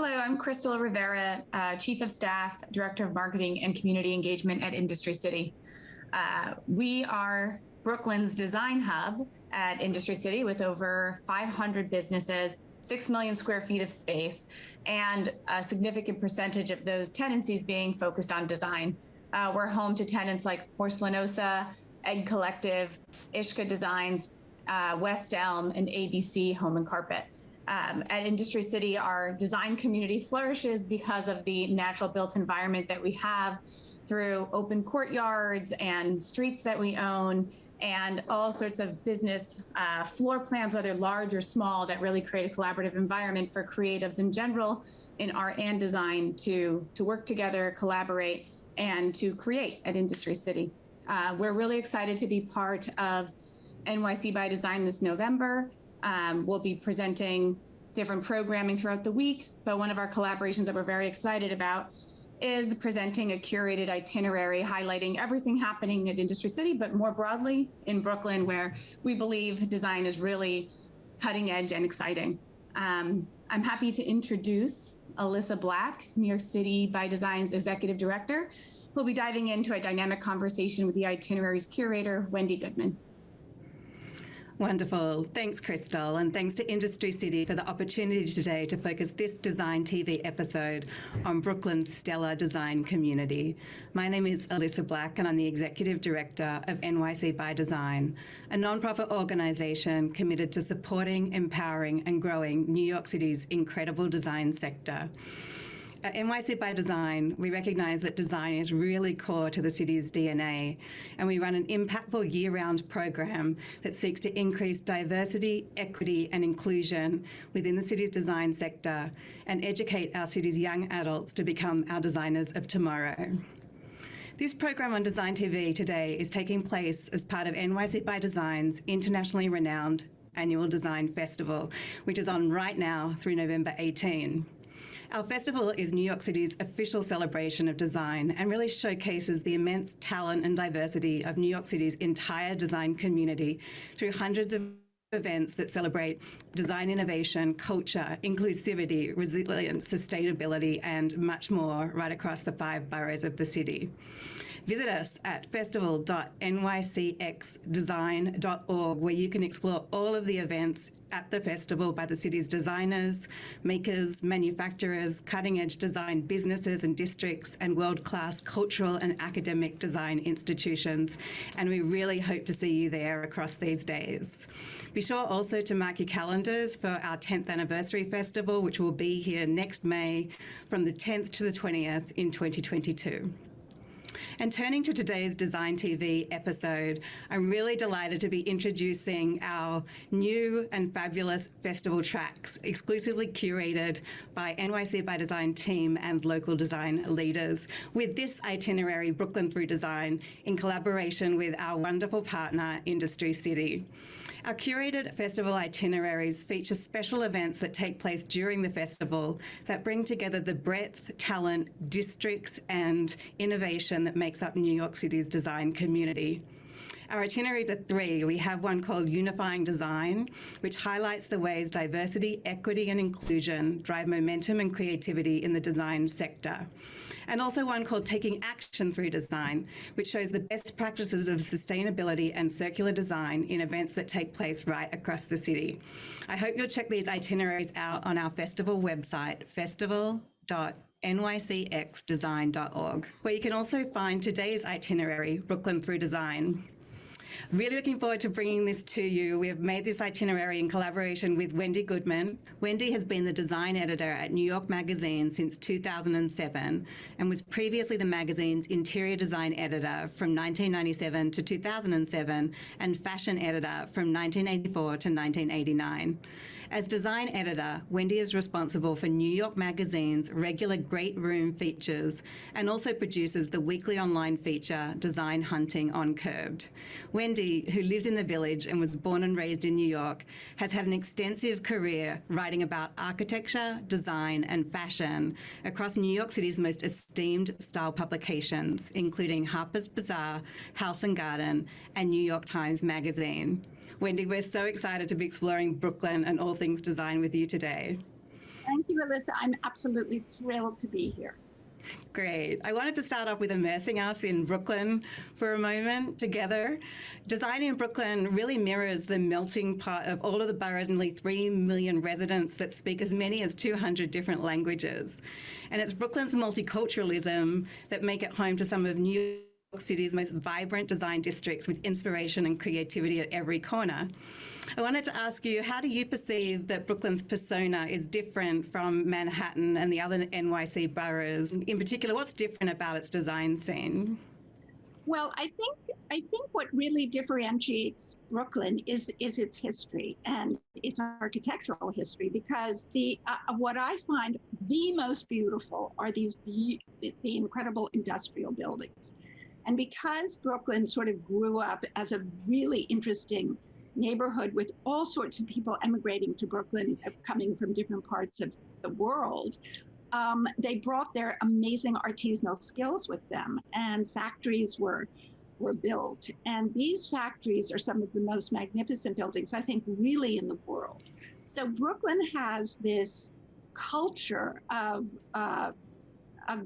Hello, I'm Crystal Rivera, Chief of Staff, Director of Marketing and Community Engagement at Industry City. We are Brooklyn's design hub at Industry City with over 500 businesses, 6 million square feet of space, and a significant percentage of those tenancies being focused on design. We're home to tenants like Porcelanosa, Egg Collective, Ishka Designs, West Elm, and ABC Home and Carpet. At Industry City, our design community flourishes because of the natural built environment that we have through open courtyards and streets that we own and all sorts of business floor plans, whether large or small, that really create a collaborative environment for creatives in general in art and design to work together, collaborate, and to create at Industry City. We're really excited to be part of NYC by Design this November. We'll be presenting different programming throughout the week, but one of our collaborations that we're very excited about is presenting a curated itinerary highlighting everything happening at Industry City, but more broadly in Brooklyn, where we believe design is really cutting edge and exciting. I'm happy to introduce Elissa Black, New York City by Design's Executive Director, who'll be diving into a dynamic conversation with the itinerary's curator, Wendy Goodman. Wonderful. Thanks, Crystal, and thanks to Industry City for the opportunity today to focus this Design TV episode on Brooklyn's stellar design community. My name is Elissa Black, and I'm the Executive Director of NYC by Design, a nonprofit organisation committed to supporting, empowering, and growing New York City's incredible design sector. At NYC by Design, we recognise that design is really core to the city's DNA, and we run an impactful year-round program that seeks to increase diversity, equity and inclusion within the city's design sector and educate our city's young adults to become our designers of tomorrow. This program on Design TV today is taking place as part of NYC by Design's internationally renowned annual design festival, which is on right now through November 18. Our festival is New York City's official celebration of design and really showcases the immense talent and diversity of New York City's entire design community through hundreds of events that celebrate design innovation, culture, inclusivity, resilience, sustainability, and much more right across the 5 boroughs of the city. Visit us at festival.nycxdesign.org, where you can explore all of the events at the festival by the city's designers, makers, manufacturers, cutting-edge design businesses and districts, and world-class cultural and academic design institutions. And we really hope to see you there across these days. Be sure also to mark your calendars for our 10th anniversary festival, which will be here next May from the 10th to the 20th in 2022. And turning to today's Design TV episode, I'm really delighted to be introducing our new and fabulous festival tracks, exclusively curated by NYC by Design team and local design leaders, with this itinerary, Brooklyn Through Design, in collaboration with our wonderful partner, Industry City. Our curated festival itineraries feature special events that take place during the festival that bring together the breadth, talent, districts, and innovation that makes up New York City's design community. Our itineraries are 3. We have one called Unifying Design, which highlights the ways diversity, equity, and inclusion drive momentum and creativity in the design sector. And also one called Taking Action Through Design, which shows the best practices of sustainability and circular design in events that take place right across the city. I hope you'll check these itineraries out on our festival website, festival.nycxdesign.org, where you can also find today's itinerary, Brooklyn Through Design. Really looking forward to bringing this to you. We have made this itinerary in collaboration with Wendy Goodman. Wendy has been the design editor at New York Magazine since 2007 and was previously the magazine's interior design editor from 1997 to 2007 and fashion editor from 1984 to 1989. As design editor, Wendy is responsible for New York Magazine's regular Great Room features and also produces the weekly online feature Design Hunting on Curbed. Wendy, who lives in the Village and was born and raised in New York, has had an extensive career writing about architecture, design, and fashion across New York City's most esteemed style publications, including Harper's Bazaar, House and Garden, and New York Times Magazine. Wendy, we're so excited to be exploring Brooklyn and all things design with you today. Thank you, Elissa. I'm absolutely thrilled to be here. Great. I wanted to start off with immersing us in Brooklyn for a moment together. Design in Brooklyn really mirrors the melting pot of all of the borough's nearly 3 million residents that speak as many as 200 different languages. And it's Brooklyn's multiculturalism that make it home to some of New York City's most vibrant design districts with inspiration and creativity at every corner. I wanted to ask you, how do you perceive that Brooklyn's persona is different from Manhattan and the other NYC boroughs? In particular, what's different about its design scene? Well, I think what really differentiates Brooklyn is its history and its architectural history, because what I find the most beautiful are the incredible industrial buildings. And because Brooklyn sort of grew up as a really interesting neighborhood with all sorts of people emigrating to Brooklyn, coming from different parts of the world, they brought their amazing artisanal skills with them, and factories were built. And these factories are some of the most magnificent buildings, I think, really in the world. So Brooklyn has this culture of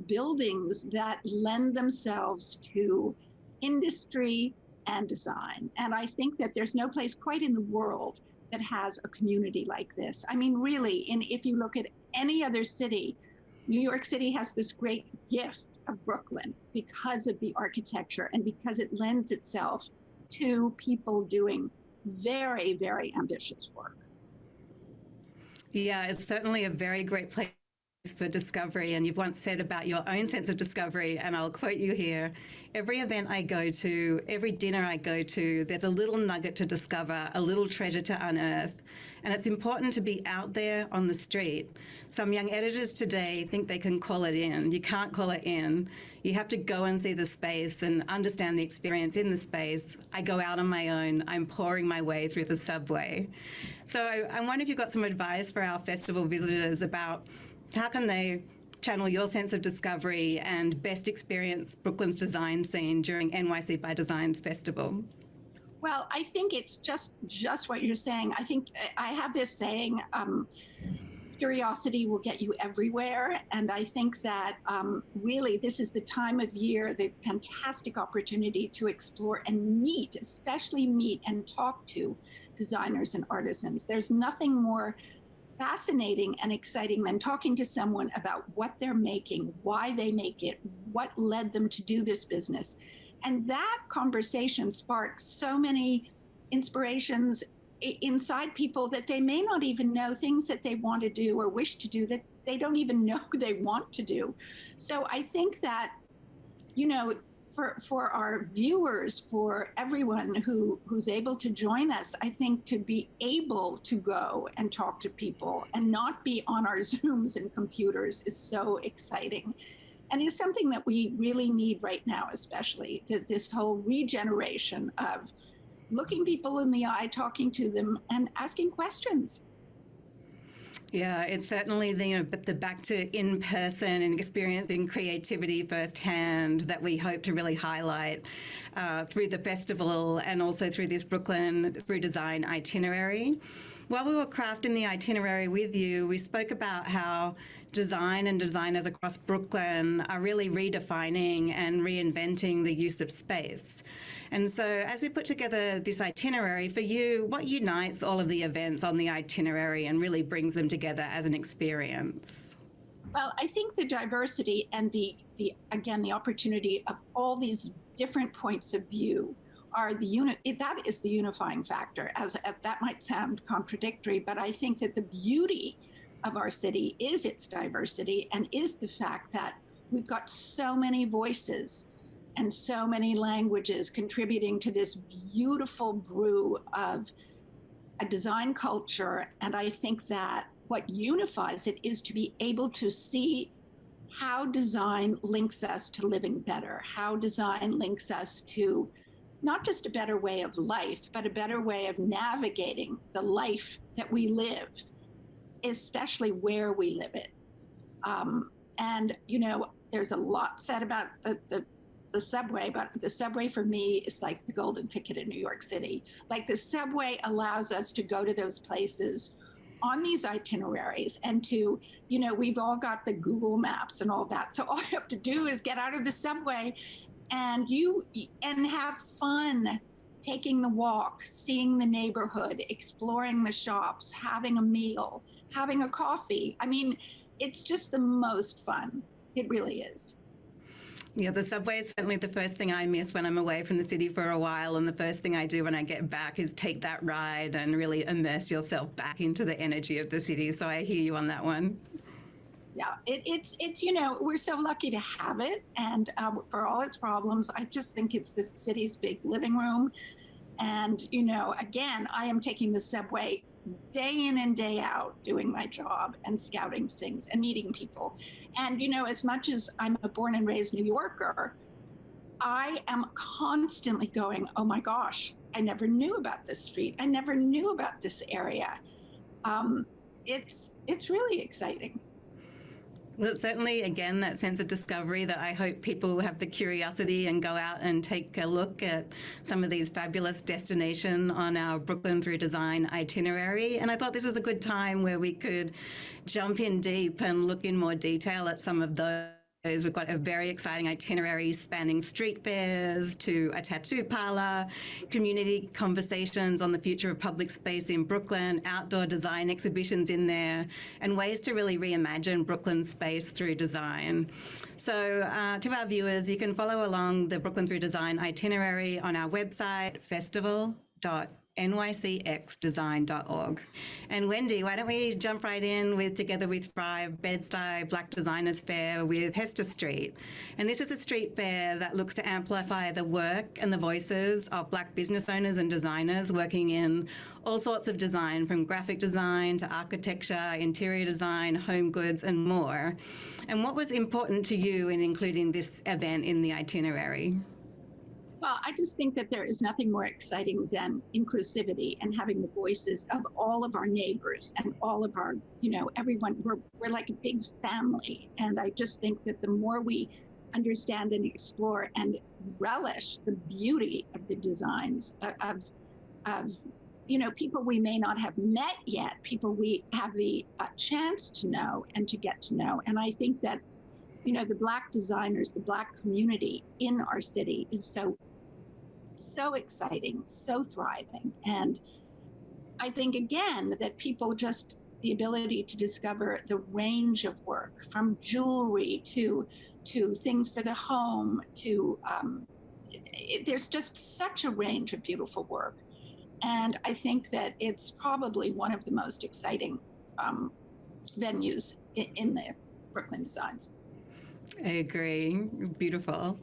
buildings that lend themselves to industry and design. And I think that there's no place quite in the world that has a community like this. I mean, really, if you look at any other city, New York City has this great gift of Brooklyn because of the architecture and because it lends itself to people doing very, very ambitious work. Yeah, it's certainly a very great place for discovery, and you've once said about your own sense of discovery, and I'll quote you here: every event I go to, every dinner I go to, there's a little nugget to discover, a little treasure to unearth, and it's important to be out there on the street. Some young editors today think they can call it in. You can't call it in. You have to go and see the space and understand the experience in the space. I go out on my own. I'm pouring my way through the subway. So I wonder if you've got some advice for our festival visitors about how can they channel your sense of discovery and best experience Brooklyn's design scene during NYC by Design's festival? Well, I think it's just what you're saying. I think I have this saying, curiosity will get you everywhere. And I think that really this is the time of year, the fantastic opportunity to explore and meet, especially meet and talk to designers and artisans. There's nothing more fascinating and exciting than talking to someone about what they're making, why they make it, what led them to do this business. And that conversation sparks so many inspirations inside people that they may not even know, things that they want to do or wish to do that they don't even know they want to do. So I think that, you know, for our viewers, for everyone who's able to join us, I think to be able to go and talk to people and not be on our Zooms and computers is so exciting. And is something that we really need right now, especially this whole regeneration of looking people in the eye, talking to them, and asking questions. Yeah, it's certainly the back to in-person and experiencing creativity firsthand that we hope to really highlight through the festival and also through this Brooklyn Through Design itinerary. While we were crafting the itinerary with you, we spoke about how design and designers across Brooklyn are really redefining and reinventing the use of space. And so as we put together this itinerary for you, what unites all of the events on the itinerary and really brings them together as an experience? Well, I think the diversity and the opportunity of all these different points of view are that is the unifying factor. As that might sound contradictory, but I think that the beauty of our city is its diversity and is the fact that we've got so many voices and so many languages contributing to this beautiful brew of a design culture. And I think that what unifies it is to be able to see how design links us to living better, how design links us to not just a better way of life, but a better way of navigating the life that we live, especially where we live it. And, you know, there's a lot said about the subway, but the subway for me is like the golden ticket in New York City. Like the subway allows us to go to those places on these itineraries and to, we've all got the Google Maps and all that. So all you have to do is get out of the subway and have fun taking the walk, seeing the neighborhood, exploring the shops, having a meal, having a coffee. I mean, it's just the most fun. It really is. Yeah, the subway is certainly the first thing I miss when I'm away from the city for a while, and the first thing I do when I get back is take that ride and really immerse yourself back into the energy of the city. So I hear you on that one. Yeah, it's we're so lucky to have it, and for all its problems, I just think it's the city's big living room. And again, I am taking the subway day in and day out, doing my job and scouting things and meeting people. And as much as I'm a born and raised New Yorker, I am constantly going, oh my gosh, I never knew about this street. I never knew about this area. It's really exciting. Well, certainly, again, that sense of discovery that I hope people have the curiosity and go out and take a look at some of these fabulous destinations on our Brooklyn Through Design itinerary. And I thought this was a good time where we could jump in deep and look in more detail at some of those. We've got a very exciting itinerary spanning street fairs to a tattoo parlor, community conversations on the future of public space in Brooklyn, outdoor design exhibitions in there, and ways to really reimagine Brooklyn space through design. So to our viewers, you can follow along the Brooklyn Through Design itinerary on our website, festival.NYCxDESIGN.org. And Wendy, why don't we jump right in together with Thrive Bed-Stuy Black Designers Fair with Hester Street. And this is a street fair that looks to amplify the work and the voices of Black business owners and designers working in all sorts of design, from graphic design to architecture, interior design, home goods, and more. And what was important to you in including this event in the itinerary? Well, I just think that there is nothing more exciting than inclusivity and having the voices of all of our neighbors and all of our, everyone. We're like a big family. And I just think that the more we understand and explore and relish the beauty of the designs of people we may not have met yet, people we have the chance to know and to get to know. And I think that, the Black designers, the Black community in our city is so exciting, so thriving. And I think, again, that people just, the ability to discover the range of work, from jewelry to things for the home, to there's just such a range of beautiful work. And I think that it's probably one of the most exciting venues in the Brooklyn Designs. I agree. Beautiful.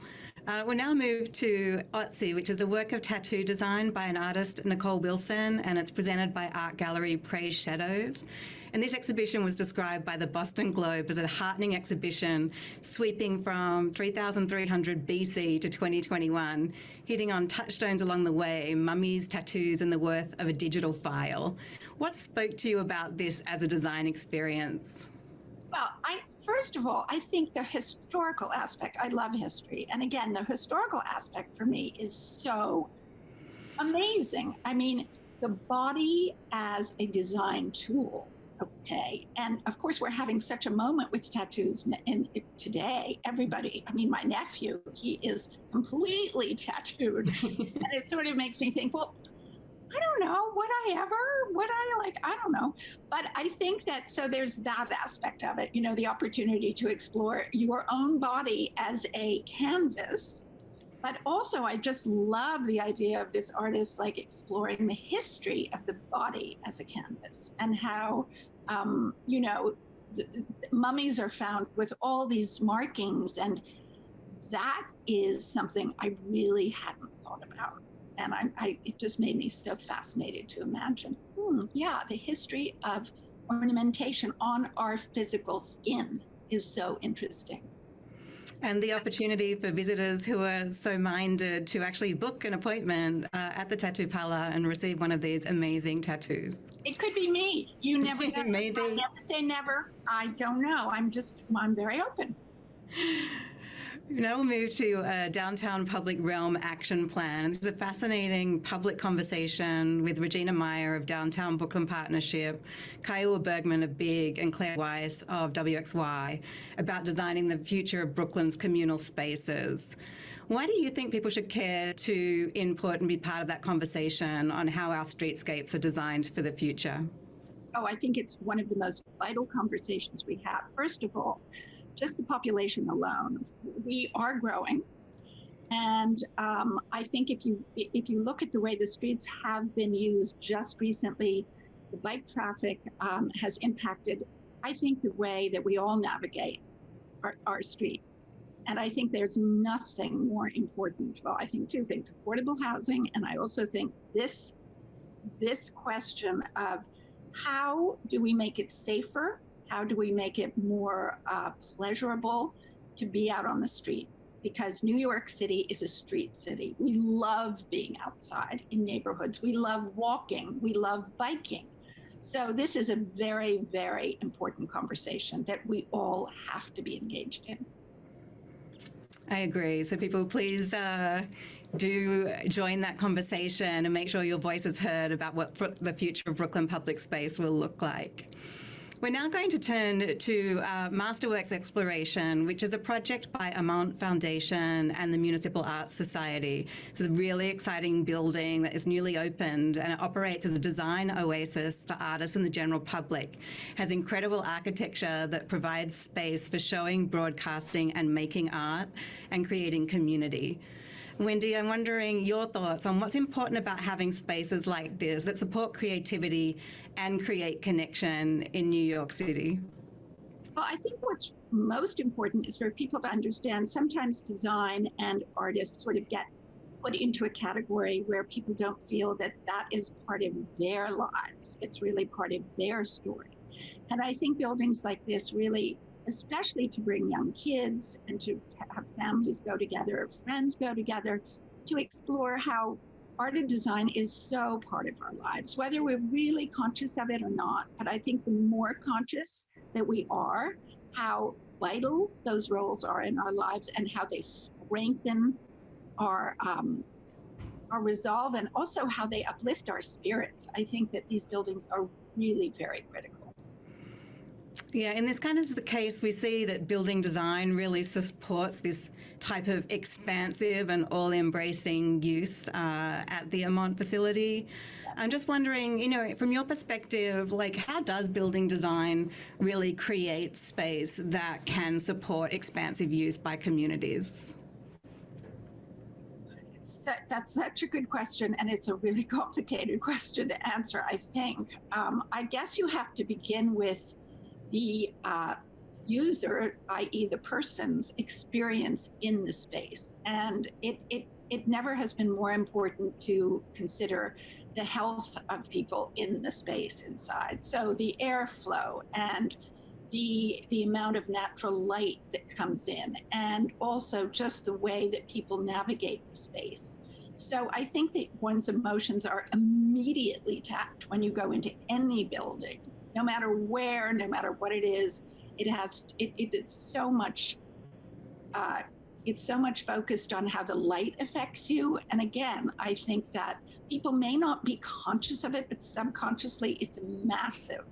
We'll now move to Otzi, which is a work of tattoo design by an artist, Nicole Wilson, and it's presented by art gallery Praise Shadows. And this exhibition was described by the Boston Globe as a heartening exhibition sweeping from 3,300 BC to 2021, hitting on touchstones along the way, mummies, tattoos, and the worth of a digital file. What spoke to you about this as a design experience? Well, first of all, I think the historical aspect, I love history. And again, the historical aspect for me is so amazing. I mean, the body as a design tool, okay? And of course, we're having such a moment with tattoos today. Everybody, I mean, my nephew, he is completely tattooed. And it sort of makes me think, well, I don't know, would I don't know. But I think that, so there's that aspect of it, the opportunity to explore your own body as a canvas. But also, I just love the idea of this artist, like, exploring the history of the body as a canvas and how, mummies are found with all these markings. And that is something I really hadn't thought about. And it just made me so fascinated to imagine, the history of ornamentation on our physical skin is so interesting. And the opportunity for visitors who are so minded to actually book an appointment at the tattoo parlor and receive one of these amazing tattoos. It could be me. You never know. Maybe. I never say never. I don't know. I'm very open. Now we'll move to a Downtown Public Realm Action Plan. And this is a fascinating public conversation with Regina Meyer of Downtown Brooklyn Partnership, Kiowa Bergman of BIG, and Claire Weiss of WXY about designing the future of Brooklyn's communal spaces. Why do you think people should care to input and be part of that conversation on how our streetscapes are designed for the future? Oh, I think it's one of the most vital conversations we have. First of all, just the population alone. We are growing. And I think if you look at the way the streets have been used just recently, the bike traffic has impacted, I think, the way that we all navigate our streets. And I think there's nothing more important. Well, I think two things: affordable housing, and I also think this question of how do we make it safer? How do we make it more pleasurable to be out on the street? Because New York City is a street city. We love being outside in neighborhoods. We love walking. We love biking. So this is a very, very important conversation that we all have to be engaged in. I agree. So people, please do join that conversation and make sure your voice is heard about what the future of Brooklyn public space will look like. We're now going to turn to Masterworks Exploration, which is a project by Amont Foundation and the Municipal Arts Society. It's a really exciting building that is newly opened, and it operates as a design oasis for artists and the general public. It has incredible architecture that provides space for showing, broadcasting, and making art and creating community. Wendy, I'm wondering your thoughts on what's important about having spaces like this that support creativity and create connection in New York City. Well, I think what's most important is for people to understand sometimes design and artists sort of get put into a category where people don't feel that that is part of their lives. It's really part of their story. And I think buildings like this really, especially to bring young kids and to have families go together, friends go together, to explore how art and design is so part of our lives, whether we're really conscious of it or not. But I think the more conscious that we are, how vital those roles are in our lives and how they strengthen our resolve and also how they uplift our spirits. I think that these buildings are really very critical. Yeah, in this kind of the case, we see that building design really supports this type of expansive and all-embracing use at the Amont facility. I'm just wondering, from your perspective, how does building design really create space that can support expansive use by communities? That's such a good question, and it's a really complicated question to answer, I think. I guess you have to begin with the user, i.e. the person's experience in the space. And it never has been more important to consider the health of people in the space inside. So the airflow and the amount of natural light that comes in, and also just the way that people navigate the space. So I think that one's emotions are immediately tapped when you go into any building. No matter where, no matter what it is, it's so much focused on how the light affects you. And again, I think that people may not be conscious of it, but subconsciously it's a massive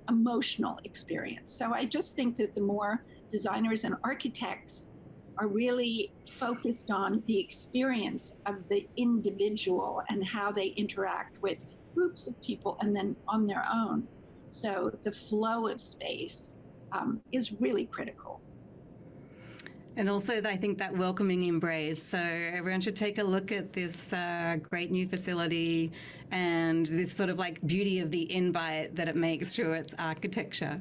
emotional experience. So I just think that the more designers and architects are really focused on the experience of the individual and how they interact with groups of people and then on their own. So the flow of space is really critical. And also, I think that welcoming embrace. So everyone should take a look at this great new facility and this sort of beauty of the invite that it makes through its architecture.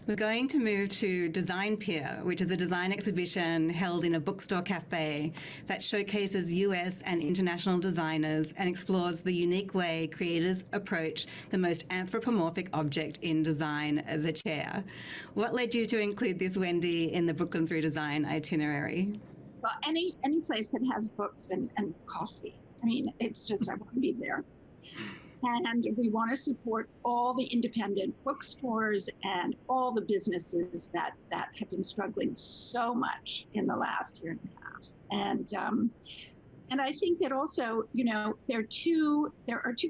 We're going to move to Design Pier, which is a design exhibition held in a bookstore cafe that showcases US and international designers and explores the unique way creators approach the most anthropomorphic object in design, the chair. What led you to include this, Wendy, in the Brooklyn Through Design itinerary? Well, any place that has books and coffee. I mean, it's just, I want to be there. And we want to support all the independent bookstores and all the businesses that have been struggling so much in the last year and a half. And I think that also, you know, there are two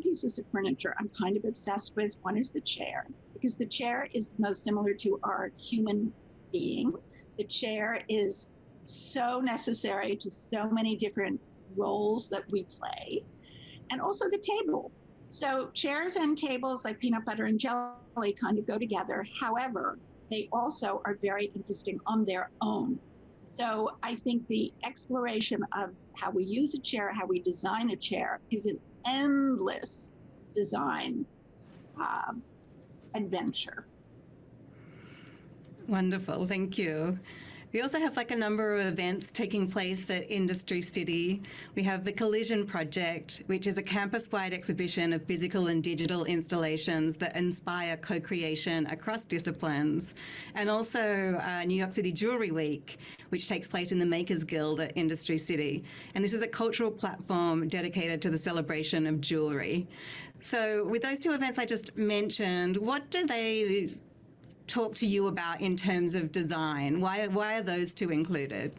pieces of furniture I'm kind of obsessed with. One is the chair, because the chair is most similar to our human being. The chair is so necessary to so many different roles that we play. And also the table. So chairs and tables like peanut butter and jelly kind of go together. However, they also are very interesting on their own. So I think the exploration of how we use a chair, how we design a chair, is an endless design adventure. Wonderful, thank you. We also have like a number of events taking place at Industry City. We have the Collision Project, which is a campus-wide exhibition of physical and digital installations that inspire co-creation across disciplines. And also New York City Jewelry Week, which takes place in the Makers Guild at Industry City. And this is a cultural platform dedicated to the celebration of jewelry. So with those two events I just mentioned, what do they talk to you about in terms of design? Why are those two included?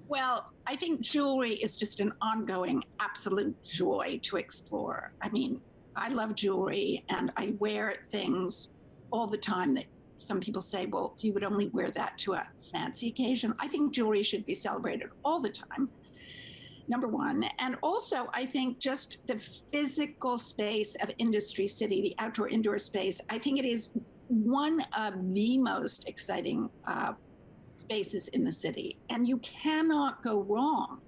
Well, I think jewelry is just an ongoing absolute joy to explore. I mean, I love jewelry and I wear things all the time that some people say, well, you would only wear that to a fancy occasion. I think jewelry should be celebrated all the time, number one. And also, I think just the physical space of Industry City, the outdoor-indoor space, I think it is one of the most exciting spaces in the city. And you cannot go wrong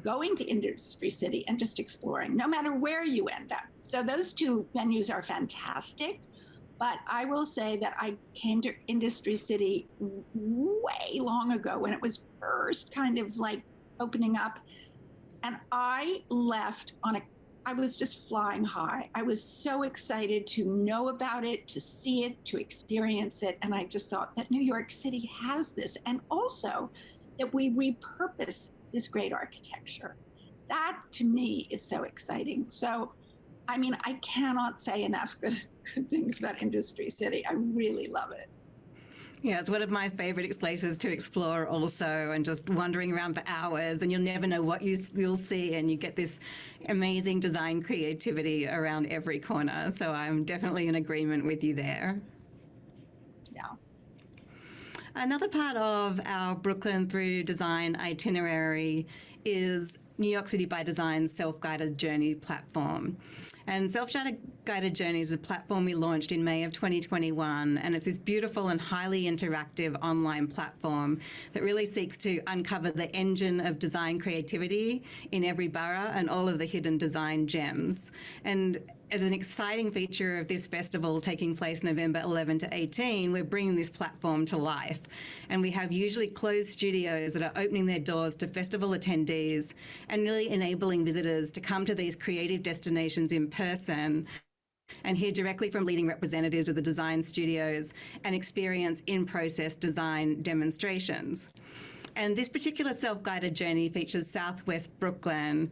going to Industry City and just exploring, no matter where you end up. So those two venues are fantastic. But I will say that I came to Industry City way long ago when it was first kind of like opening up. And I left I was just flying high. I was so excited to know about it, to see it, to experience it. And I just thought that New York City has this. And also that we repurpose this great architecture. That to me is so exciting. So, I mean, I cannot say enough good things about Industry City. I really love it. Yeah, it's one of my favorite places to explore also, and just wandering around for hours, and you'll never know what you'll see, and you get this amazing design creativity around every corner. So I'm definitely in agreement with you there. Yeah. Another part of our Brooklyn Through Design itinerary is New York City by Design's self-guided journey platform. And Self-Guided Journeys is a platform we launched in May of 2021, and it's this beautiful and highly interactive online platform that really seeks to uncover the engine of design creativity in every borough and all of the hidden design gems. And as an exciting feature of this festival taking place November 11 to 18, we're bringing this platform to life. And we have usually closed studios that are opening their doors to festival attendees and really enabling visitors to come to these creative destinations in person and hear directly from leading representatives of the design studios and experience in-process design demonstrations. And this particular self-guided journey features Southwest Brooklyn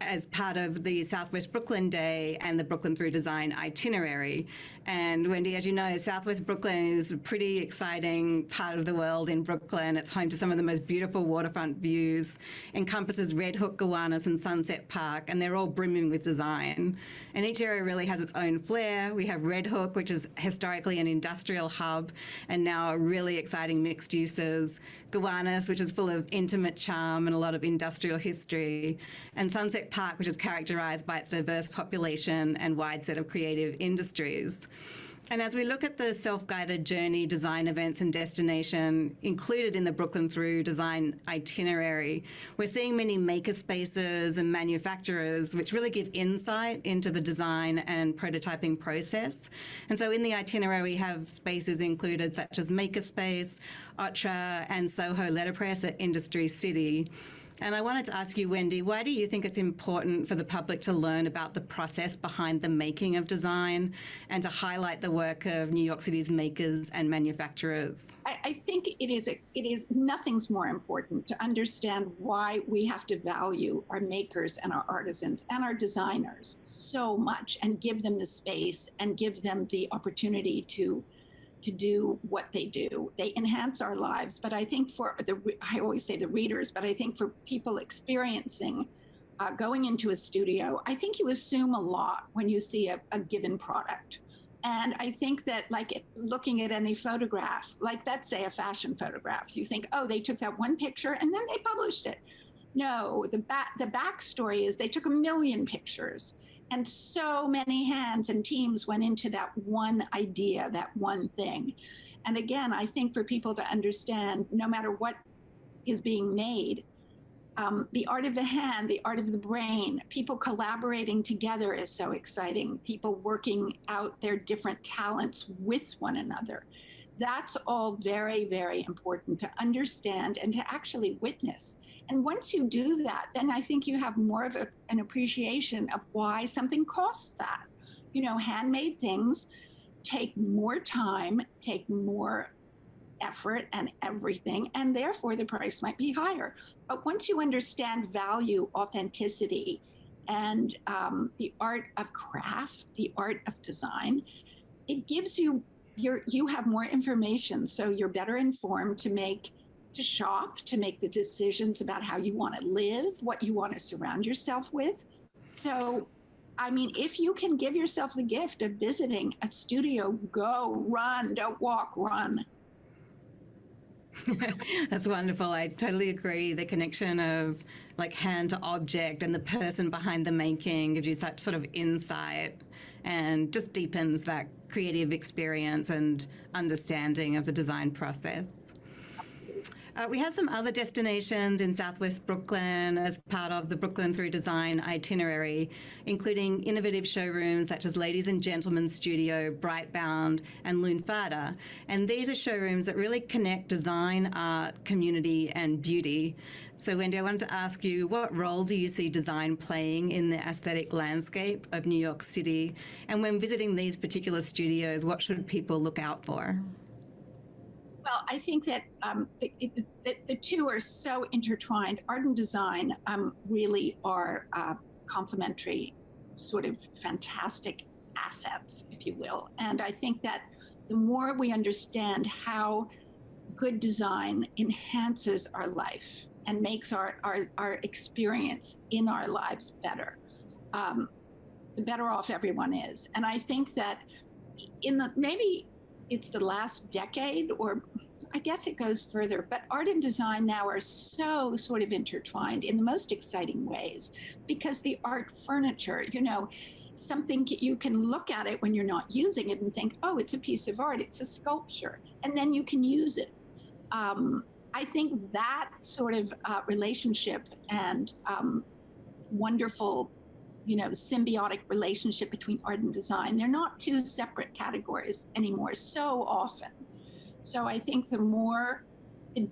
as part of the Southwest Brooklyn Day and the Brooklyn Through Design itinerary. And Wendy, as you know, Southwest Brooklyn is a pretty exciting part of the world in Brooklyn. It's home to some of the most beautiful waterfront views, encompasses Red Hook, Gowanus and Sunset Park, and they're all brimming with design. And each area really has its own flair. We have Red Hook, which is historically an industrial hub and now really exciting mixed uses. Gowanus, which is full of intimate charm and a lot of industrial history, and Sunset Park, which is characterised by its diverse population and wide set of creative industries. And as we look at the self-guided journey, design events and destination included in the Brooklyn Through Design itinerary, we're seeing many maker spaces and manufacturers which really give insight into the design and prototyping process. And so in the itinerary, we have spaces included such as Makerspace, Otra and Soho Letterpress at Industry City. And I wanted to ask you, Wendy, why do you think it's important for the public to learn about the process behind the making of design and to highlight the work of New York City's makers and manufacturers? I think it is nothing's more important to understand why we have to value our makers and our artisans and our designers so much and give them the space and give them the opportunity to do what they do. They enhance our lives, but I think I always say the readers, but I think for people experiencing going into a studio, I think you assume a lot when you see a given product. And I think that, like, looking at any photograph, like, let's say a fashion photograph, you think, oh, they took that one picture and then they published it. No, the backstory is they took 1 million pictures. And so many hands and teams went into that one idea, that one thing. And again, I think for people to understand, no matter what is being made, the art of the hand, the art of the brain, people collaborating together is so exciting. People working out their different talents with one another. That's all very, very important to understand and to actually witness. And once you do that, then I think you have more of an appreciation of why something costs that. You know, handmade things take more time, take more effort and everything, and therefore the price might be higher. But once you understand value, authenticity, and the art of craft, the art of design, it gives you have more information, so you're better informed to shop, to make the decisions about how you want to live, what you want to surround yourself with. So, I mean, if you can give yourself the gift of visiting a studio, go, run, don't walk, run. That's wonderful. I totally agree. The connection of like hand to object and the person behind the making gives you such sort of insight and just deepens that creative experience and understanding of the design process. We have some other destinations in Southwest Brooklyn as part of the Brooklyn Through Design itinerary, including innovative showrooms such as Ladies and Gentlemen Studio, Brightbound, and Lunfarda. And these are showrooms that really connect design, art, community, and beauty. So, Wendy, I wanted to ask you, what role do you see design playing in the aesthetic landscape of New York City? And when visiting these particular studios, what should people look out for? Well, I think that the two are so intertwined. Art and design really are complementary, sort of fantastic assets, if you will. And I think that the more we understand how good design enhances our life and makes our experience in our lives better, the better off everyone is. And I think that maybe it's the last decade, or I guess it goes further, but art and design now are so sort of intertwined in the most exciting ways, because the art furniture, you know, something you can look at it when you're not using it and think, oh, it's a piece of art, it's a sculpture, and then you can use it. I think that sort of relationship and wonderful, you know, symbiotic relationship between art and design, they're not two separate categories anymore so often. So I think the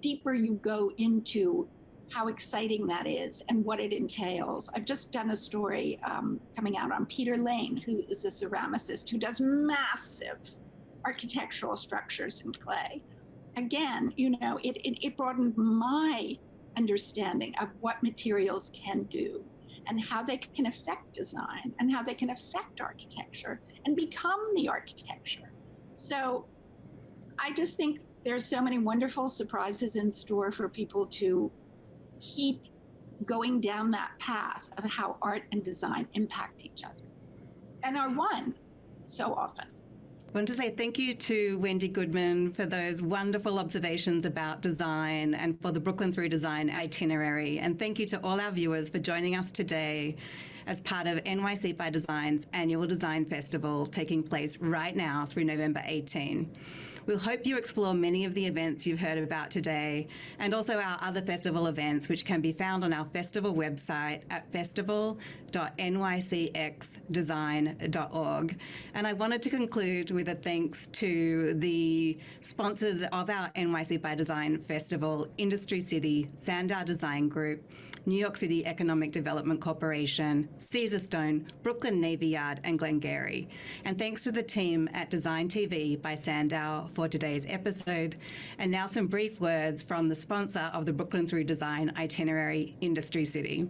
deeper you go into how exciting that is and what it entails. I've just done a story coming out on Peter Lane, who is a ceramicist who does massive architectural structures in clay. Again, you know, it broadened my understanding of what materials can do and how they can affect design and how they can affect architecture and become the architecture. So I just think there's so many wonderful surprises in store for people to keep going down that path of how art and design impact each other and are one so often. I want to say thank you to Wendy Goodman for those wonderful observations about design and for the Brooklyn Through Design itinerary. And thank you to all our viewers for joining us today as part of NYC by Design's annual design festival taking place right now through November 18. We'll hope you explore many of the events you've heard about today and also our other festival events, which can be found on our festival website at festival.nycxdesign.org. And I wanted to conclude with a thanks to the sponsors of our NYC by Design Festival, Industry City, SANDOW Design Group, New York City Economic Development Corporation, Caesarstone, Brooklyn Navy Yard and Glengarry. And thanks to the team at DesignTV by SANDOW for today's episode. And now some brief words from the sponsor of the Brooklyn Through Design itinerary, Industry City.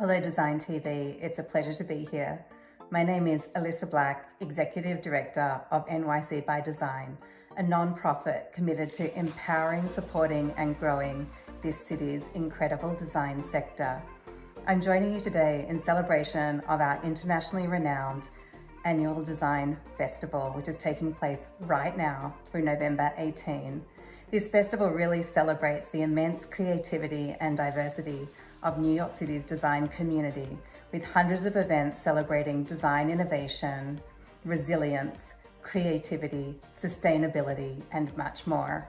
Hello DesignTV, it's a pleasure to be here. My name is Elissa Black, Executive Director of NYC by Design, a non-profit committed to empowering, supporting and growing this city's incredible design sector. I'm joining you today in celebration of our internationally renowned annual Design Festival, which is taking place right now through November 18. This festival really celebrates the immense creativity and diversity of New York City's design community, with hundreds of events celebrating design innovation, resilience, creativity, sustainability, and much more.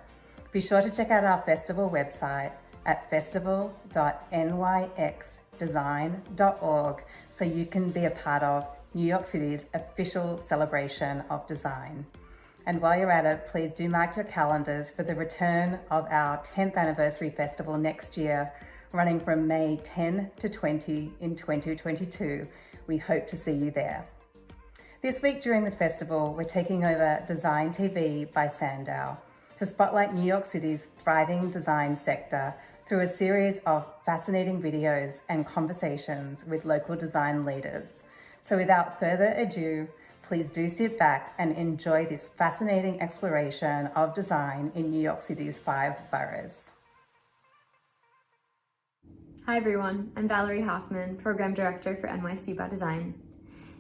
Be sure to check out our festival website at festival.nyxdesign.org so you can be a part of New York City's official celebration of design. And while you're at it, please do mark your calendars for the return of our 10th anniversary festival next year, running from May 10 to 20 in 2022. We hope to see you there. This week during the festival, we're taking over DesignTV by SANDOW to spotlight New York City's thriving design sector through a series of fascinating videos and conversations with local design leaders. So without further ado, please do sit back and enjoy this fascinating exploration of design in New York City's 5 boroughs. Hi everyone, I'm Valerie Hoffman, Program Director for NYC by Design.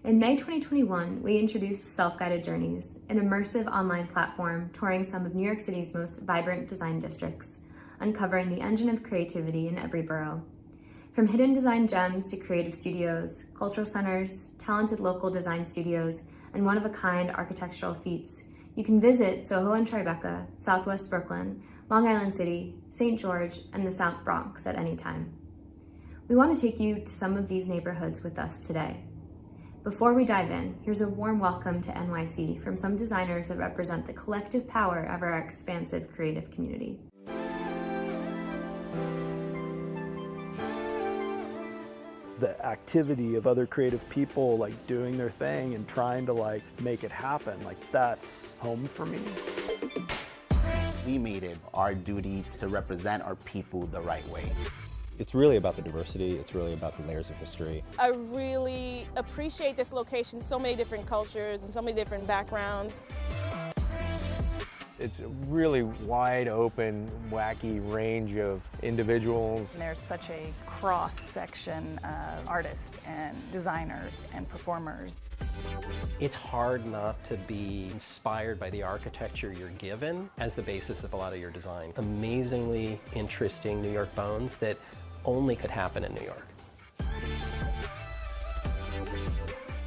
In May 2021, we introduced Self-Guided Journeys, an immersive online platform touring some of New York City's most vibrant design districts, uncovering the engine of creativity in every borough. From hidden design gems to creative studios, cultural centers, talented local design studios, and one-of-a-kind architectural feats, you can visit Soho and Tribeca, Southwest Brooklyn, Long Island City, St. George, and the South Bronx at any time. We want to take you to some of these neighborhoods with us today. Before we dive in, here's a warm welcome to NYC from some designers that represent the collective power of our expansive creative community. The activity of other creative people like doing their thing and trying to like make it happen, like that's home for me. We made it our duty to represent our people the right way. It's really about the diversity, it's really about the layers of history. I really appreciate this location, so many different cultures and so many different backgrounds. It's a really wide open, wacky range of individuals. There's such a cross-section of artists and designers and performers. It's hard not to be inspired by the architecture you're given as the basis of a lot of your design. Amazingly interesting New York bones that only could happen in New York.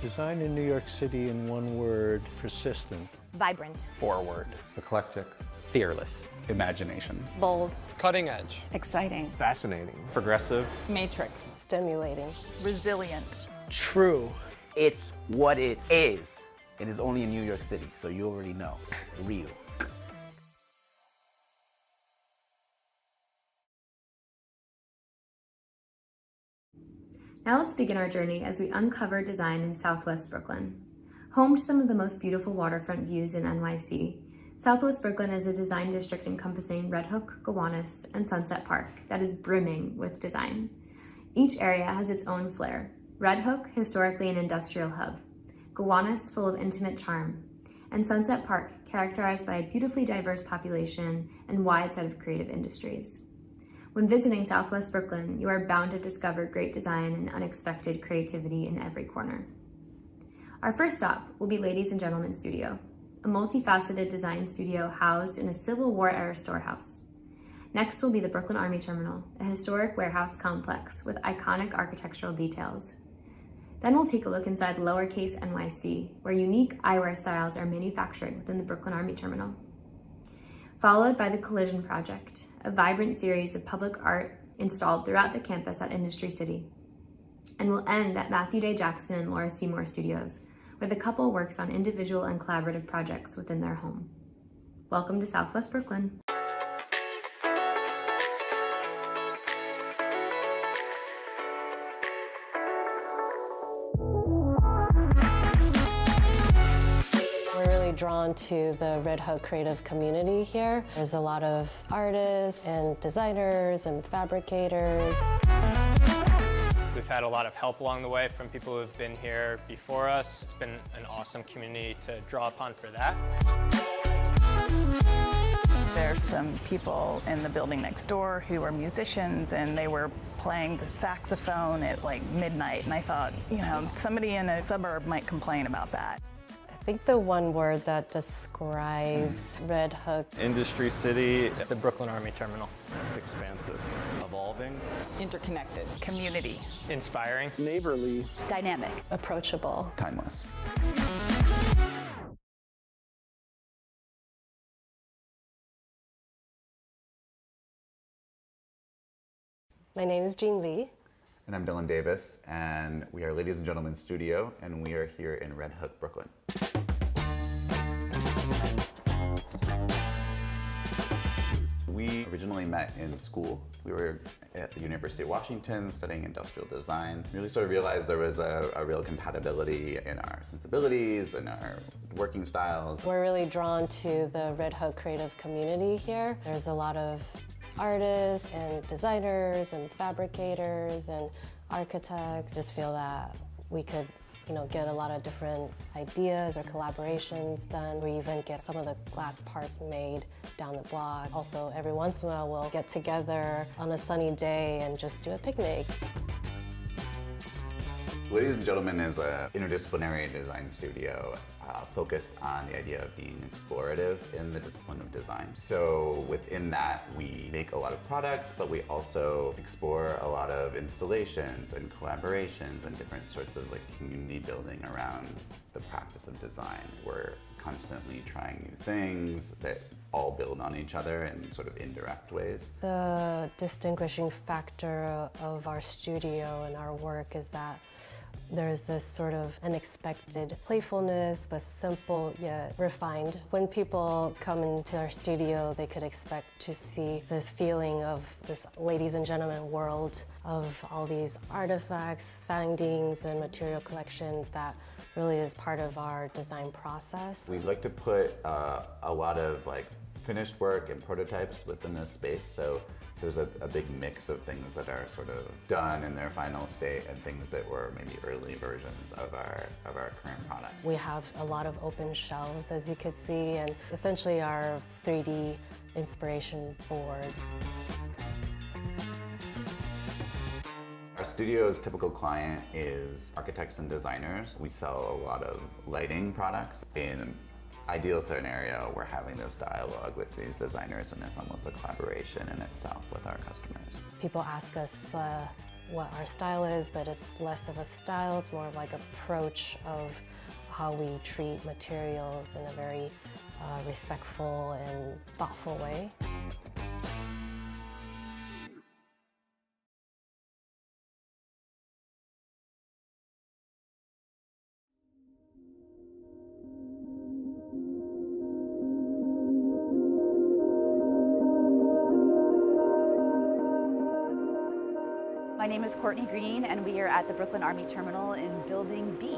Design in New York City in one word: persistent. Vibrant. Forward. Eclectic. Fearless. Imagination. Bold. Cutting edge. Exciting. Fascinating. Progressive. Matrix. Stimulating. Resilient. True. It's what it is. It is only in New York City, so you already know. Real. Now let's begin our journey as we uncover design in Southwest Brooklyn. Home to some of the most beautiful waterfront views in NYC, Southwest Brooklyn is a design district encompassing Red Hook, Gowanus, and Sunset Park that is brimming with design. Each area has its own flair. Red Hook, historically an industrial hub. Gowanus, full of intimate charm, and Sunset Park, characterized by a beautifully diverse population and wide set of creative industries. When visiting Southwest Brooklyn, you are bound to discover great design and unexpected creativity in every corner. Our first stop will be Ladies and Gentlemen Studio, a multifaceted design studio housed in a Civil War-era storehouse. Next will be the Brooklyn Army Terminal, a historic warehouse complex with iconic architectural details. Then we'll take a look inside lowercase NYC, where unique eyewear styles are manufactured within the Brooklyn Army Terminal. Followed by the Collision Project, a vibrant series of public art installed throughout the campus at Industry City. And we'll end at Matthew Day Jackson and Laura Seymour Studios, where the couple works on individual and collaborative projects within their home. Welcome to Southwest Brooklyn. Drawn to the Red Hook creative community here. There's a lot of artists and designers and fabricators. We've had a lot of help along the way from people who have been here before us. It's been an awesome community to draw upon for that. There's some people in the building next door who are musicians, and they were playing the saxophone at like midnight. And I thought, you know, somebody in a suburb might complain about that. I think the one word that describes Red Hook. Industry City. The Brooklyn Army Terminal. Expansive. Evolving. Interconnected. Community. Inspiring. Neighborly. Dynamic. Approachable. Timeless. My name is Jean Lee. And I'm Dylan Davis, and we are Ladies and Gentlemen Studio, and we are here in Red Hook, Brooklyn. We originally met in school. We were at the University of Washington studying industrial design. Really sort of realized there was a real compatibility in our sensibilities and our working styles. We're really drawn to the Red Hook creative community here. There's a lot of artists and designers and fabricators and architects. Just feel that we could, you know, get a lot of different ideas or collaborations done. We even get some of the glass parts made down the block. Also, every once in a while, we'll get together on a sunny day and just do a picnic. Ladies and Gentlemen is an interdisciplinary design studio focused on the idea of being explorative in the discipline of design. So within that, we make a lot of products, but we also explore a lot of installations and collaborations and different sorts of like community building around the practice of design. We're constantly trying new things that all build on each other in sort of indirect ways. The distinguishing factor of our studio and our work is that there's this sort of unexpected playfulness, but simple yet refined. When people come into our studio, they could expect to see this feeling of this ladies and gentlemen world of all these artifacts, findings, and material collections that really is part of our design process. We'd like to put a lot of like finished work and prototypes within this space. So there's a big mix of things that are sort of done in their final state and things that were maybe early versions of our current product. We have a lot of open shelves, as you could see, and essentially our 3D inspiration board. Our studio's typical client is architects and designers. We sell a lot of lighting products. In ideal scenario, we're having this dialogue with these designers, and it's almost a collaboration in itself with our customers. People ask us what our style is, but it's less of a style, it's more of like approach of how we treat materials in a very respectful and thoughtful way. My name is Courtney Green, and we are at the Brooklyn Army Terminal in Building B.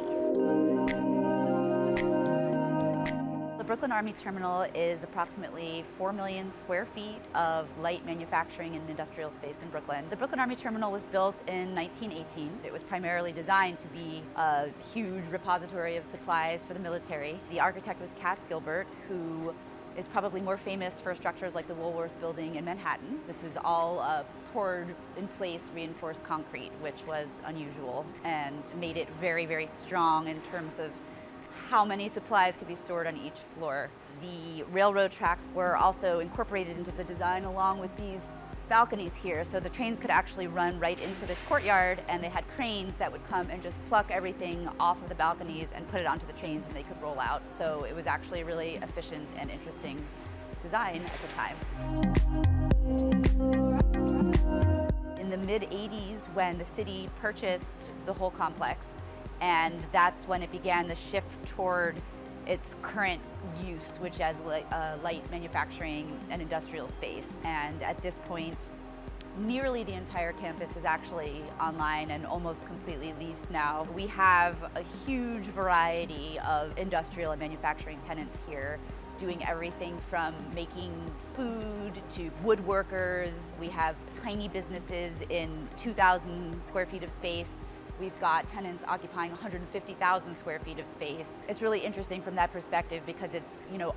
The The Brooklyn Army Terminal is approximately 4 million square feet of light manufacturing and industrial space in Brooklyn. The Brooklyn Army Terminal was built in 1918. It was primarily designed to be a huge repository of supplies for the military. The architect was Cass Gilbert, who is probably more famous for structures like the Woolworth Building in Manhattan. This was all poured in place reinforced concrete, which was unusual and made it very, very strong in terms of how many supplies could be stored on each floor. The railroad tracks were also incorporated into the design along with these balconies here, so the trains could actually run right into this courtyard, and they had cranes that would come and just pluck everything off of the balconies and put it onto the trains, and they could roll out. So it was actually a really efficient and interesting design at the time. In the mid-'80s, when the city purchased the whole complex, and that's when it began the shift toward its current use, which is light manufacturing and industrial space. And at this point, nearly the entire campus is actually online and almost completely leased now. We have a huge variety of industrial and manufacturing tenants here, doing everything from making food to woodworkers. We have tiny businesses in 2,000 square feet of space. We've got tenants occupying 150,000 square feet of space. It's really interesting from that perspective because it's,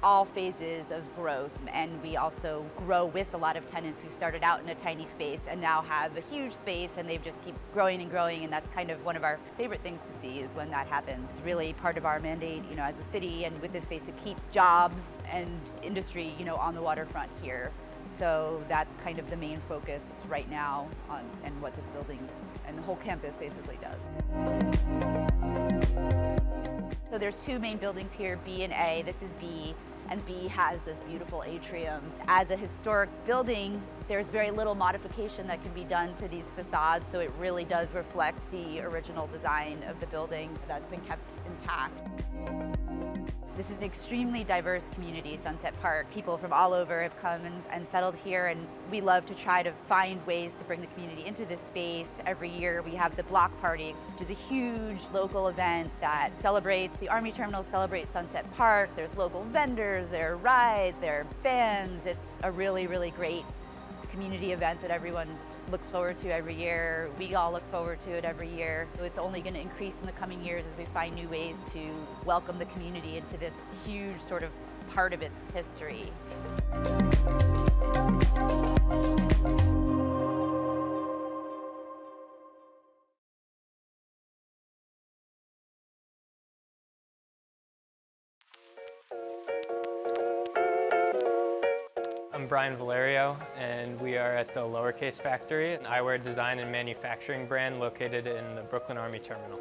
all phases of growth, and we also grow with a lot of tenants who started out in a tiny space and now have a huge space, and they've just keep growing and growing, and that's kind of one of our favorite things to see is when that happens. It's really part of our mandate, as a city and with this space to keep jobs and industry, on the waterfront here. So that's kind of the main focus right now and what this building and the whole campus basically does. So there's two main buildings here, B and A. This is B, and B has this beautiful atrium. As a historic building, there's very little modification that can be done to these facades, so it really does reflect the original design of the building that's been kept intact. This is an extremely diverse community, Sunset Park. People from all over have come and settled here, and we love to try to find ways to bring the community into this space. Every year we have the Block Party, which is a huge local event that celebrates, the Army Terminal celebrates Sunset Park. There's local vendors, there are rides, there are bands. It's a really, really great community event that everyone looks forward to every year. We all look forward to it every year. So it's only going to increase in the coming years as we find new ways to welcome the community into this huge sort of part of its history. I'm Brian Valerio, and we are at the Lowercase Factory, an eyewear design and manufacturing brand located in the Brooklyn Army Terminal.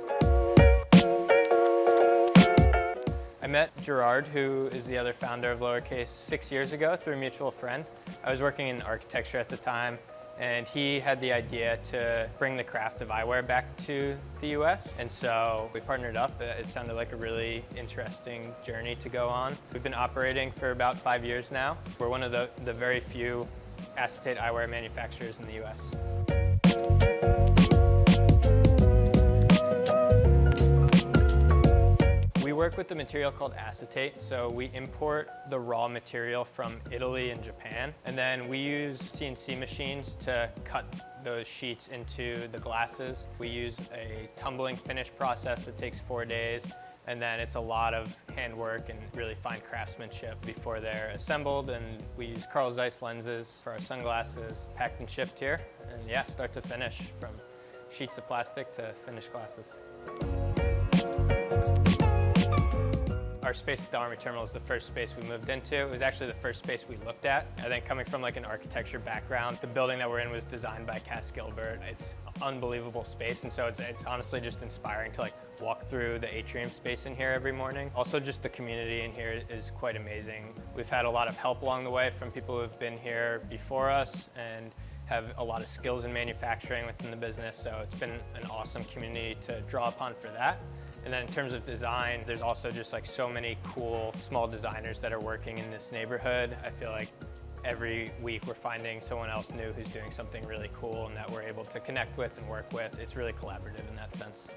I met Gerard, who is the other founder of Lowercase, 6 years ago through a mutual friend. I was working in architecture at the time, and he had the idea to bring the craft of eyewear back to the US, and so we partnered up. It sounded like a really interesting journey to go on. We've been operating for about 5 years now. We're one of the very few acetate eyewear manufacturers in the US. We work with the material called acetate, so we import the raw material from Italy and Japan, and then we use CNC machines to cut those sheets into the glasses. We use a tumbling finish process that takes 4 days, and then it's a lot of handwork and really fine craftsmanship before they're assembled, and we use Carl Zeiss lenses for our sunglasses, packed and shipped here, and yeah, start to finish from sheets of plastic to finished glasses. Our space at the Army Terminal is the first space we moved into. It was actually the first space we looked at. I think coming from like an architecture background, the building that we're in was designed by Cass Gilbert. It's an unbelievable space, and so it's honestly just inspiring to like walk through the atrium space in here every morning. Also, just the community in here is quite amazing. We've had a lot of help along the way from people who have been here before us and have a lot of skills in manufacturing within the business, so it's been an awesome community to draw upon for that. And then in terms of design, there's also just like so many cool small designers that are working in this neighborhood. I feel like every week we're finding someone else new who's doing something really cool and that we're able to connect with and work with. It's really collaborative in that sense.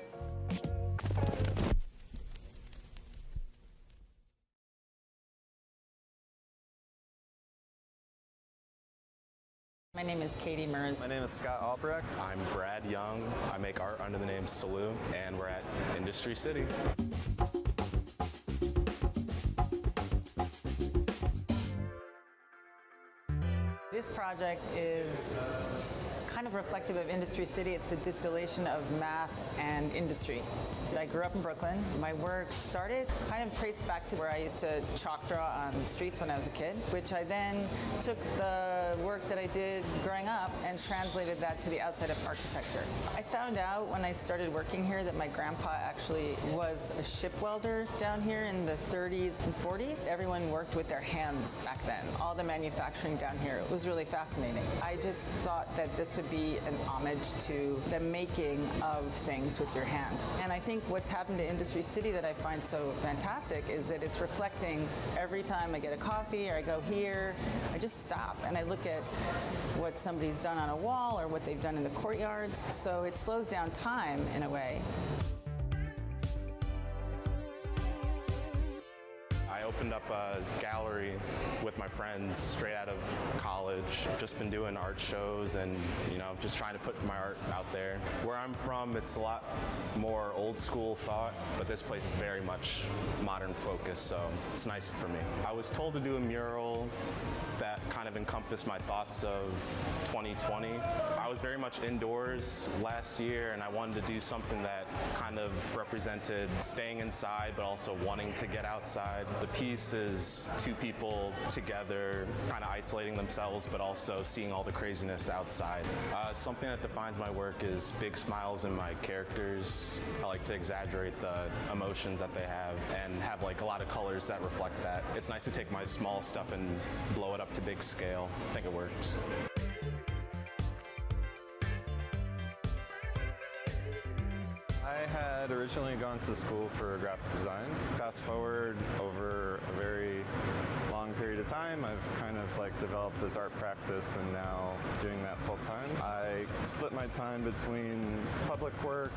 My name is Katie Mers. My name is Scott Albrecht. I'm Brad Young. I make art under the name Salou, and we're at Industry City. This project is kind of reflective of Industry City. It's a distillation of math and industry. I grew up in Brooklyn. My work started kind of traced back to where I used to chalk draw on streets when I was a kid, which I then took the work that I did growing up and translated that to the outside of architecture. I found out when I started working here that my grandpa actually was a ship welder down here in the 30s and 40s. Everyone worked with their hands back then. All the manufacturing down here was really fascinating. I just thought that this would be an homage to the making of things with your hand. And I think what's happened to Industry City that I find so fantastic is that it's reflecting every time I get a coffee or I go here, I just stop and I look at what somebody's done on a wall or what they've done in the courtyards. So it slows down time in a way. I opened up a gallery with my friends straight out of college. Just been doing art shows and, just trying to put my art out there. Where I'm from, it's a lot more old school thought, but this place is very much modern focused, so it's nice for me. I was told to do a mural that kind of encompassed my thoughts of 2020. I was very much indoors last year and I wanted to do something that kind of represented staying inside but also wanting to get outside. The piece is two people together, kind of isolating themselves but also seeing all the craziness outside. Something that defines my work is big smiles in my characters. I like to exaggerate the emotions that they have and have like a lot of colors that reflect that. It's nice to take my small stuff and blow it up to big scale. I think it works. I had originally gone to school for graphic design. Fast forward over a very long period of time, I've kind of developed this art practice and now doing that full time. I split my time between public work,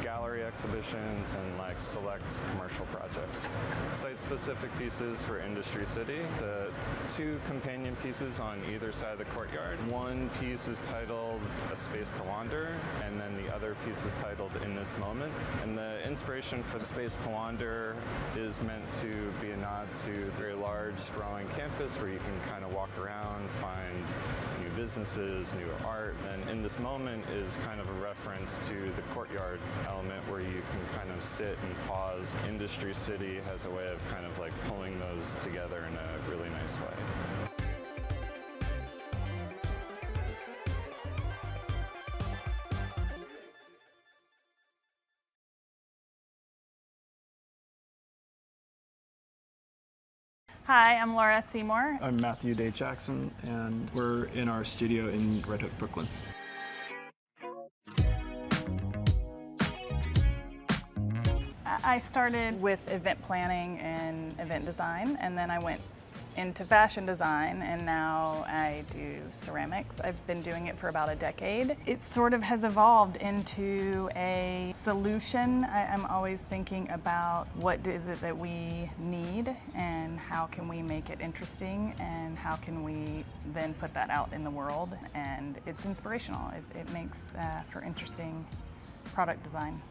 gallery exhibitions, and select commercial projects. Site-specific pieces for Industry City. The two companion pieces on either side of the courtyard. One piece is titled A Space to Wander, and then the other piece is titled In This Moment. And the inspiration for The Space to Wander is meant to be a nod to a very large, sprawling campus where you can kind of walk around, find new businesses, new art. And In This Moment is kind of a reference to the courtyard element where you can kind of sit and pause. Industry City has a way of kind of pulling those together in a really nice way. Hi, I'm Laura Seymour. I'm Matthew Day Jackson, and we're in our studio in Red Hook, Brooklyn. I started with event planning and event design, and then I went into fashion design, and now I do ceramics. I've been doing it for about a decade. It sort of has evolved into a solution. I'm always thinking about what is it that we need and how can we make it interesting and how can we then put that out in the world, and it's inspirational. It makes for interesting product design.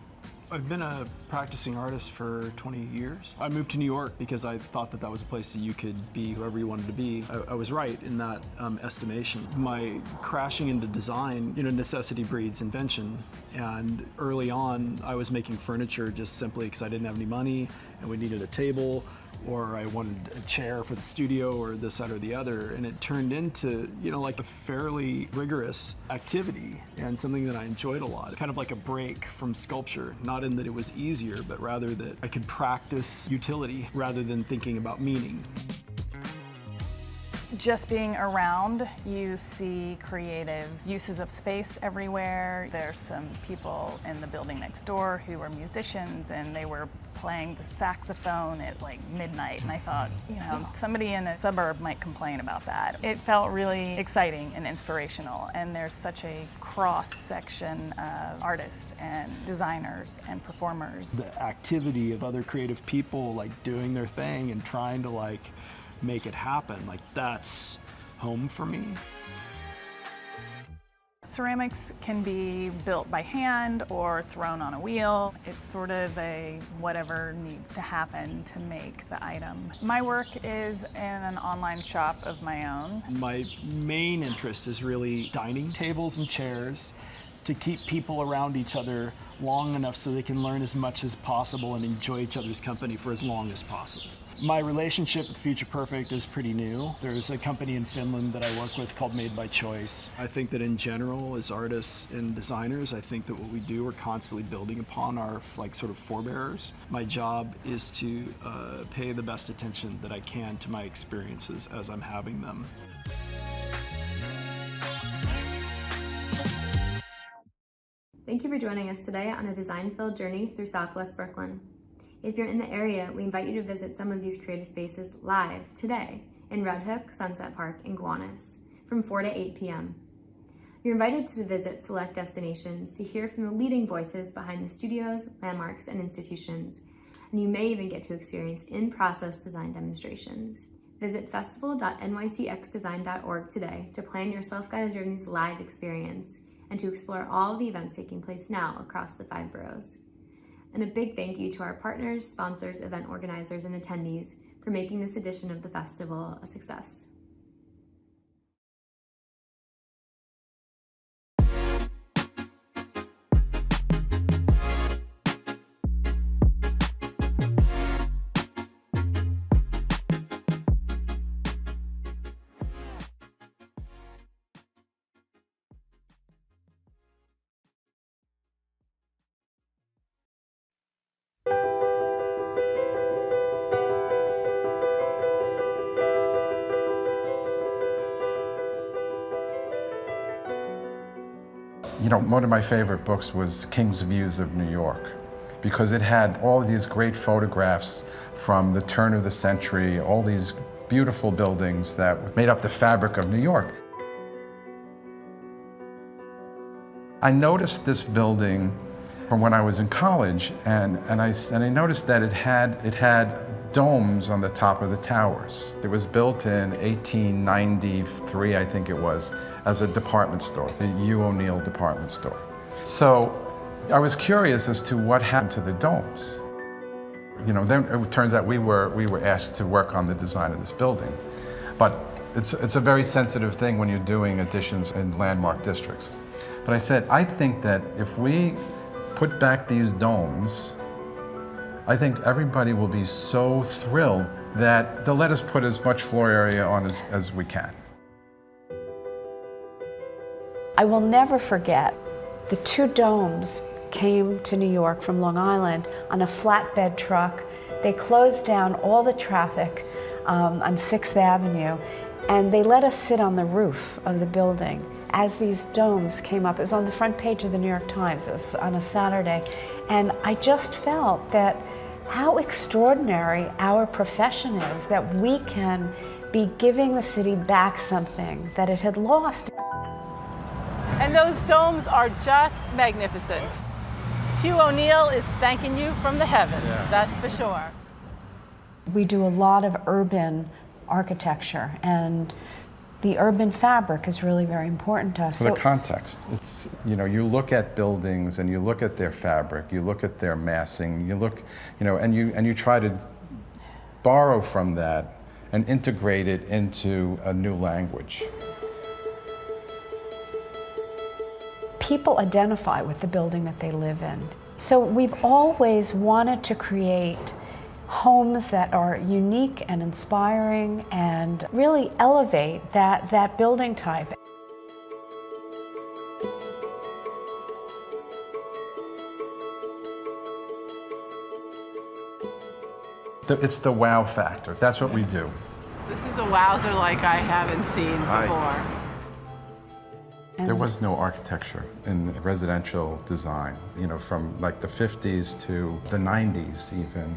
I've been a practicing artist for 20 years. I moved to New York because I thought that was a place that you could be whoever you wanted to be. I was right in that estimation. My crashing into design, necessity breeds invention. And early on, I was making furniture just simply because I didn't have any money and we needed a table, or I wanted a chair for the studio, or this, that, or the other. And it turned into, a fairly rigorous activity and something that I enjoyed a lot. Kind of like a break from sculpture, not in that it was easier, but rather that I could practice utility rather than thinking about meaning. Just being around, you see creative uses of space everywhere. There's some people in the building next door who were musicians and they were playing the saxophone at midnight, and I thought, somebody in a suburb might complain about that. It felt really exciting and inspirational, and there's such a cross-section of artists and designers and performers. The activity of other creative people doing their thing and trying to make it happen, that's home for me. Ceramics can be built by hand or thrown on a wheel. It's sort of a whatever needs to happen to make the item. My work is in an online shop of my own. My main interest is really dining tables and chairs to keep people around each other long enough so they can learn as much as possible and enjoy each other's company for as long as possible. My relationship with Future Perfect is pretty new. There's a company in Finland that I work with called Made by Choice. I think that in general, as artists and designers, I think that what we do, we're constantly building upon our sort of forebearers. My job is to pay the best attention that I can to my experiences as I'm having them. Thank you for joining us today on a design-filled journey through Southwest Brooklyn. If you're in the area, we invite you to visit some of these creative spaces live today in Red Hook, Sunset Park, and Gowanus from 4 to 8 p.m. You're invited to visit select destinations to hear from the leading voices behind the studios, landmarks, and institutions, and you may even get to experience in-process design demonstrations. Visit festival.nycxdesign.org today to plan your Self-Guided Journeys live experience and to explore all of the events taking place now across the 5 boroughs. And a big thank you to our partners, sponsors, event organizers, and attendees for making this edition of the festival a success. You know, one of my favorite books was King's Views of New York, because it had all these great photographs from the turn of the century, all these beautiful buildings that made up the fabric of New York. I noticed this building from when I was in college, and I noticed that it had domes on the top of the towers. It was built in 1893, I think it was, as a department store, the U. O'Neill department store. So I was curious as to what happened to the domes. You know, then it turns out we were asked to work on the design of this building. But it's a very sensitive thing when you're doing additions in landmark districts. But I said, I think that if we put back these domes, I think everybody will be so thrilled that they'll let us put as much floor area on as we can. I will never forget the 2 domes came to New York from Long Island on a flatbed truck. They closed down all the traffic on 6th Avenue, and they let us sit on the roof of the building as these domes came up. It was on the front page of the New York Times. It was on a Saturday. And I just felt that how extraordinary our profession is, that we can be giving the city back something that it had lost. And those domes are just magnificent. Hugh O'Neill is thanking you from the heavens, that's for sure. We do a lot of urban architecture, and the urban fabric is really very important to us. For the context, it's, you know, you look at buildings and you look at their fabric, you look at their massing, you look, you know, and you try to borrow from that and integrate it into a new language. People identify with the building that they live in. So we've always wanted to create homes that are unique and inspiring and really elevate that building type. It's the wow factor. That's what we do. This is a wowzer like I haven't seen before. There was no architecture in residential design, you know, from like the 50s to the 90s even.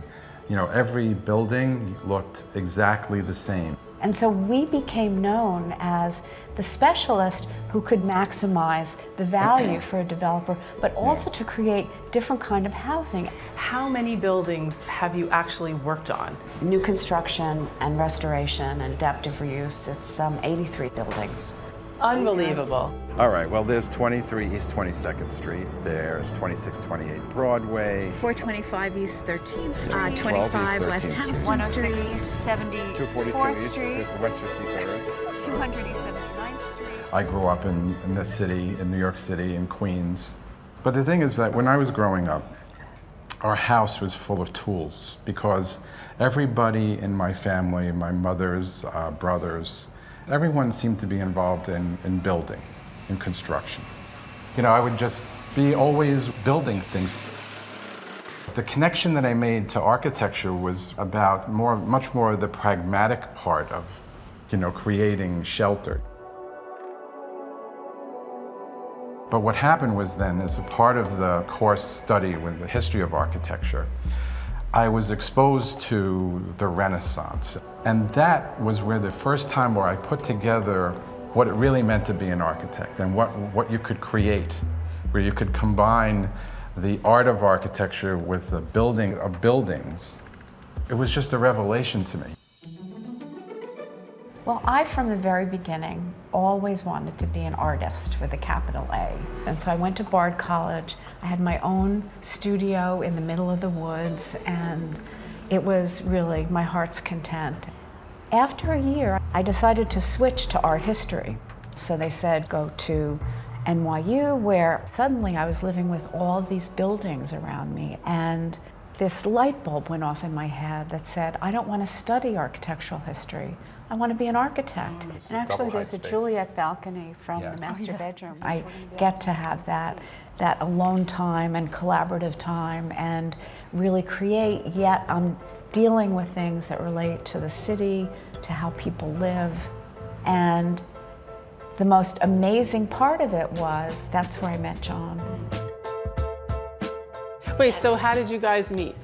You know, every building looked exactly the same. And so we became known as the specialist who could maximize the value for a developer, but also to create different kind of housing. How many buildings have you actually worked on? New construction and restoration and adaptive reuse, it's 83 buildings. Unbelievable. All right, well, there's 23 East 22nd Street. There's 2628 Broadway. 425 East 13th Street. 25 West 13th Street. 106 East 242 East Street. West 53rd. 200 East 79th Street. I grew up in the city, in New York City, in Queens. But the thing is that when I was growing up, our house was full of tools because everybody in my family, my mother's brothers, everyone seemed to be involved in building, in construction. You know, I would just be always building things. The connection that I made to architecture was about much more the pragmatic part of, you know, creating shelter. But what happened was then, as a part of the course study with the history of architecture, I was exposed to the Renaissance. And that was where the first time where I put together what it really meant to be an architect and what you could create, where you could combine the art of architecture with the building of buildings. It was just a revelation to me. Well, I, from the very beginning, always wanted to be an artist with a capital A. And so I went to Bard College. I had my own studio in the middle of the woods, and it was really my heart's content. After a year, I decided to switch to art history. So they said, go to NYU, where suddenly I was living with all these buildings around me. And this light bulb went off in my head that said, I don't want to study architectural history. I want to be an architect. And actually, there's a Juliet balcony from the master bedroom. I get to have that alone time and collaborative time and really create, yet I'm dealing with things that relate to the city, to how people live. And the most amazing part of it was, that's where I met John. Wait, so how did you guys meet?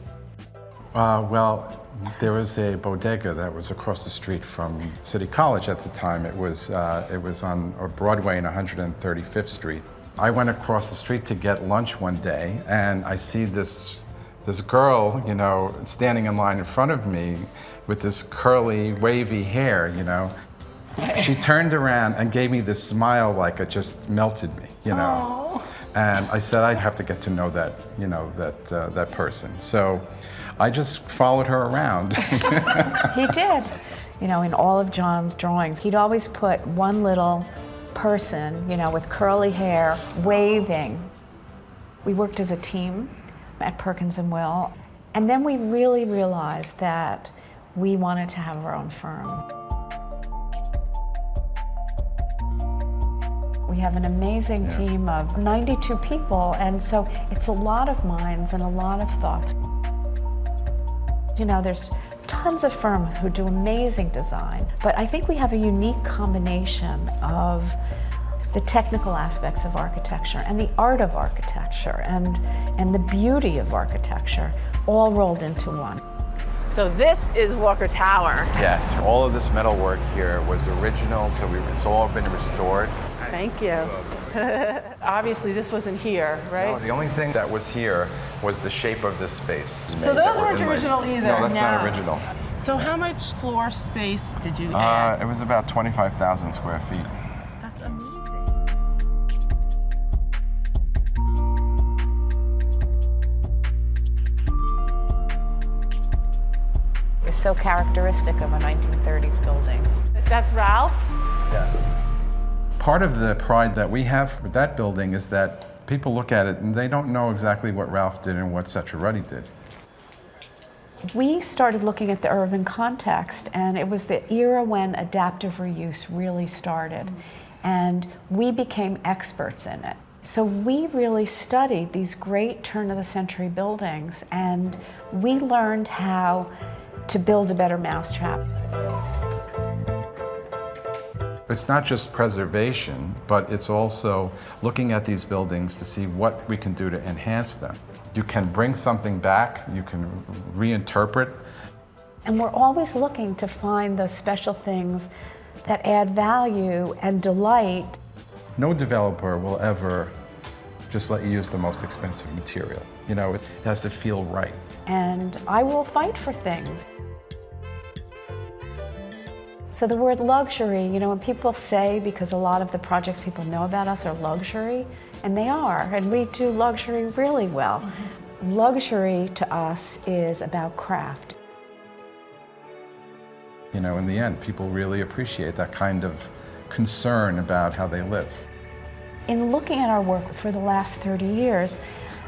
Well, there was a bodega that was across the street from City College at the time. It was on Broadway and 135th Street. I went across the street to get lunch one day, and I see this girl, you know, standing in line in front of me with this curly, wavy hair, you know. She turned around and gave me this smile like it just melted me, you know. Aww. And I said, I have to get to know that, you know, that person. So I just followed her around. He did. You know, in all of John's drawings, he'd always put one little person, you know, with curly hair, waving. We worked as a team at Perkins & Will. And then we really realized that we wanted to have our own firm. We have an amazing team of 92 people, and so it's a lot of minds and a lot of thoughts. You know, there's tons of firms who do amazing design, but I think we have a unique combination of the technical aspects of architecture and the art of architecture and the beauty of architecture all rolled into one. So this is Walker Tower. Yes, all of this metal work here was original, so it's all been restored. Thank you. Obviously, this wasn't here, right? No, the only thing that was here was the shape of this space. So those weren't original either? No, that's not original. So how much floor space did you add? It was about 25,000 square feet. That's amazing. It's so characteristic of a 1930s building. That's Ralph? Yeah. Part of the pride that we have with that building is that people look at it and they don't know exactly what Ralph did and what CetraRuddy did. We started looking at the urban context, and it was the era when adaptive reuse really started, and we became experts in it. So we really studied these great turn-of-the-century buildings, and we learned how to build a better mousetrap. It's not just preservation, but it's also looking at these buildings to see what we can do to enhance them. You can bring something back, you can reinterpret. And we're always looking to find those special things that add value and delight. No developer will ever just let you use the most expensive material. You know, it has to feel right. And I will fight for things. So the word luxury, you know, when people say, because a lot of the projects people know about us are luxury, and they are, and we do luxury really well. Luxury to us is about craft. You know, in the end, people really appreciate that kind of concern about how they live. In looking at our work for the last 30 years,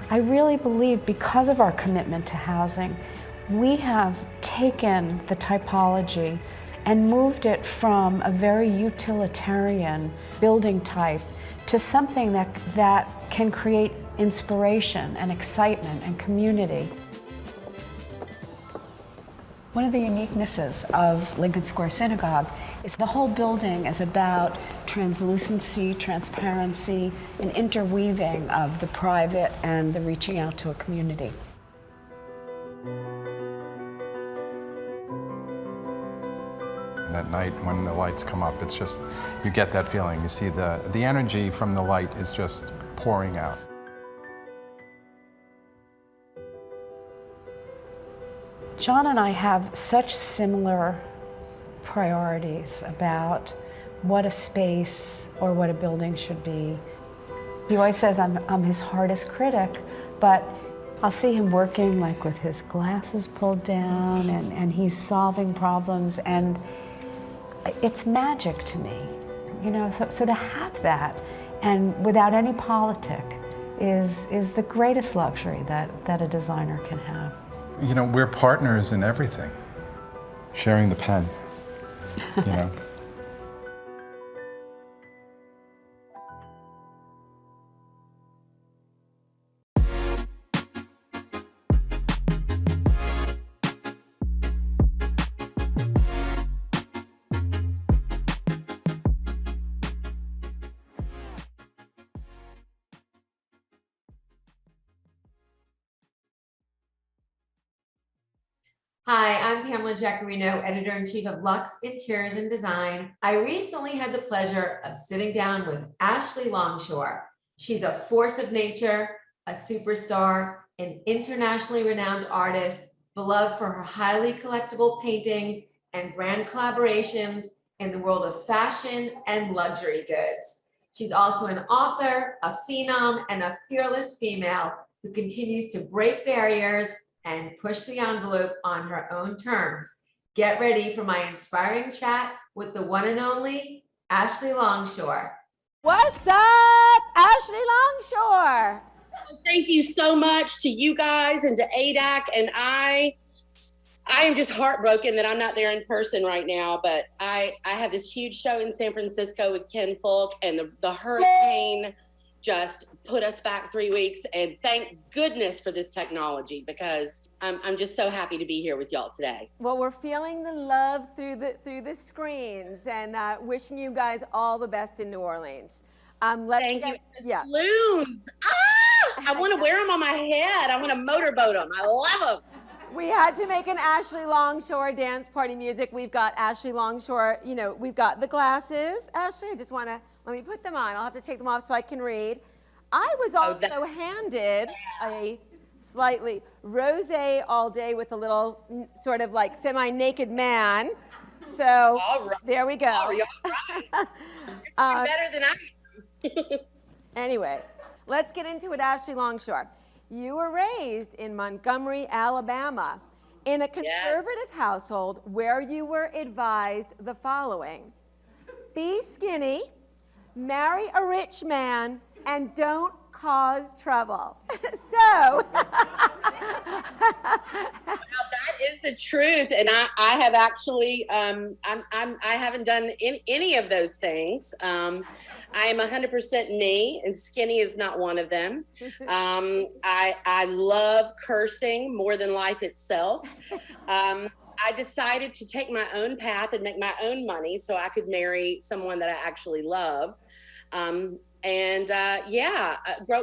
I really believe because of our commitment to housing, we have taken the typology and moved it from a very utilitarian building type to something that can create inspiration and excitement and community. One of the uniquenesses of Lincoln Square Synagogue is the whole building is about translucency, transparency, and interweaving of the private and the reaching out to a community. At night, when the lights come up, it's just, you get that feeling. You see the energy from the light is just pouring out. John and I have such similar priorities about what a space or what a building should be. He always says I'm his hardest critic, but I'll see him working like with his glasses pulled down and he's solving problems, and it's magic to me, you know. So to have that and without any politic is the greatest luxury that a designer can have. You know, we're partners in everything. Sharing the pen, you know. Hi, I'm Pam Jaccarino, Editor-in-Chief of Luxe Interiors Design. I recently had the pleasure of sitting down with Ashley Longshore. She's a force of nature, a superstar, an internationally renowned artist, beloved for her highly collectible paintings and brand collaborations in the world of fashion and luxury goods. She's also an author, a phenom, and a fearless female who continues to break barriers and push the envelope on her own terms. Get ready for my inspiring chat with the one and only Ashley Longshore. What's up, Ashley Longshore? Thank you so much to you guys and to ADAC, and I am just heartbroken that I'm not there in person right now, but I have this huge show in San Francisco with Ken Folk, and the hurricane just put us back 3 weeks, and thank goodness for this technology, because I'm just so happy to be here with y'all today. Well, we're feeling the love through the screens, and wishing you guys all the best in New Orleans. Thank you. Yeah. Balloons! Ah! I want to wear them on my head. I want to motorboat them. I love them. We had to make an Ashley Longshore dance party music. We've got Ashley Longshore, you know, we've got the glasses. Ashley, I just want to, let me put them on. I'll have to take them off so I can read. I was also handed a slightly rosé all day with a little sort of like semi-naked man. So there we go. Oh, you're right. Better than I am. Anyway, let's get into it, Ashley Longshore. You were raised in Montgomery, Alabama, in a conservative household where you were advised the following: be skinny, marry a rich man, and don't cause trouble. So well, that is the truth, and I have actually I haven't done any of those things. I am 100% me, and skinny is not one of them. I love cursing more than life itself. I decided to take my own path and make my own money so I could marry someone that I actually love.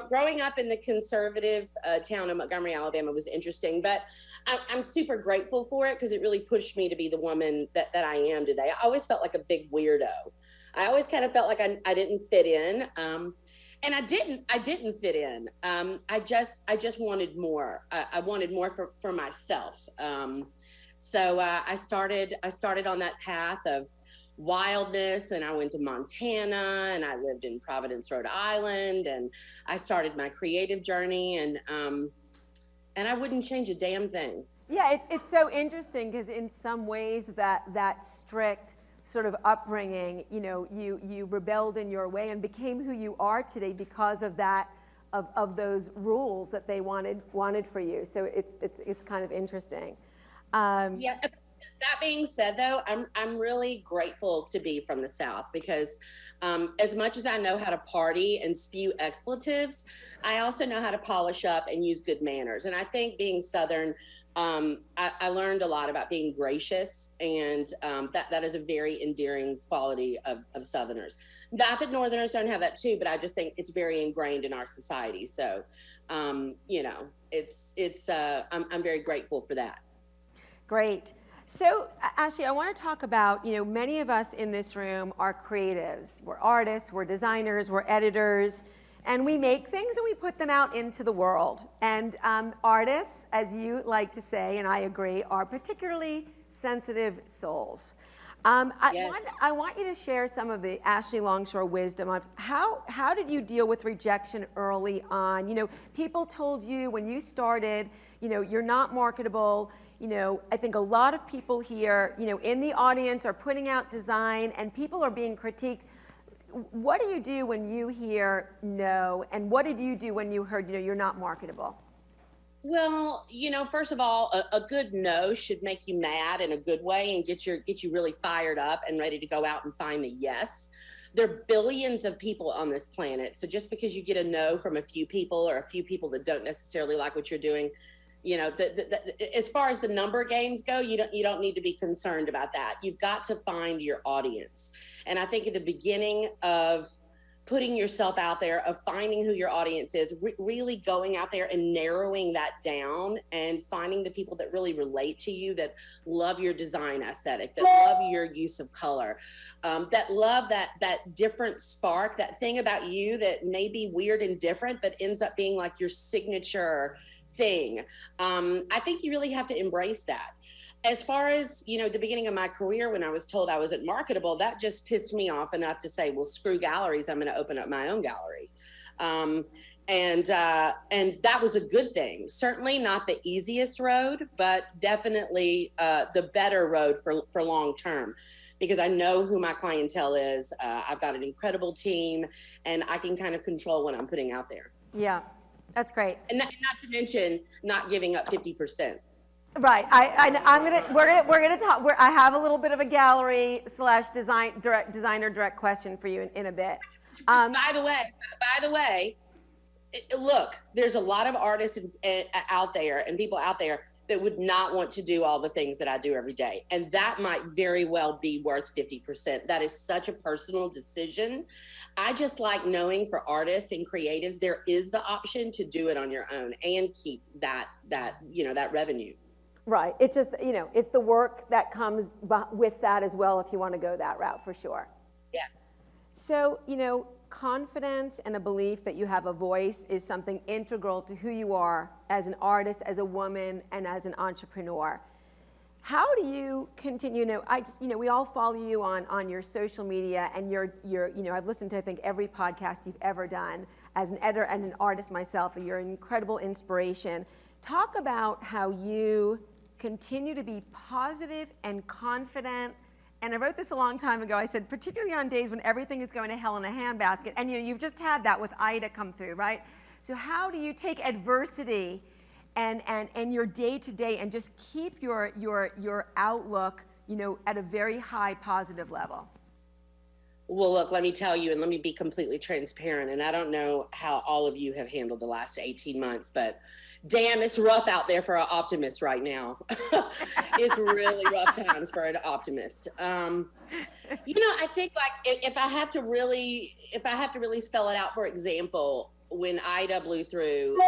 Growing up in the conservative town of Montgomery, Alabama was interesting, but I'm super grateful for it because it really pushed me to be the woman that I am today. I always felt like a big weirdo. I always kind of felt like I didn't fit in. And I didn't fit in. I just wanted more. I wanted more for myself. So I started on that path of wildness, and I went to Montana, and I lived in Providence, Rhode Island, and I started my creative journey, and I wouldn't change a damn thing. Yeah, it's so interesting because in some ways that strict sort of upbringing, you know, you rebelled in your way and became who you are today because of that, of those rules that they wanted for you. So it's kind of interesting. Yeah. That being said, though, I'm really grateful to be from the South because as much as I know how to party and spew expletives, I also know how to polish up and use good manners. And I think being Southern, I learned a lot about being gracious, and that is a very endearing quality of Southerners. Not that Northerners don't have that too, but I just think it's very ingrained in our society. So, you know, I'm very grateful for that. Great. So, Ashley, I want to talk about, you know, many of us in this room are creatives. We're artists, we're designers, we're editors, and we make things and we put them out into the world. And artists, as you like to say, and I agree, are particularly sensitive souls. I want you to share some of the Ashley Longshore wisdom of how did you deal with rejection early on? You know, people told you when you started, you know, you're not marketable. You know, I think a lot of people here, you know, in the audience are putting out design and people are being critiqued. What do you do when you hear no? And what did you do when you heard, you know, you're not marketable? Well, you know, first of all, a good no should make you mad in a good way and get you really fired up and ready to go out and find the yes. There are billions of people on this planet. So just because you get a no from a few people or a few people that don't necessarily like what you're doing, you know, as far as the number games go, you don't need to be concerned about that. You've got to find your audience. And I think at the beginning of putting yourself out there, of finding who your audience is, really going out there and narrowing that down and finding the people that really relate to you, that love your design aesthetic, that love your use of color, that love that different spark, that thing about you that may be weird and different, but ends up being like your signature thing. I think you really have to embrace that. As far as, you know, the beginning of my career, when I was told I wasn't marketable, that just pissed me off enough to say, well, screw galleries, I'm going to open up my own gallery. And that was a good thing. Certainly not the easiest road, but definitely the better road for long term, because I know who my clientele is. I've got an incredible team, and I can kind of control what I'm putting out there. Yeah, that's great. And not to mention not giving up 50%. Right. We're gonna talk. I have a little bit of a gallery / designer direct question for you in a bit. By the way, look, there's a lot of artists out there and people out there that would not want to do all the things that I do every day, and that might very well be worth 50%. That is such a personal decision. I just like knowing for artists and creatives there is the option to do it on your own and keep that revenue. Right. It's just, you know, it's the work that comes with that as well if you want to go that route, for sure. Yeah. So, you know, confidence and a belief that you have a voice is something integral to who you are as an artist, as a woman, and as an entrepreneur. How do you continue? We all follow you on your social media, and you're, you know, I've listened to, I think, every podcast you've ever done. As an editor and an artist myself, you're an incredible inspiration. Talk about how you continue to be positive and confident. And I wrote this a long time ago. I said, particularly on days when everything is going to hell in a handbasket. And you know, you've just had that with Ida come through, right? So how do you take adversity and your day-to-day and just keep your outlook, you know, at a very high positive level? Well, look, let me tell you, and let me be completely transparent. And I don't know how all of you have handled the last 18 months, but damn, it's rough out there for an optimist right now. It's really rough times for an optimist. You know, I think like if I have to really spell it out, for example, when Ida blew through,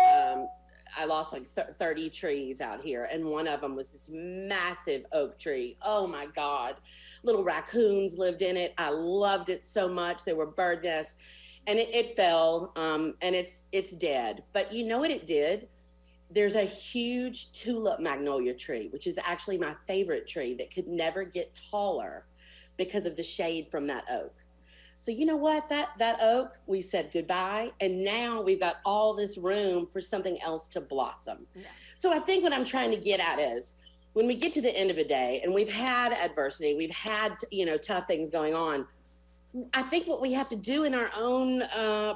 I lost like 30 trees out here, and one of them was this massive oak tree. Oh my God. Little raccoons lived in it. I loved it so much. There were bird nests, and it fell, and it's dead. But you know what it did? There's a huge tulip magnolia tree, which is actually my favorite tree, that could never get taller, because of the shade from that oak. So you know what, that oak, we said goodbye, and now we've got all this room for something else to blossom. Yeah. So I think what I'm trying to get at is, when we get to the end of a day and we've had adversity, we've had, tough things going on, I think what we have to do in our own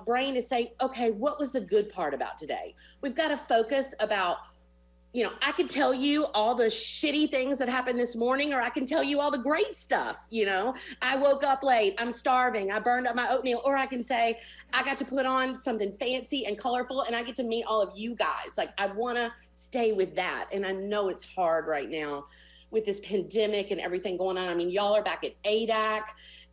brain is say, okay, what was the good part about today? We've got to focus about, I could tell you all the shitty things that happened this morning, or I can tell you all the great stuff. I woke up late, I'm starving, I burned up my oatmeal, or I can say, I got to put on something fancy and colorful and I get to meet all of you guys. Like, I want to stay with that. And I know it's hard right now with this pandemic and everything going on. I mean, y'all are back at ADAC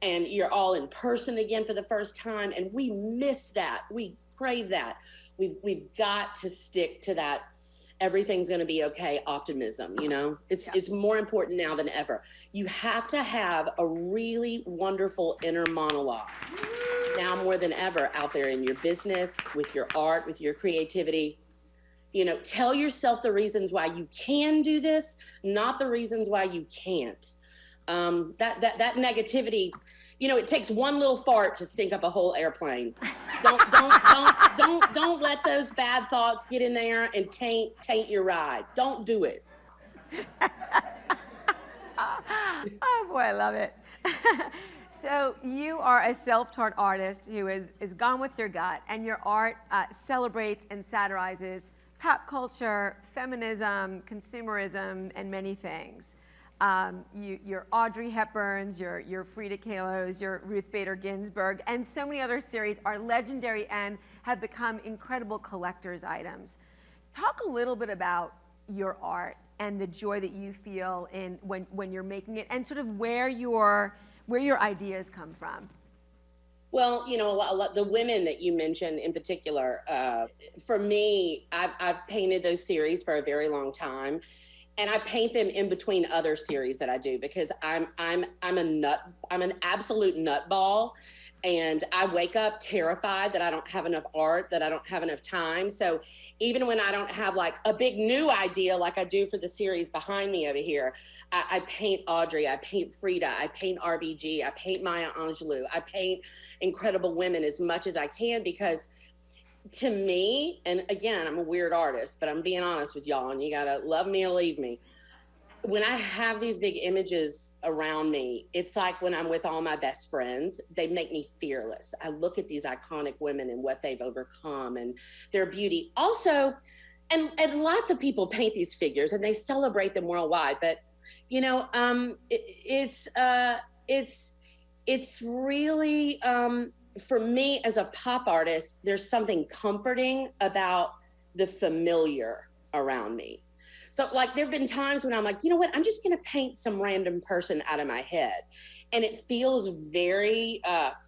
and you're all in person again for the first time. And we miss that. We crave that. We've got to stick to that. Everything's going to be okay optimism. It's more important now than ever. You have to have a really wonderful inner monologue now more than ever out there in your business, with your art, with your creativity. Tell yourself the reasons why you can do this, not the reasons why you can't. That negativity, it takes one little fart to stink up a whole airplane. Don't let those bad thoughts get in there and taint your ride. Don't do it. Oh boy, I love it. So you are a self-taught artist who is gone with your gut, and your art celebrates and satirizes pop culture, feminism, consumerism, and many things. Your Audrey Hepburns, your Frida Kahlos, your Ruth Bader Ginsburg, and so many other series are legendary and have become incredible collector's items. Talk a little bit about your art and the joy that you feel in when you're making it, and sort of where your ideas come from. Well, the women that you mentioned in particular, for me, I've painted those series for a very long time. And I paint them in between other series that I do, because I'm an absolute nutball, and I wake up terrified that I don't have enough art, that I don't have enough time. So even when I don't have like a big new idea like I do for the series behind me over here, I paint Audrey, I paint Frida, I paint RBG, I paint Maya Angelou, I paint incredible women as much as I can, because to me, and again, I'm a weird artist, but I'm being honest with y'all, and you gotta love me or leave me. When I have these big images around me, it's like when I'm with all my best friends, they make me fearless. I look at these iconic women and what they've overcome and their beauty. Also, and lots of people paint these figures and they celebrate them worldwide, but it's really, for me as a pop artist, there's something comforting about the familiar around me. So like, there've been times when I'm like, you know what, I'm just gonna paint some random person out of my head. And it feels very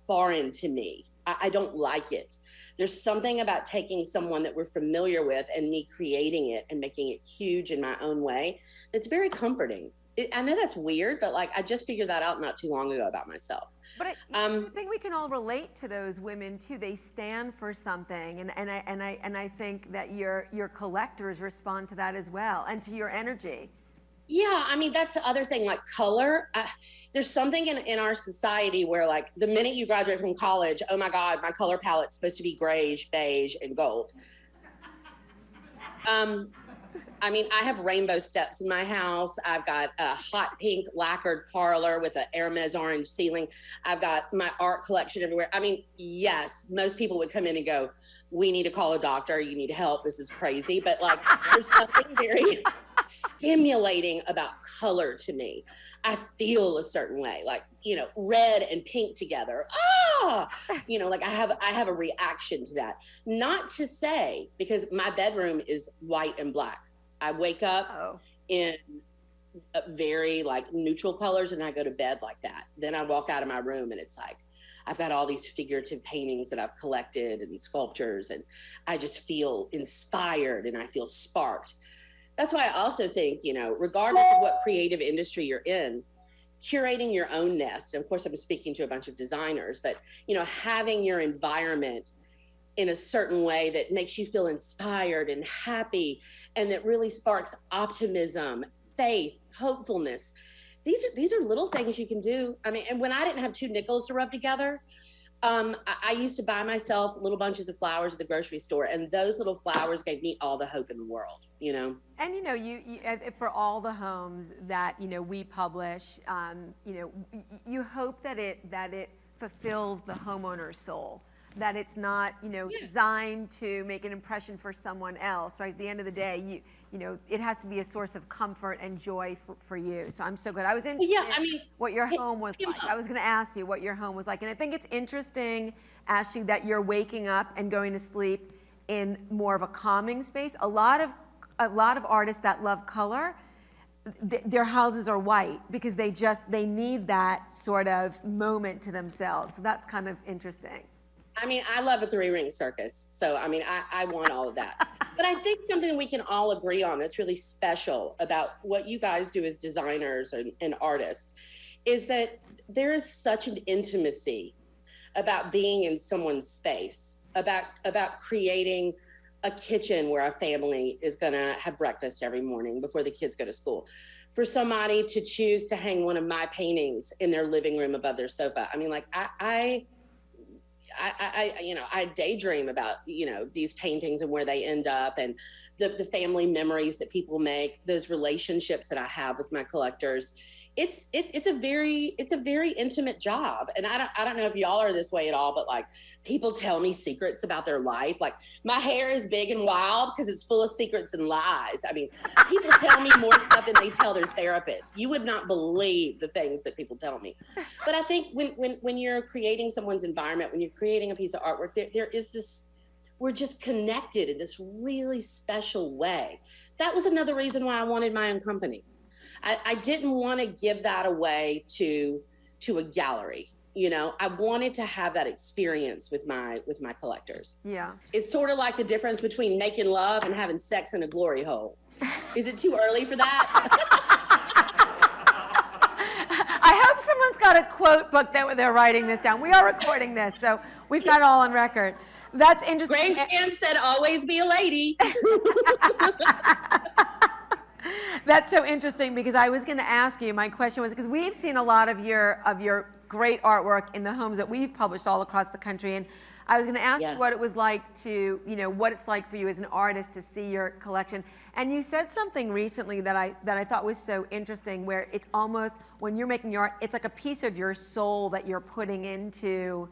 foreign to me. I don't like it. There's something about taking someone that we're familiar with and me creating it and making it huge in my own way that's very comforting. I know that's weird, but like, I just figured that out not too long ago about myself. But I think we can all relate to those women too. They stand for something, and I think that your collectors respond to that as well, and to your energy. Yeah, I mean, that's the other thing, like color. There's something in our society where like the minute you graduate from college, oh my God, my color palette's supposed to be grayish, beige, and gold. I mean, I have rainbow steps in my house. I've got a hot pink lacquered parlor with an Hermes orange ceiling. I've got my art collection everywhere. I mean, yes, most people would come in and go, we need to call a doctor. You need help. This is crazy. But like, there's something very stimulating about color to me. I feel a certain way, like, red and pink together. Like I have a reaction to that. Not to say, because my bedroom is white and black. I wake up in very like neutral colors and I go to bed like that. Then I walk out of my room and it's like, I've got all these figurative paintings that I've collected and sculptures, and I just feel inspired and I feel sparked. That's why I also think, regardless of what creative industry you're in, curating your own nest, and of course I'm speaking to a bunch of designers, but having your environment in a certain way that makes you feel inspired and happy, and that really sparks optimism, faith, hopefulness. these are little things you can do. I mean, and when I didn't have 2 nickels to rub together, I used to buy myself little bunches of flowers at the grocery store, and those little flowers gave me all the hope in the world, you know? And you know, you for all the homes that, you know, we publish, you know, you hope that it fulfills the homeowner's soul, that it's not, you know, designed to make an impression for someone else, right? At the end of the day, you know, it has to be a source of comfort and joy for you. So I'm so glad. I was interested what your home was like. I was going to ask you what your home was like. And I think it's interesting, Ashley, that you're waking up and going to sleep in more of a calming space. A lot of artists that love color, their houses are white because they need that sort of moment to themselves. So that's kind of interesting. I mean, I love a 3-ring circus. So, I mean, I want all of that. But I think something we can all agree on that's really special about what you guys do as designers and artists is that there is such an intimacy about being in someone's space, about creating a kitchen where a family is going to have breakfast every morning before the kids go to school. For somebody to choose to hang one of my paintings in their living room above their sofa. I mean, like, I you know, I daydream about, you know, these paintings and where they end up, and the family memories that people make, those relationships that I have with my collectors. It's a very intimate job. And I don't know if y'all are this way at all, but like, people tell me secrets about their life. Like, my hair is big and wild because it's full of secrets and lies. I mean, people tell me more stuff than they tell their therapist. You would not believe the things that people tell me. But I think when you're creating someone's environment, when you're creating a piece of artwork, there is this, we're just connected in this really special way. That was another reason why I wanted my own company. I didn't want to give that away to a gallery. You know, I wanted to have that experience with my collectors. Yeah. It's sort of like the difference between making love and having sex in a glory hole. Is it too early for that? I hope someone's got a quote book that they're writing this down. We are recording this, so we've got it all on record. That's interesting. Grand Pam said, always be a lady. That's so interesting, because I was going to ask you, my question was, because we've seen a lot of your great artwork in the homes that we've published all across the country, and I was going to ask you what it was like to, you know, what it's like for you as an artist to see your collection. And you said something recently that I thought was so interesting, where it's almost, when you're making your art, it's like a piece of your soul that you're putting into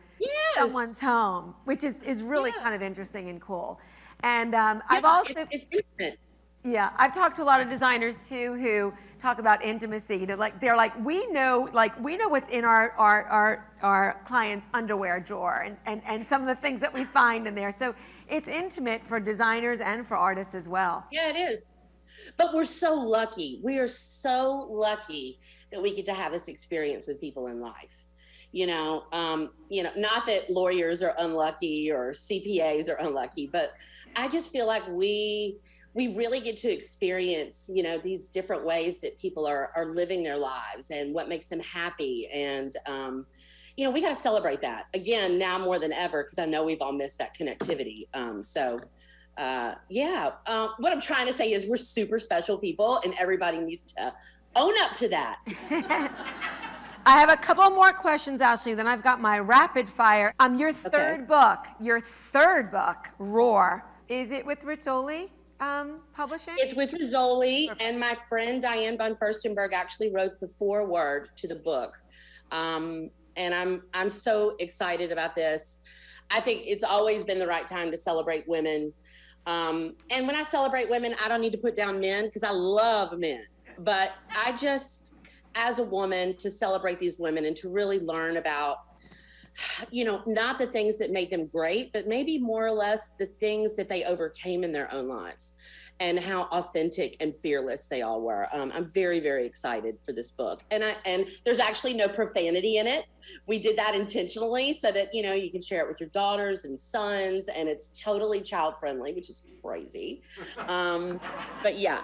someone's home, which is really kind of interesting and cool. And I've also... It's intimate. Yeah, I've talked to a lot of designers too who talk about intimacy. You know, like they're like, we know what's in our clients' underwear drawer and some of the things that we find in there. So it's intimate for designers and for artists as well. Yeah, it is. But we're so lucky. We are so lucky that we get to have this experience with people in life. You know, not that lawyers are unlucky or CPAs are unlucky, but I just feel like we really get to experience, you know, these different ways that people are living their lives and what makes them happy. And, you know, we got to celebrate that again now more than ever, because I know we've all missed that connectivity. What I'm trying to say is we're super special people, and everybody needs to own up to that. I have a couple more questions, Ashley, then I've got my rapid fire. Your third book, Roar, is it with Rizzoli Publishing? It's with Rizzoli, and my friend Diane von Furstenberg actually wrote the foreword to the book. And I'm so excited about this. I think it's always been the right time to celebrate women. And when I celebrate women, I don't need to put down men, because I love men. But I just, as a woman, to celebrate these women and to really learn about, you know, not the things that made them great, but maybe more or less the things that they overcame in their own lives and how authentic and fearless they all were. I'm very, very excited for this book. And there's actually no profanity in it. We did that intentionally so that, you know, you can share it with your daughters and sons, and it's totally child friendly, which is crazy. But yeah,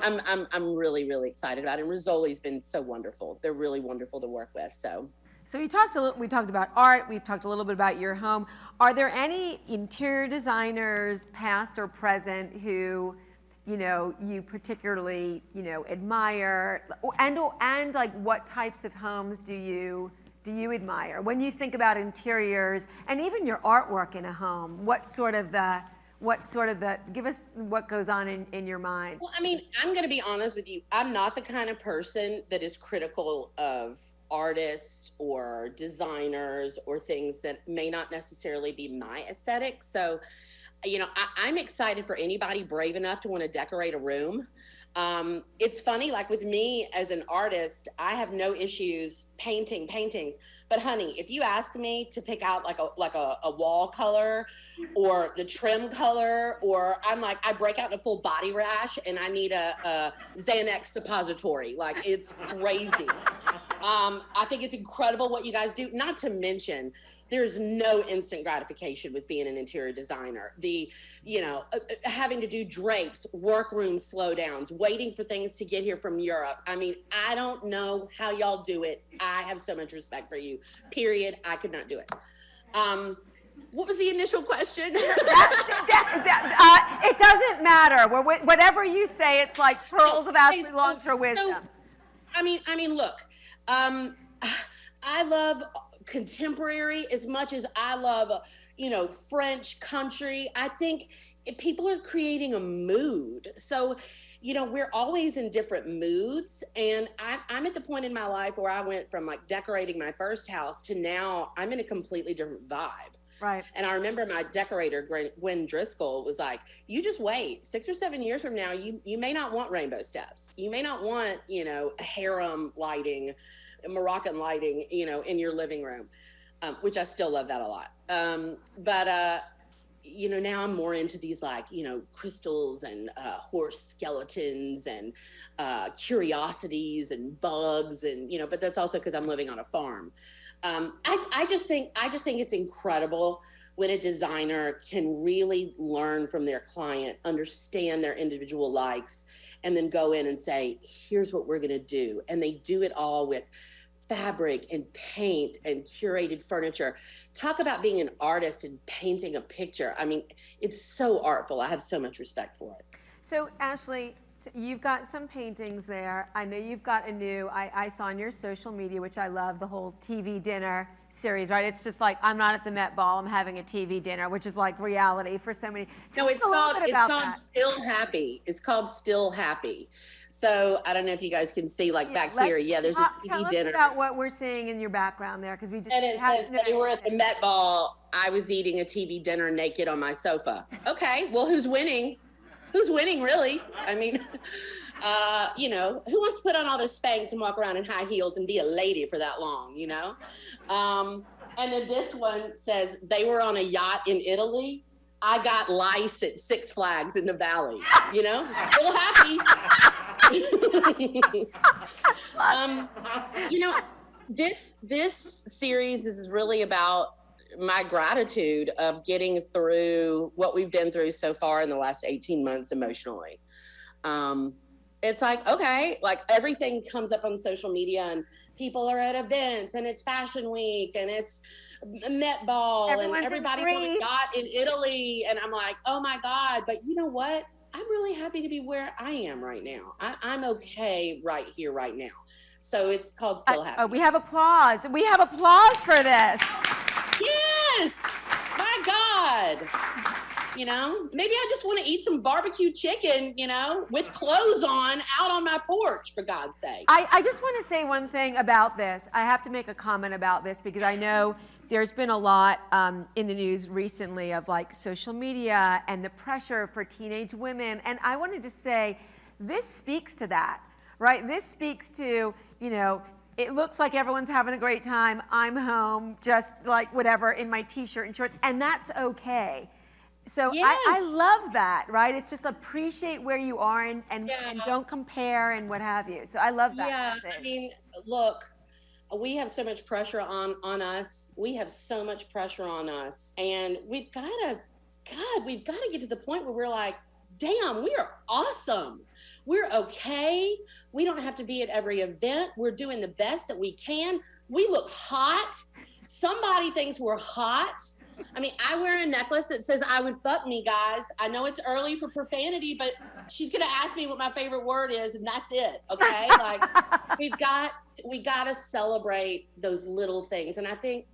I'm really, really excited about it. And Rizzoli's been so wonderful. They're really wonderful to work with, So we talked about art, we've talked a little bit about your home. Are there any interior designers, past or present, who you particularly, admire, and like what types of homes do you admire? When you think about interiors and even your artwork in a home, give us what goes on in your mind. Well, I mean, I'm going to be honest with you. I'm not the kind of person that is critical of artists or designers or things that may not necessarily be my aesthetic. So, I'm excited for anybody brave enough to want to decorate a room. It's funny, like with me as an artist, I have no issues painting paintings. But honey, if you ask me to pick out like a wall color or the trim color, or I break out in a full body rash and I need a Xanax suppository. Like, it's crazy. I think it's incredible what you guys do. Not to mention, there's no instant gratification with being an interior designer. Having to do drapes, workroom slowdowns, waiting for things to get here from Europe. I mean, I don't know how y'all do it. I have so much respect for you, period. I could not do it. What was the initial question? It doesn't matter. Whatever you say, it's like pearls of Ashley Longshore wisdom. Look, I love contemporary as much as I love, French country. I think people are creating a mood. So, we're always in different moods. And I'm at the point in my life where I went from like decorating my first house to now I'm in a completely different vibe. Right. And I remember my decorator, Gwen Driscoll, was like, you just wait. 6 or 7 years from now, you may not want rainbow steps. You may not want, harem lighting, Moroccan lighting, in your living room, which I still love that a lot. Now I'm more into these crystals and horse skeletons and curiosities and bugs and, but that's also because I'm living on a farm. I just think it's incredible when a designer can really learn from their client, understand their individual likes, and then go in and say, here's what we're going to do. And they do it all with fabric and paint and curated furniture. Talk about being an artist and painting a picture. I mean, it's so artful. I have so much respect for it. So Ashley, you've got some paintings there. I know you've got a new, I saw on your social media, which I love, the whole TV dinner series, right? It's just like, I'm not at the Met Ball, I'm having a TV dinner, which is like reality for so many. No, it's called Still Happy. It's called Still Happy. So I don't know if you guys can see back here. Yeah, there's a TV dinner. Tell us about what we're seeing in your background there, because we just. And it says they were at the Met Ball. I was eating a TV dinner naked on my sofa. Okay, well, who's winning? Who's winning, really? I mean, who wants to put on all those Spanx and walk around in high heels and be a lady for that long, And then this one says they were on a yacht in Italy. I got lice at Six Flags in the Valley, still happy. This series is really about my gratitude of getting through what we've been through so far in the last 18 months emotionally. It's like, okay, everything comes up on social media and people are at events and it's Fashion Week and it's Met Ball and everybody's on a yacht in Italy. And I'm like, oh my God, but you know what? I'm really happy to be where I am right now. I'm okay right here, right now. So it's called Still Happy. Oh, we have applause. We have applause for this. Yes, my God. Maybe I just want to eat some barbecue chicken, with clothes on out on my porch, for God's sake. I just want to say one thing about this. I have to make a comment about this because I know there's been a lot in the news recently of social media and the pressure for teenage women. And I wanted to say, this speaks to that, right? This speaks to, it looks like everyone's having a great time. I'm home, just whatever, in my t-shirt and shorts, and that's okay. So yes. I love that, right? It's just appreciate where you are and don't compare and what have you. So I love that. Yeah, I mean, look, we have so much pressure on us. We have so much pressure on us. And we've got to get to the point where we're like, damn, we are awesome. We're okay. We don't have to be at every event. We're doing the best that we can. We look hot. Somebody thinks we're hot. I mean, I wear a necklace that says I would fuck me, guys. I know it's early for profanity, but she's going to ask me what my favorite word is, and that's it. Okay. Like we got to celebrate those little things. And I think,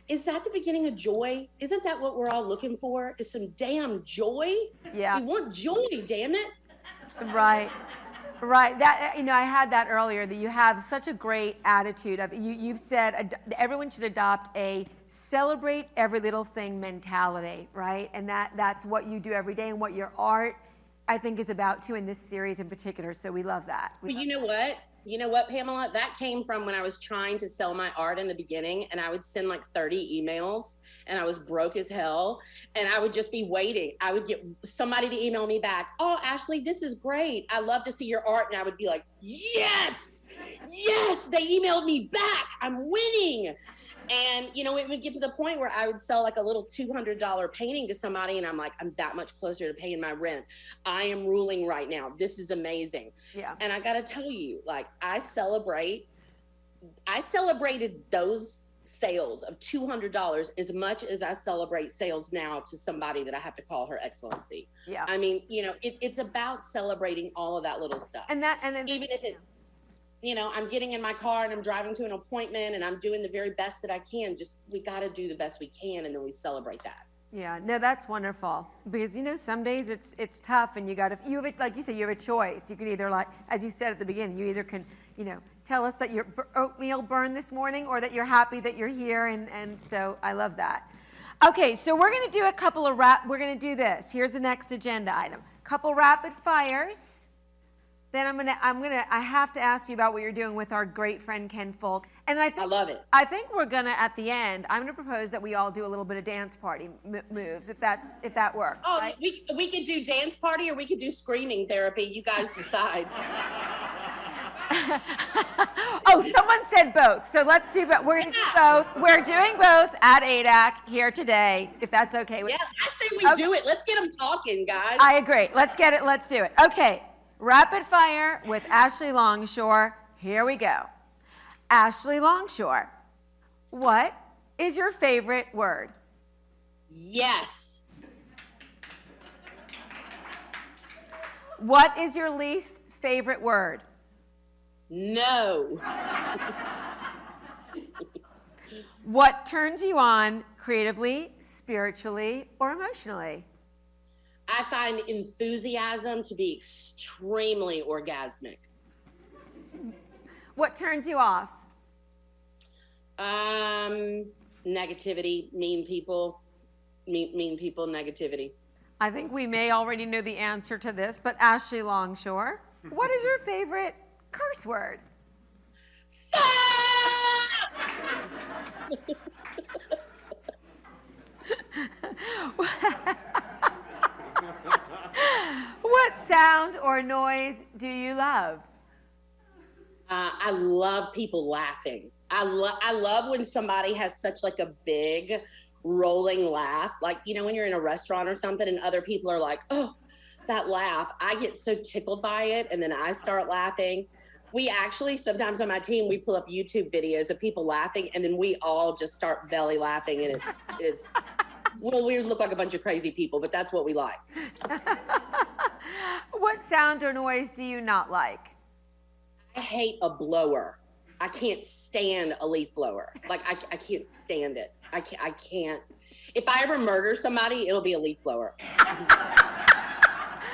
is that the beginning of joy? Isn't that what we're all looking for? Is some damn joy? Yeah. We want joy, damn it. Right. Right. That, I had that earlier, that you have such a great attitude of, you've said everyone should adopt a celebrate every little thing mentality, right? And that's what you do every day and what your art, I think, is about too, in this series in particular. So we love that. But you know what? You know what, Pamela? That came from when I was trying to sell my art in the beginning, and I would send like 30 emails, and I was broke as hell, and I would just be waiting. I would get somebody to email me back, "Oh, Ashley, this is great. I love to see your art." And I would be like, yes, yes, they emailed me back. I'm winning. And, it would get to the point where I would sell like a little $200 painting to somebody, and I'm like, I'm that much closer to paying my rent. I am ruling right now. This is amazing. Yeah. And I got to tell you, like, I celebrated those sales of $200 as much as I celebrate sales now to somebody that I have to call her excellency. Yeah. I mean, it's about celebrating all of that little stuff. And then even if it, I'm getting in my car and I'm driving to an appointment and I'm doing the very best that I can. We got to do the best we can, and then we celebrate that. Yeah, no, that's wonderful, because some days it's tough, and you have like you said, you have a choice. You can either, like as you said at the beginning, you either can tell us that your oatmeal burned this morning, or that you're happy that you're here, and so I love that. Okay, so we're going to do we're going to do this. Here's the next agenda item: couple rapid fires. Then I have to ask you about what you're doing with our great friend Ken Folk. And I love it. I think we're gonna, at the end, I'm gonna propose that we all do a little bit of dance party moves, if that works. Oh, right? we could do dance party, or we could do screaming therapy. You guys decide. Oh, someone said both. So let's do both. We're gonna do both. We're doing both at ADAC here today, if that's okay with you. Yeah, I say we do it. Let's get them talking, guys. I agree. Let's get it. Let's do it. Okay. Rapid fire with Ashley Longshore. Here we go. Ashley Longshore, what is your favorite word? Yes. What is your least favorite word? No. What turns you on creatively, spiritually, or emotionally? I find enthusiasm to be extremely orgasmic. What turns you off? Negativity, mean people, negativity. I think we may already know the answer to this, but Ashley Longshore, what is your favorite curse word? What sound or noise do you love? I love people laughing. I love when somebody has such like a big rolling laugh. Like, when you're in a restaurant or something and other people are like, oh, that laugh. I get so tickled by it, and then I start laughing. We actually, sometimes on my team, we pull up YouTube videos of people laughing, and then we all just start belly laughing, and it's well, we look like a bunch of crazy people, but that's what we like. What sound or noise do you not like? I hate a blower. I can't stand a leaf blower. Like, I can't stand it. I can't. If I ever murder somebody, it'll be a leaf blower.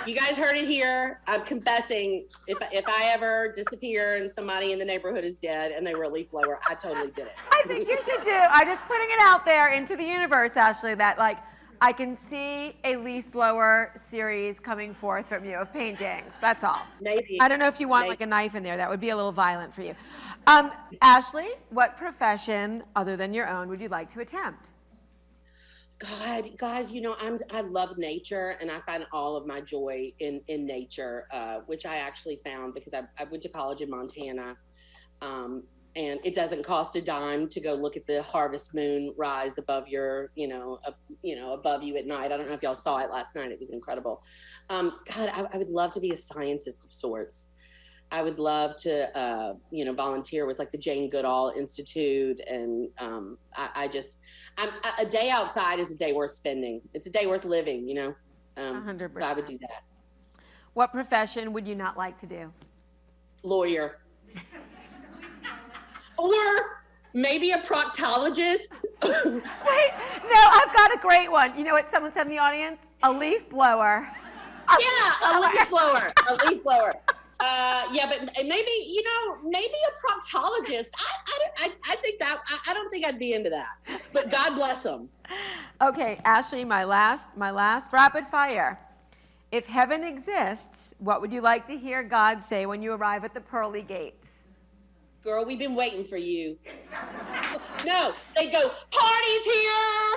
You guys heard it here. I'm confessing. If I ever disappear and somebody in the neighborhood is dead and they were a leaf blower, I totally did it. I think you should do. I'm just putting it out there into the universe, Ashley, that I can see a leaf blower series coming forth from you of paintings. That's all. Maybe. I don't know if you want like a knife in there. That would be a little violent for you. Ashley, what profession other than your own would you like to attempt? God, guys, I love nature, and I find all of my joy in nature, which I actually found because I went to college in Montana, and it doesn't cost a dime to go look at the harvest moon rise above above you at night. I don't know if y'all saw it last night. It was incredible. God, I would love to be a scientist of sorts. I would love to, volunteer with like the Jane Goodall Institute. And a day outside is a day worth spending. It's a day worth living, 100%. So I would do that. What profession would you not like to do? Lawyer. Or maybe a proctologist. Wait, no, I've got a great one. You know what someone said in the audience? A leaf blower. Yeah, a leaf blower. A leaf blower. But maybe, maybe a proctologist. I think that, I don't think I'd be into that, but God bless them. Okay, Ashley, my last rapid fire. If heaven exists, what would you like to hear God say when you arrive at the pearly gates? Girl, we've been waiting for you. No, they go, party's here.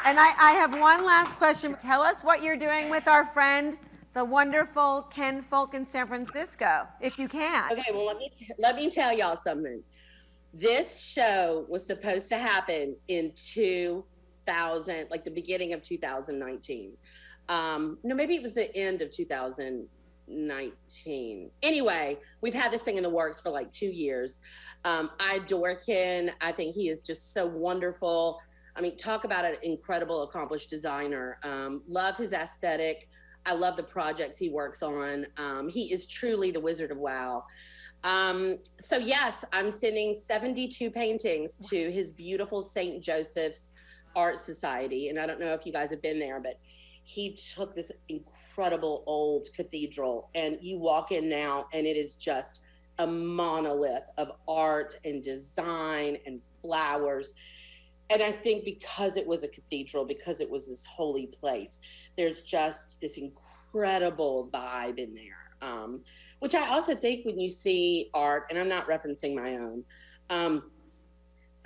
And I have one last question. Tell us what you're doing with our friend, the wonderful Ken Folk in San Francisco, if you can. Okay, well, let me tell y'all something. This show was supposed to happen in 2000, like the beginning of 2019. No, maybe it was the end of 2019. Anyway, we've had this thing in the works for like 2 years. I adore Ken. I think he is just so wonderful. I mean, talk about an incredible, accomplished designer. Love his aesthetic. I love the projects he works on. He is truly the Wizard of Wow. So yes, I'm sending 72 paintings to his beautiful St. Joseph's Art Society. And I don't know if you guys have been there, but he took this incredible old cathedral, and you walk in now and it is just a monolith of art and design and flowers. And I think because it was a cathedral, because it was this holy place, there's just this incredible vibe in there. Which I also think when you see art, and I'm not referencing my own,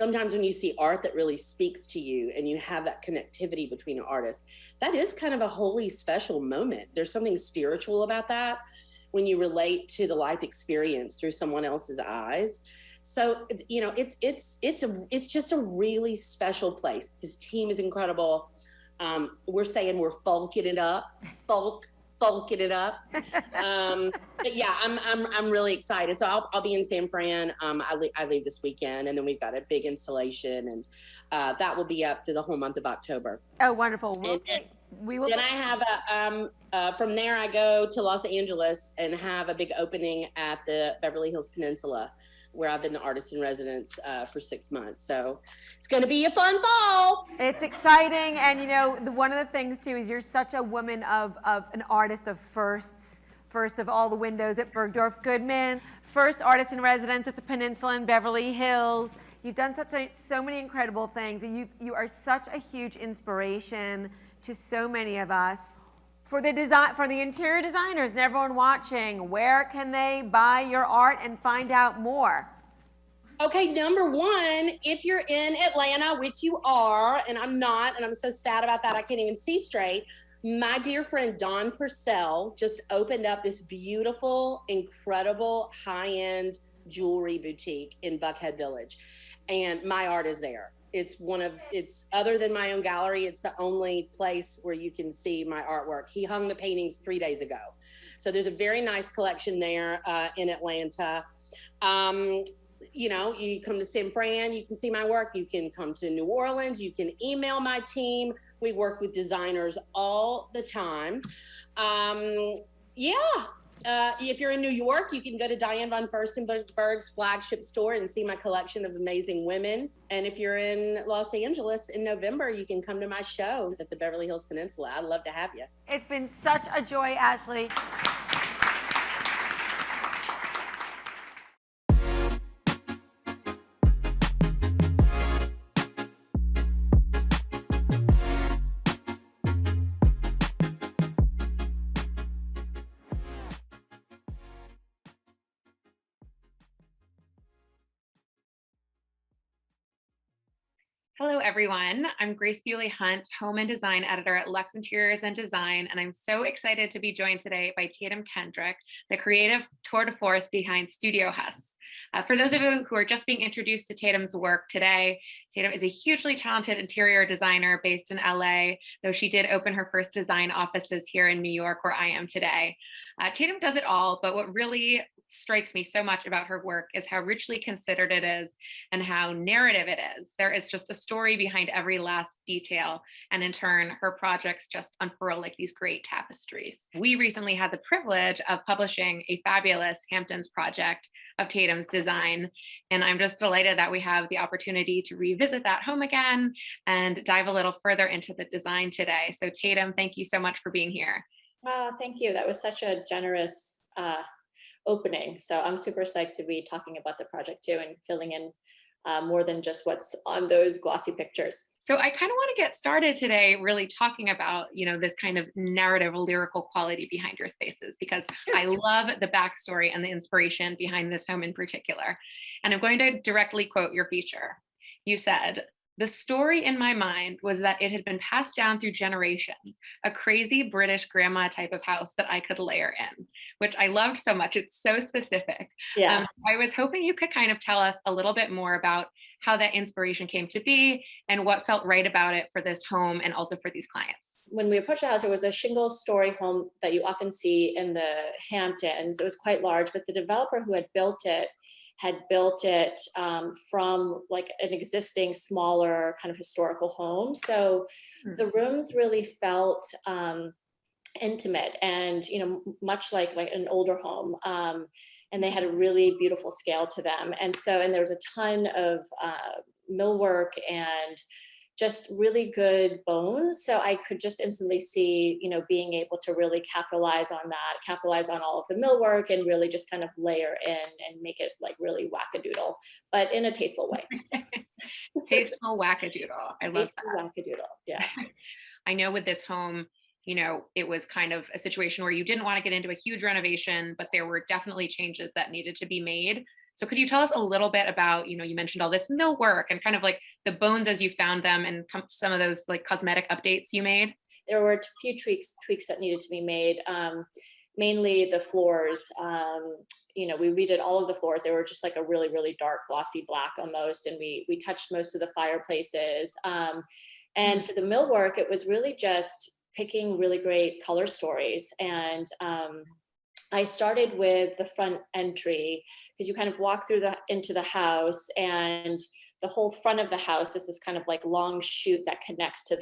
sometimes when you see art that really speaks to you and you have that connectivity between artists, that is kind of a holy, special moment. There's something spiritual about that when you relate to the life experience through someone else's eyes. So, it's just a really special place. His team is incredible. We're saying we're folking it up. Folking it up. But yeah, I'm really excited. So I'll be in San Fran. I leave this weekend, and then we've got a big installation, and that will be up through the whole month of October. Oh, wonderful. Then I have from there I go to Los Angeles and have a big opening at the Beverly Hills Peninsula, where I've been the artist in residence for 6 months. So it's going to be a fun fall. It's exciting. And one of the things too is you're such a woman of an artist of firsts. First of all the windows at Bergdorf Goodman, first artist in residence at the Peninsula in Beverly Hills. You've done so many incredible things. You are such a huge inspiration to so many of us. For the interior designers and everyone watching, where can they buy your art and find out more? Okay, number one, if you're in Atlanta, which you are, and I'm not, and I'm so sad about that, I can't even see straight. My dear friend Dawn Purcell just opened up this beautiful, incredible, high-end jewelry boutique in Buckhead Village, and my art is there. It's other than my own gallery, it's the only place where you can see my artwork. He hung the paintings 3 days ago. So there's a very nice collection there in Atlanta. You come to San Fran, you can see my work. You can come to New Orleans, you can email my team. We work with designers all the time. If you're in New York, you can go to Diane von Furstenberg's flagship store and see my collection of amazing women. And if you're in Los Angeles in November, you can come to my show at the Beverly Hills Peninsula. I'd love to have you. It's been such a joy, Ashley. Hello, everyone. I'm Grace Bewley Hunt, Home and Design Editor at Luxe Interiors and Design, and I'm so excited to be joined today by Tatum Kendrick, the creative tour de force behind Studio Huss. For those of you who are just being introduced to Tatum's work today, Tatum is a hugely talented interior designer based in LA, though she did open her first design offices here in New York, where I am today. Tatum does it all, but what really strikes me so much about her work is how richly considered it is and how narrative it is. There is just a story behind every last detail. And in turn, her projects just unfurl like these great tapestries. We recently had the privilege of publishing a fabulous Hamptons project of Tatum's design. And I'm just delighted that we have the opportunity to revisit that home again and dive a little further into the design today. So Tatum, thank you so much for being here. Thank you. That was such a generous opening. So I'm super psyched to be talking about the project too and filling in more than just what's on those glossy pictures. So I kind of want to get started today really talking about, this kind of narrative, lyrical quality behind your spaces, because I love the backstory and the inspiration behind this home in particular. And I'm going to directly quote your feature. You said, "The story in my mind was that it had been passed down through generations, a crazy British grandma type of house that I could layer in," which I loved so much. It's so specific. Yeah. I was hoping you could kind of tell us a little bit more about how that inspiration came to be and what felt right about it for this home and also for these clients. When we approached the house, it was a shingle story home that you often see in the Hamptons. It was quite large, but the developer who had built it from like an existing smaller kind of historical home. So the rooms really felt intimate and, much like an older home. And they had a really beautiful scale to them. And there was a ton of millwork and just really good bones. So I could just instantly see, being able to really capitalize on all of the millwork and really just kind of layer in and make it like really wackadoodle, but in a tasteful way. So. Tasteful wackadoodle. I love that. Wackadoodle, yeah. I know with this home, it was kind of a situation where you didn't want to get into a huge renovation, but there were definitely changes that needed to be made. So could you tell us a little bit about, you mentioned all this millwork and kind of like the bones as you found them and some of those like cosmetic updates you made? There were a few tweaks that needed to be made. Mainly the floors. We redid all of the floors. They were just like a really, really dark, glossy black almost. And we touched most of the fireplaces. And for the millwork, it was really just picking really great color stories. And I started with the front entry because you kind of walk into the house, and the whole front of the house is this kind of like long chute that connects to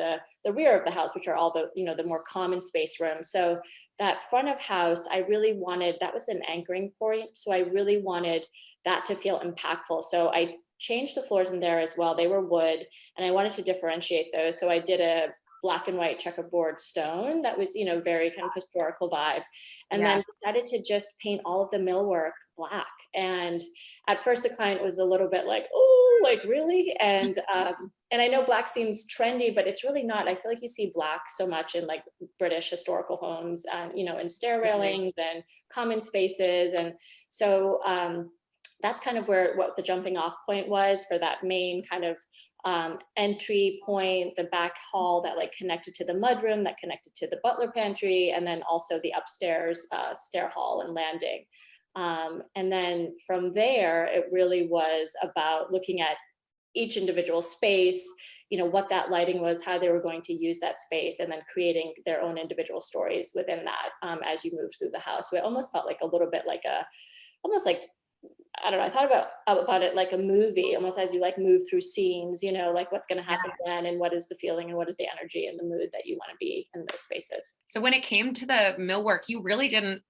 the rear of the house, which are all the, the more common space rooms. So that front of house, I really wanted, that was an anchoring point. So I really wanted that to feel impactful. So I changed the floors in there as well. They were wood, and I wanted to differentiate those. So I did a black and white checkerboard stone that was, very kind of historical vibe. And then decided to just paint all of the millwork black. And at first the client was a little bit like, oh, like really? And I know black seems trendy, but it's really not. I feel like you see black so much in like British historical homes and, in stair railings and common spaces. And so that's kind of what the jumping off point was for that main kind of entry point, the back hall that like connected to the mudroom, that connected to the butler pantry, and then also the upstairs stair hall and landing. And then from there, it really was about looking at each individual space, what that lighting was, how they were going to use that space, and then creating their own individual stories within that as you move through the house. So it almost felt like a little bit like almost like, I don't know, I thought about it like a movie, almost as you like move through scenes, like what's going to happen then, and what is the feeling and what is the energy and the mood that you want to be in those spaces. So when it came to the millwork, you really didn't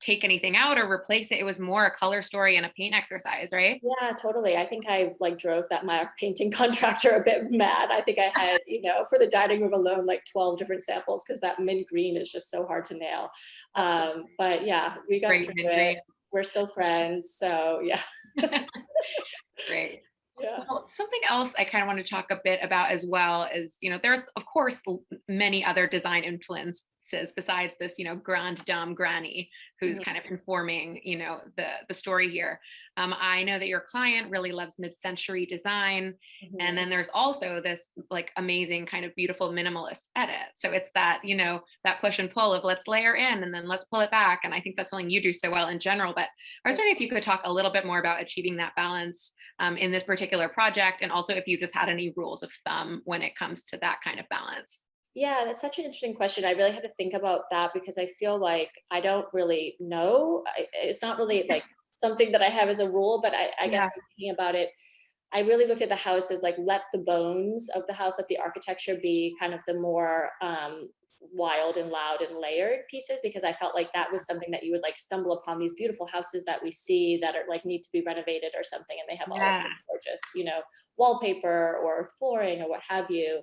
take anything out or replace it. It was more a color story and a paint exercise, right? Yeah, totally. I think I like drove my painting contractor a bit mad. I think I had, for the dining room alone, like 12 different samples because that mint green is just so hard to nail. But yeah, we got through it. We're still friends, so yeah. Great. Yeah. Well, something else I kind of want to talk a bit about as well is, there's of course many other design besides this, grande dame granny who's kind of informing, the story here. I know that your client really loves mid-century design. And then there's also this like amazing kind of beautiful minimalist edit. So it's that, that push and pull of let's layer in and then let's pull it back. And I think that's something you do so well in general, but I was wondering if you could talk a little bit more about achieving that balance in this particular project. And also if you just had any rules of thumb when it comes to that kind of balance. Yeah, that's such an interesting question. I really had to think about that because I feel like I don't really know. It's not really like something that I have as a rule, but I guess I'm thinking about it. I really looked at the house as like, let the bones of the house, let the architecture be kind of the more wild and loud and layered pieces, because I felt like that was something that you would like stumble upon these beautiful houses that we see that are like need to be renovated or something, and they have all of this gorgeous, wallpaper or flooring or what have you.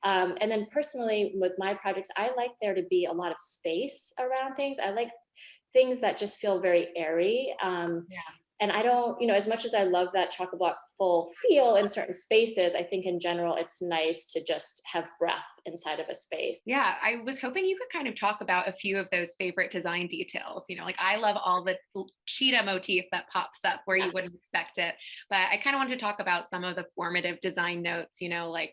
And then personally with my projects, I like there to be a lot of space around things. I like things that just feel very airy. And I don't, as much as I love that chocolate block full feel in certain spaces, I think in general, it's nice to just have breath inside of a space. Yeah, I was hoping you could kind of talk about a few of those favorite design details. Like I love all the cheetah motif that pops up where you wouldn't expect it. But I kind of wanted to talk about some of the formative design notes, like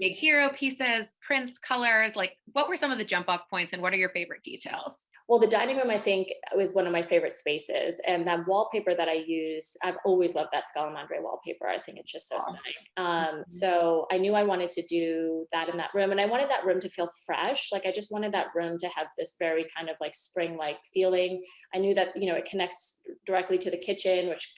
big hero pieces, prints, colors. Like what were some of the jump off points and what are your favorite details? Well, the dining room, I think, was one of my favorite spaces. And that wallpaper that I used, I've always loved that Scalamandre wallpaper. I think it's just so stunning. So I knew I wanted to do that in that room. And I wanted that room to feel fresh. Like I just wanted that room to have this very kind of like spring-like feeling. I knew that, it connects directly to the kitchen, which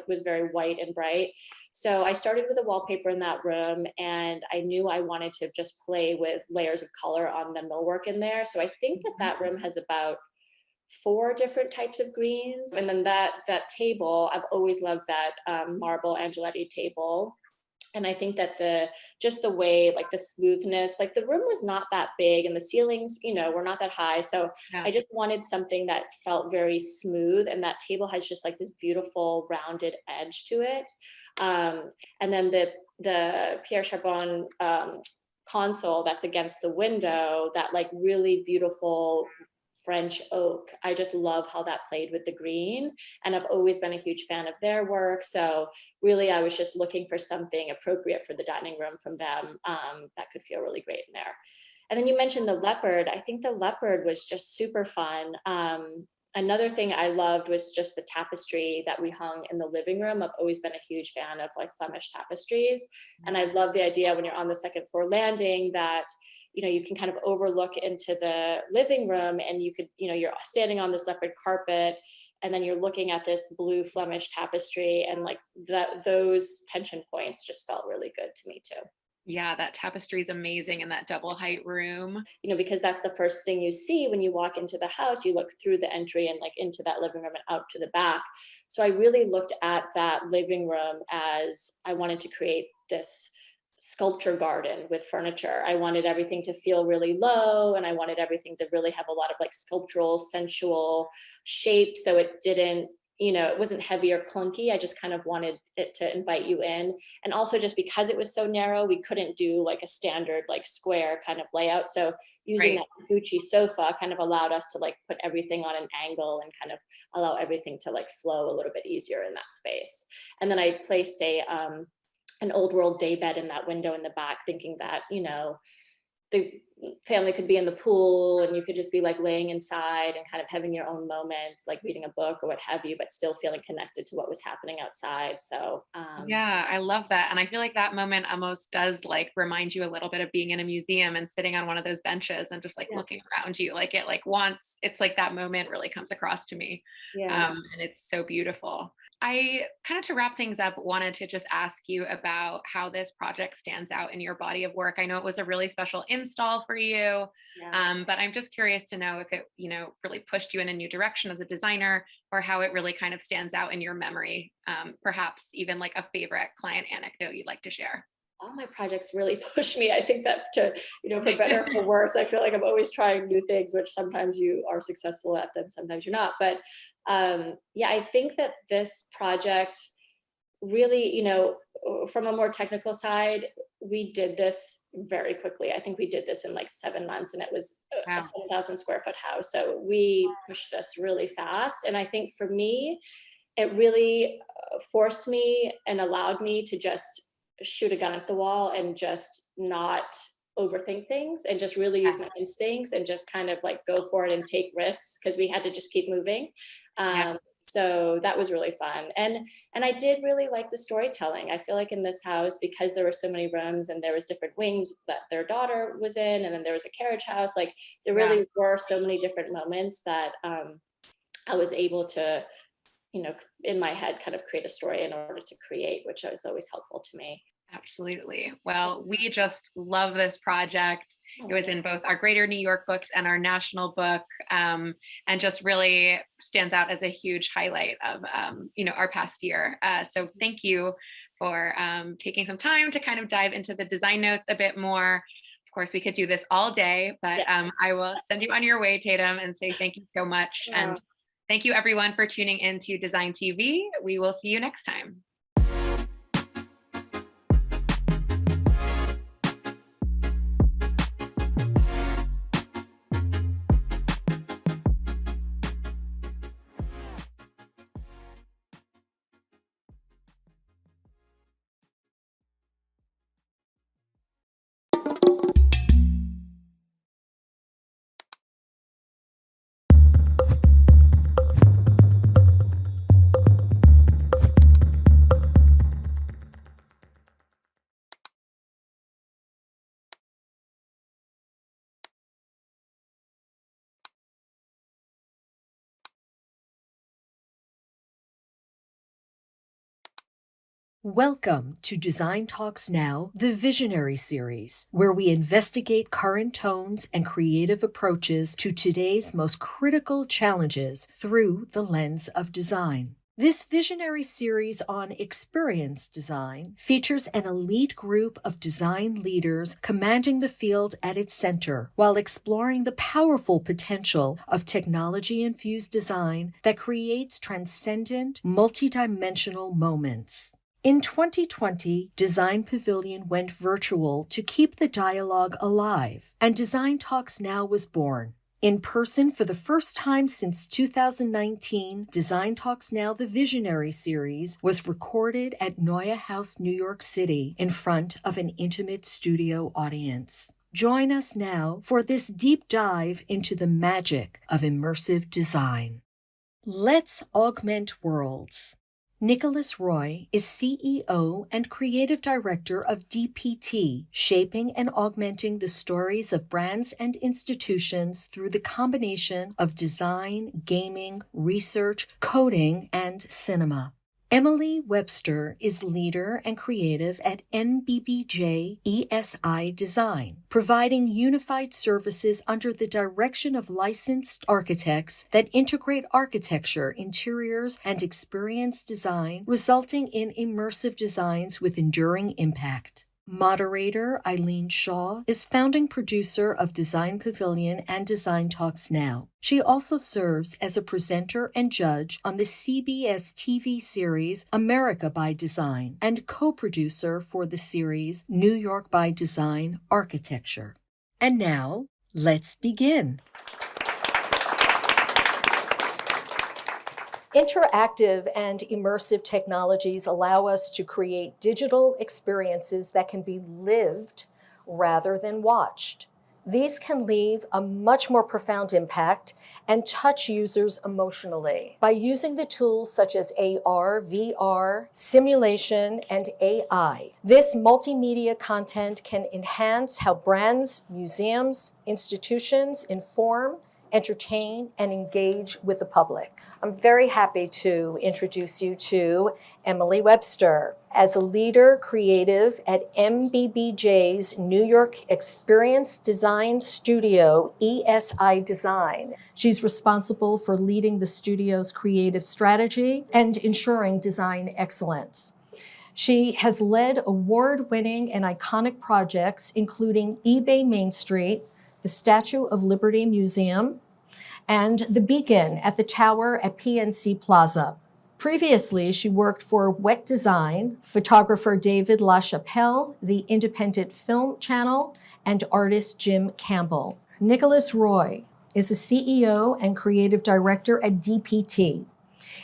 was very white and bright. So I started with a wallpaper in that room, and I knew I wanted to just play with layers of color on the millwork in there. So I think that room has about 4 different types of greens. And then that table, I've always loved that marble Angeletti table. And I think that the way, like the smoothness, like the room was not that big and the ceilings, were not that high. So I just wanted something that felt very smooth. And that table has just like this beautiful rounded edge to it. And then the Pierre Charbon console that's against the window, that like really beautiful French oak. I just love how that played with the green, and I've always been a huge fan of their work. So really I was just looking for something appropriate for the dining room from them that could feel really great in there. And then you mentioned the leopard. I think the leopard was just super fun. Another thing I loved was just the tapestry that we hung in the living room. I've always been a huge fan of like Flemish tapestries. And I love the idea when you're on the second floor landing that, you can kind of overlook into the living room, and you could, you're standing on this leopard carpet, and then you're looking at this blue Flemish tapestry, and like those tension points just felt really good to me too. Yeah, that tapestry is amazing in that double height room. Because that's the first thing you see when you walk into the house. You look through the entry and like into that living room and out to the back. So I really looked at that living room as I wanted to create this sculpture garden with furniture. I wanted everything to feel really low, and I wanted everything to really have a lot of like sculptural, sensual shape. So it didn't, it wasn't heavy or clunky. I just kind of wanted it to invite you in. And also just because it was so narrow, we couldn't do like a standard like square kind of layout. So using that Gucci sofa kind of allowed us to like put everything on an angle and kind of allow everything to like flow a little bit easier in that space. And then I placed an old world day bed in that window in the back, thinking that, the family could be in the pool and you could just be like laying inside and kind of having your own moment, like reading a book or what have you, but still feeling connected to what was happening outside. So yeah, I love that. And I feel like that moment almost does like remind you a little bit of being in a museum and sitting on one of those benches and just like looking around you. Like it like once it's like that moment really comes across to me. And it's so beautiful. I kind of, to wrap things up, wanted to just ask you about how this project stands out in your body of work. I know it was a really special install for you, but I'm just curious to know if it, really pushed you in a new direction as a designer, or how it really kind of stands out in your memory. Perhaps even like a favorite client anecdote you'd like to share. All my projects really push me. I think that to, for better or for worse, I feel like I'm always trying new things, which sometimes you are successful at them, sometimes you're not. But I think that this project really, from a more technical side, we did this very quickly. I think we did this in like 7 months, and it was a 7,000 square foot house. So we pushed this really fast. And I think for me, it really forced me and allowed me to just shoot a gun at the wall and just not overthink things and just really use my instincts and just kind of like go for it and take risks, because we had to just keep moving. So that was really fun. And I did really like the storytelling. I feel like in this house, because there were so many rooms and there was different wings that their daughter was in, and then there was a carriage house, like there really were so many different moments that I was able to, you know, in my head kind of create a story in order to create, which was always helpful to me. Absolutely. Well, we just love this project. It was in both our Greater New York books and our national book, and just really stands out as a huge highlight of, you know, our past year. So thank you for taking some time to kind of dive into the design notes a bit more. Of course, we could do this all day, but I will send you on your way, Tatum, and say thank you so much. And thank you everyone for tuning in to Design TV. We will see you next time. Welcome to Design Talks Now, the Visionary Series, where we investigate current tones and creative approaches to today's most critical challenges through the lens of design. This visionary series on experience design features an elite group of design leaders commanding the field at its center while exploring the powerful potential of technology-infused design that creates transcendent, multidimensional moments. In 2020, Design Pavilion went virtual to keep the dialogue alive, and Design Talks Now was born. In person for the first time since 2019, Design Talks Now, the Visionary Series, was recorded at Neue House, New York City, in front of an intimate studio audience. Join us now for this deep dive into the magic of immersive design. Let's augment worlds. Nicholas Roy is CEO and Creative Director of DPT, shaping and augmenting the stories of brands and institutions through the combination of design, gaming, research, coding, and cinema. Emily Webster is leader and creative at NBBJ ESI Design, providing unified services under the direction of licensed architects that integrate architecture, interiors, and experience design, resulting in immersive designs with enduring impact. Moderator Eileen Shaw is founding producer of Design Pavilion and Design Talks Now. She also serves as a presenter and judge on the CBS TV series America by Design and co-producer for the series New York by Design Architecture. And now, let's begin. Interactive and immersive technologies allow us to create digital experiences that can be lived rather than watched. These can leave a much more profound impact and touch users emotionally. By using the tools such as AR, VR, simulation, and AI, this multimedia content can enhance how brands, museums, institutions inform, entertain, and engage with the public. I'm very happy to introduce you to Emily Webster. As a leader creative at MBBJ's New York Experience Design Studio, ESI Design, she's responsible for leading the studio's creative strategy and ensuring design excellence. She has led award-winning and iconic projects, including eBay Main Street, the Statue of Liberty Museum, and the Beacon at the Tower at PNC Plaza. Previously, she worked for Wet Design, photographer David LaChapelle, the Independent Film Channel, and artist Jim Campbell. Nicholas Roy is the CEO and creative director at DPT.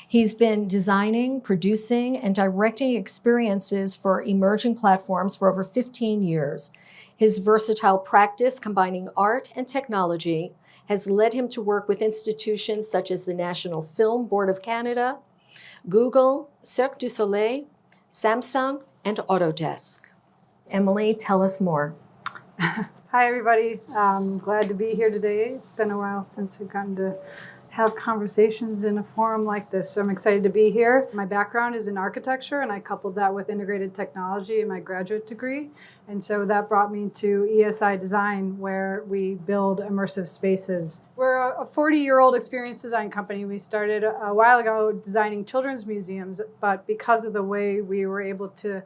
He's been designing, producing, and directing experiences for emerging platforms for over 15 years. His versatile practice combining art and technology has led him to work with institutions such as the National Film Board of Canada, Google, Cirque du Soleil, Samsung, and Autodesk. Emily, tell us more. Hi, everybody. I'm glad to be here today. It's been a while since we've gotten to have conversations in a forum like this, so I'm excited to be here. My background is in architecture, and I coupled that with integrated technology in my graduate degree. And so that brought me to ESI Design, where we build immersive spaces. We're a 40-year-old experience design company. We started a while ago designing children's museums, but because of the way we were able to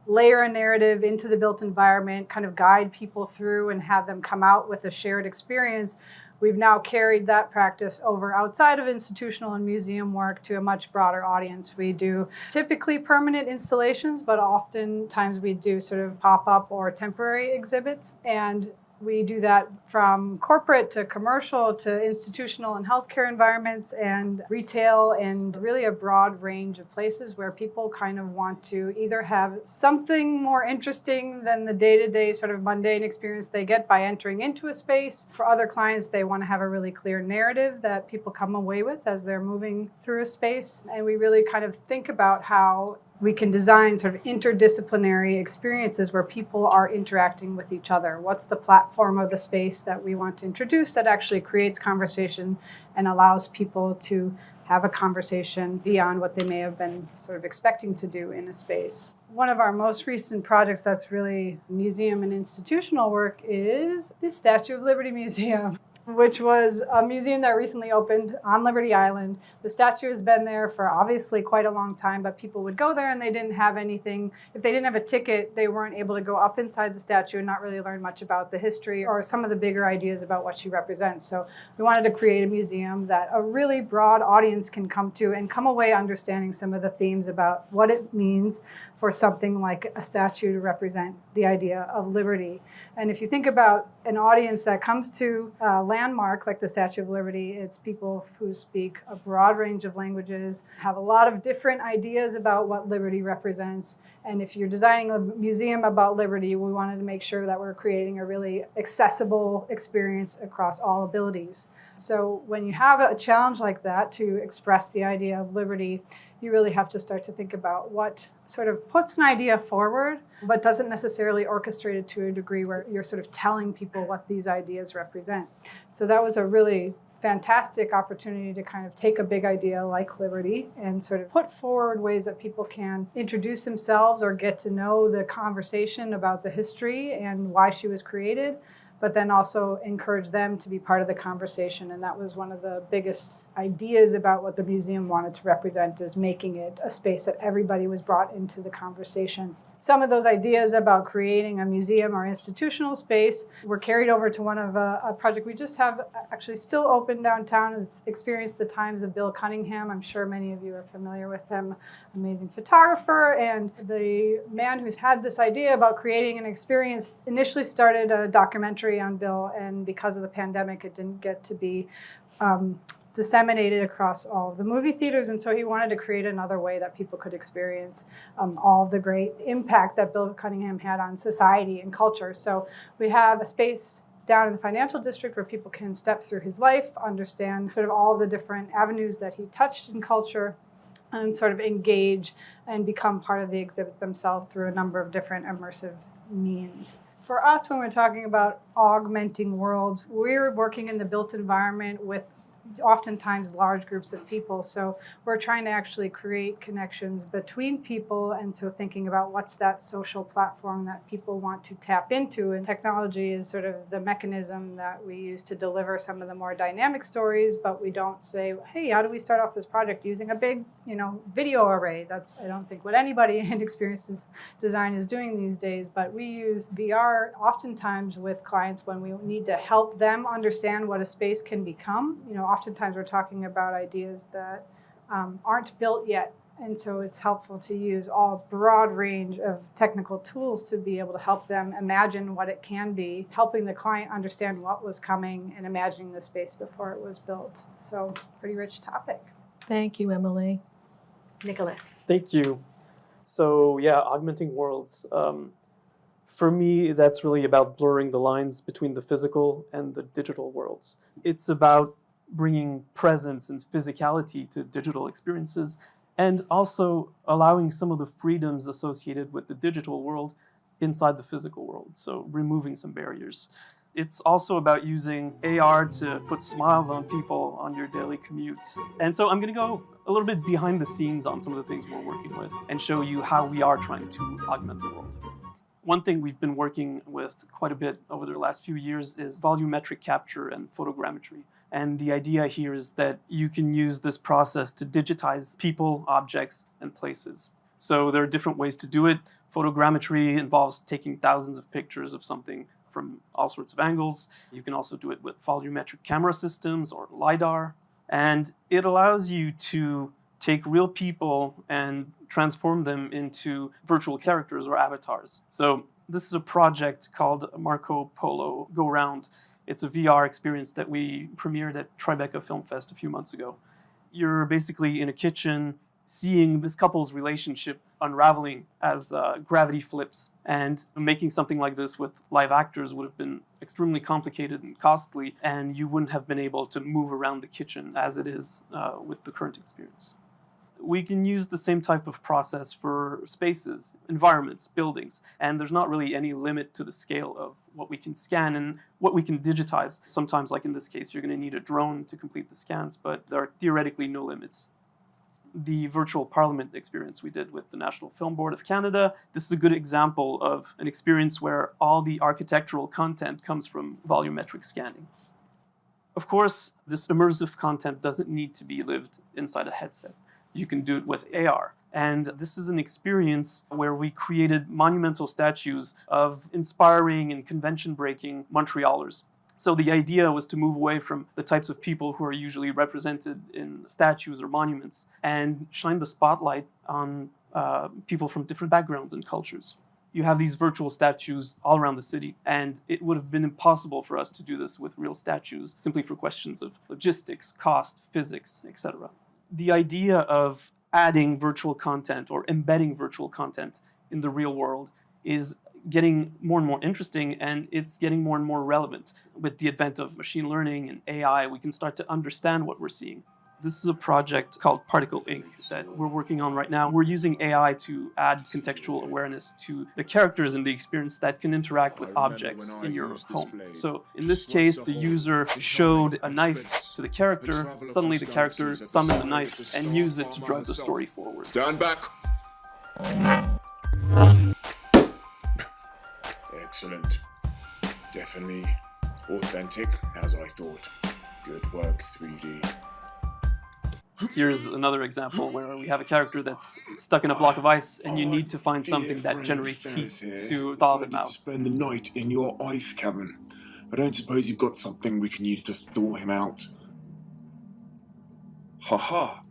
layer a narrative into the built environment, kind of guide people through and have them come out with a shared experience, we've now carried that practice over outside of institutional and museum work to a much broader audience. We do typically permanent installations, but oftentimes we do sort of pop-up or temporary exhibits. And we do that from corporate to commercial to institutional and healthcare environments and retail, and really a broad range of places where people kind of want to either have something more interesting than the day-to-day sort of mundane experience they get by entering into a space. For other clients, they want to have a really clear narrative that people come away with as they're moving through a space. And we really kind of think about how we can design sort of interdisciplinary experiences where people are interacting with each other. What's the platform of the space that we want to introduce that actually creates conversation and allows people to have a conversation beyond what they may have been sort of expecting to do in a space. One of our most recent projects that's really museum and institutional work is the Statue of Liberty Museum, which was a museum that recently opened on Liberty Island. The statue has been there for obviously quite a long time, but people would go there and they didn't have anything. If they didn't have a ticket, they weren't able to go up inside the statue and not really learn much about the history or some of the bigger ideas about what she represents. So we wanted to create a museum that a really broad audience can come to and come away understanding some of the themes about what it means for something like a statue to represent the idea of liberty. And if you think about an audience that comes to a landmark like the Statue of Liberty, it's people who speak a broad range of languages, have a lot of different ideas about what liberty represents. And if you're designing a museum about liberty, we wanted to make sure that we're creating a really accessible experience across all abilities. So when you have a challenge like that to express the idea of liberty, you really have to start to think about what sort of puts an idea forward, but doesn't necessarily orchestrate it to a degree where you're sort of telling people what these ideas represent. So that was a really fantastic opportunity to kind of take a big idea like liberty and sort of put forward ways that people can introduce themselves or get to know the conversation about the history and why she was created, but then also encourage them to be part of the conversation. And that was one of the biggest ideas about what the museum wanted to represent, is making it a space that everybody was brought into the conversation. Some of those ideas about creating a museum or institutional space were carried over to one of a project we just have actually still open downtown. It's Experience the Times of Bill Cunningham. I'm sure many of you are familiar with him. Amazing photographer, and the man who's had this idea about creating an experience initially started a documentary on Bill, and because of the pandemic, it didn't get to be disseminated across all of the movie theaters, and so he wanted to create another way that people could experience all of the great impact that Bill Cunningham had on society and culture. So we have a space down in the financial district where people can step through his life, understand sort of all of the different avenues that he touched in culture, and sort of engage and become part of the exhibit themselves through a number of different immersive means. For us, when we're talking about augmenting worlds, we're working in the built environment with oftentimes large groups of people. So we're trying to actually create connections between people. And so thinking about what's that social platform that people want to tap into. And technology is sort of the mechanism that we use to deliver some of the more dynamic stories, but we don't say, hey, how do we start off this project using a big, video array? That's, I don't think, what anybody in experience design is doing these days. But we use VR oftentimes with clients when we need to help them understand what a space can become. Oftentimes we're talking about ideas that aren't built yet, And so it's helpful to use all broad range of technical tools to be able to help them imagine what it can be, helping the client understand what was coming and imagining the space before it was built. So pretty rich topic. Thank you, Emily. Nicholas. Thank you. So yeah, augmenting worlds. For me, that's really about blurring the lines between the physical and the digital worlds. It's about bringing presence and physicality to digital experiences, and also allowing some of the freedoms associated with the digital world inside the physical world, so removing some barriers. It's also about using AR to put smiles on people on your daily commute. And so I'm going to go a little bit behind the scenes on some of the things we're working with and show you how we are trying to augment the world. One thing we've been working with quite a bit over the last few years is volumetric capture and photogrammetry. And the idea here is that you can use this process to digitize people, objects, and places. So there are different ways to do it. Photogrammetry involves taking thousands of pictures of something from all sorts of angles. You can also do it with volumetric camera systems or LiDAR. And it allows you to take real people and transform them into virtual characters or avatars. So this is a project called Marco Polo Go Round. It's a VR experience that we premiered at Tribeca Film Fest a few months ago. You're basically in a kitchen seeing this couple's relationship unraveling as gravity flips. And making something like this with live actors would have been extremely complicated and costly, and you wouldn't have been able to move around the kitchen as it is with the current experience. We can use the same type of process for spaces, environments, buildings, and there's not really any limit to the scale of what we can scan and what we can digitize. Sometimes, like in this case, you're going to need a drone to complete the scans, but there are theoretically no limits. The virtual parliament experience we did with the National Film Board of Canada, this is a good example of an experience where all the architectural content comes from volumetric scanning. Of course, this immersive content doesn't need to be lived inside a headset. You can do it with AR. And this is an experience where we created monumental statues of inspiring and convention-breaking Montrealers. So the idea was to move away from the types of people who are usually represented in statues or monuments and shine the spotlight on people from different backgrounds and cultures. You have these virtual statues all around the city, and it would have been impossible for us to do this with real statues simply for questions of logistics, cost, physics, etc. The idea of adding virtual content or embedding virtual content in the real world is getting more and more interesting, and it's getting more and more relevant. With the advent of machine learning and AI, we can start to understand what we're seeing. This is a project called Particle Inc. that we're working on right now. We're using AI to add contextual awareness to the characters in the experience that can interact with objects in your home. So in this case, the user showed a knife to the character. Suddenly the character summoned the knife and used it to drive the story forward. Stand back. Excellent. Definitely authentic, as I thought. Good work, 3D. Here's another example where we have a character that's stuck in a block of ice, and you need to find something that generates heat to thaw them out. Spend the night in your ice cavern. I don't suppose you've got something we can use to thaw him out. Ha.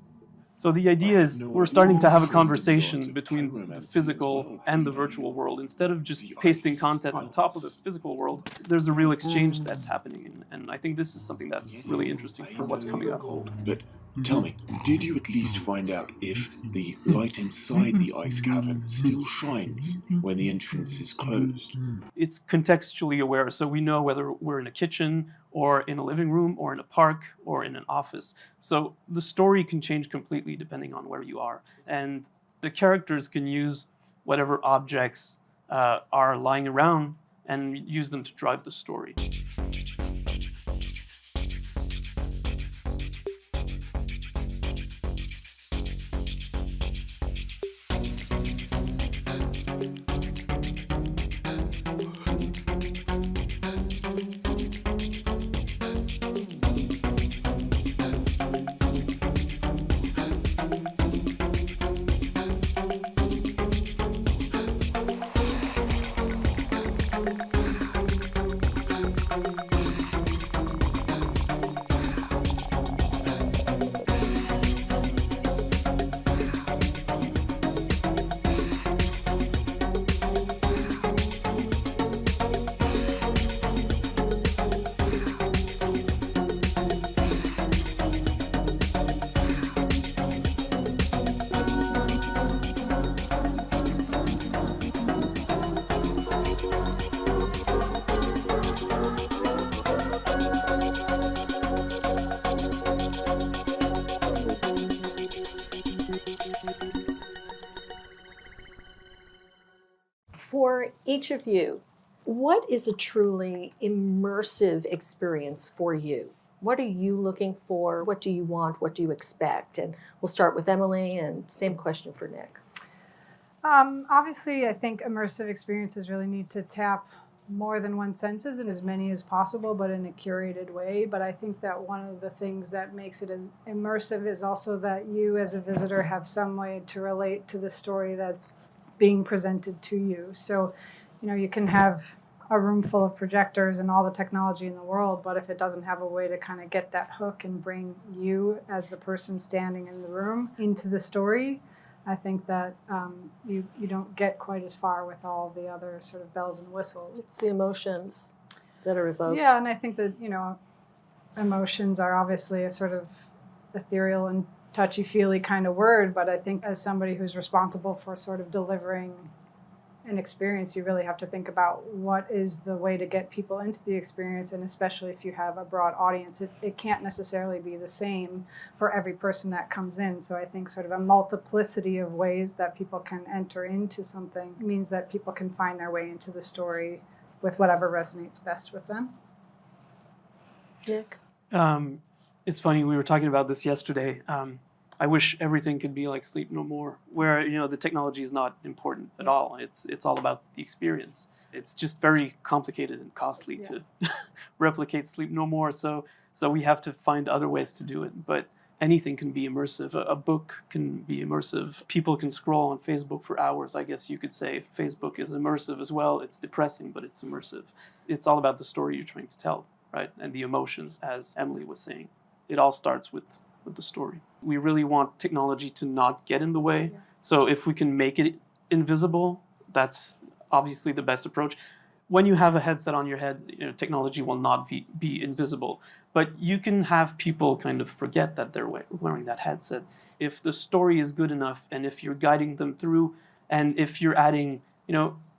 So the idea is we're starting to have a conversation between the physical and the virtual world. Instead of just pasting content on top of the physical world, there's a real exchange that's happening. And I think this is something that's really interesting for what's coming up. But tell me, did you at least find out if the light inside the ice cavern still shines when the entrance is closed? It's contextually aware, so we know whether we're in a kitchen or in a living room or in a park or in an office. So the story can change completely depending on where you are. And the characters can use whatever objects are lying around and use them to drive the story. for each of you, what is a truly immersive experience for you? What are you looking for? What do you want? What do you expect? And we'll start with Emily, and same question for Nick. Obviously, I think immersive experiences really need to tap more than one senses and as many as possible, but in a curated way. But I think that one of the things that makes it immersive is also that you as a visitor have some way to relate to the story that's being presented to you. So, you can have a room full of projectors and all the technology in the world, but if it doesn't have a way to kind of get that hook and bring you as the person standing in the room into the story, I think that you don't get quite as far with all the other sort of bells and whistles. It's the emotions that are evoked. Yeah, and I think that, emotions are obviously a sort of ethereal and touchy-feely kind of word, but I think as somebody who's responsible for sort of delivering an experience, you really have to think about what is the way to get people into the experience, and especially if you have a broad audience, it can't necessarily be the same for every person that comes in. So I think sort of a multiplicity of ways that people can enter into something means that people can find their way into the story with whatever resonates best with them. Nick? It's funny, we were talking about this yesterday. I wish everything could be like Sleep No More, where the technology is not important at all. It's all about the experience. It's just very complicated and costly to replicate Sleep No More. So we have to find other ways to do it. But anything can be immersive. A book can be immersive. People can scroll on Facebook for hours. I guess you could say Facebook is immersive as well. It's depressing, but it's immersive. It's all about the story you're trying to tell, right? And the emotions, as Emily was saying. It all starts with the story. We really want technology to not get in the way. Yeah. So if we can make it invisible, that's obviously the best approach. When you have a headset on your head, technology will not be invisible. But you can have people kind of forget that they're wearing that headset. If the story is good enough, and if you're guiding them through, and if you're adding,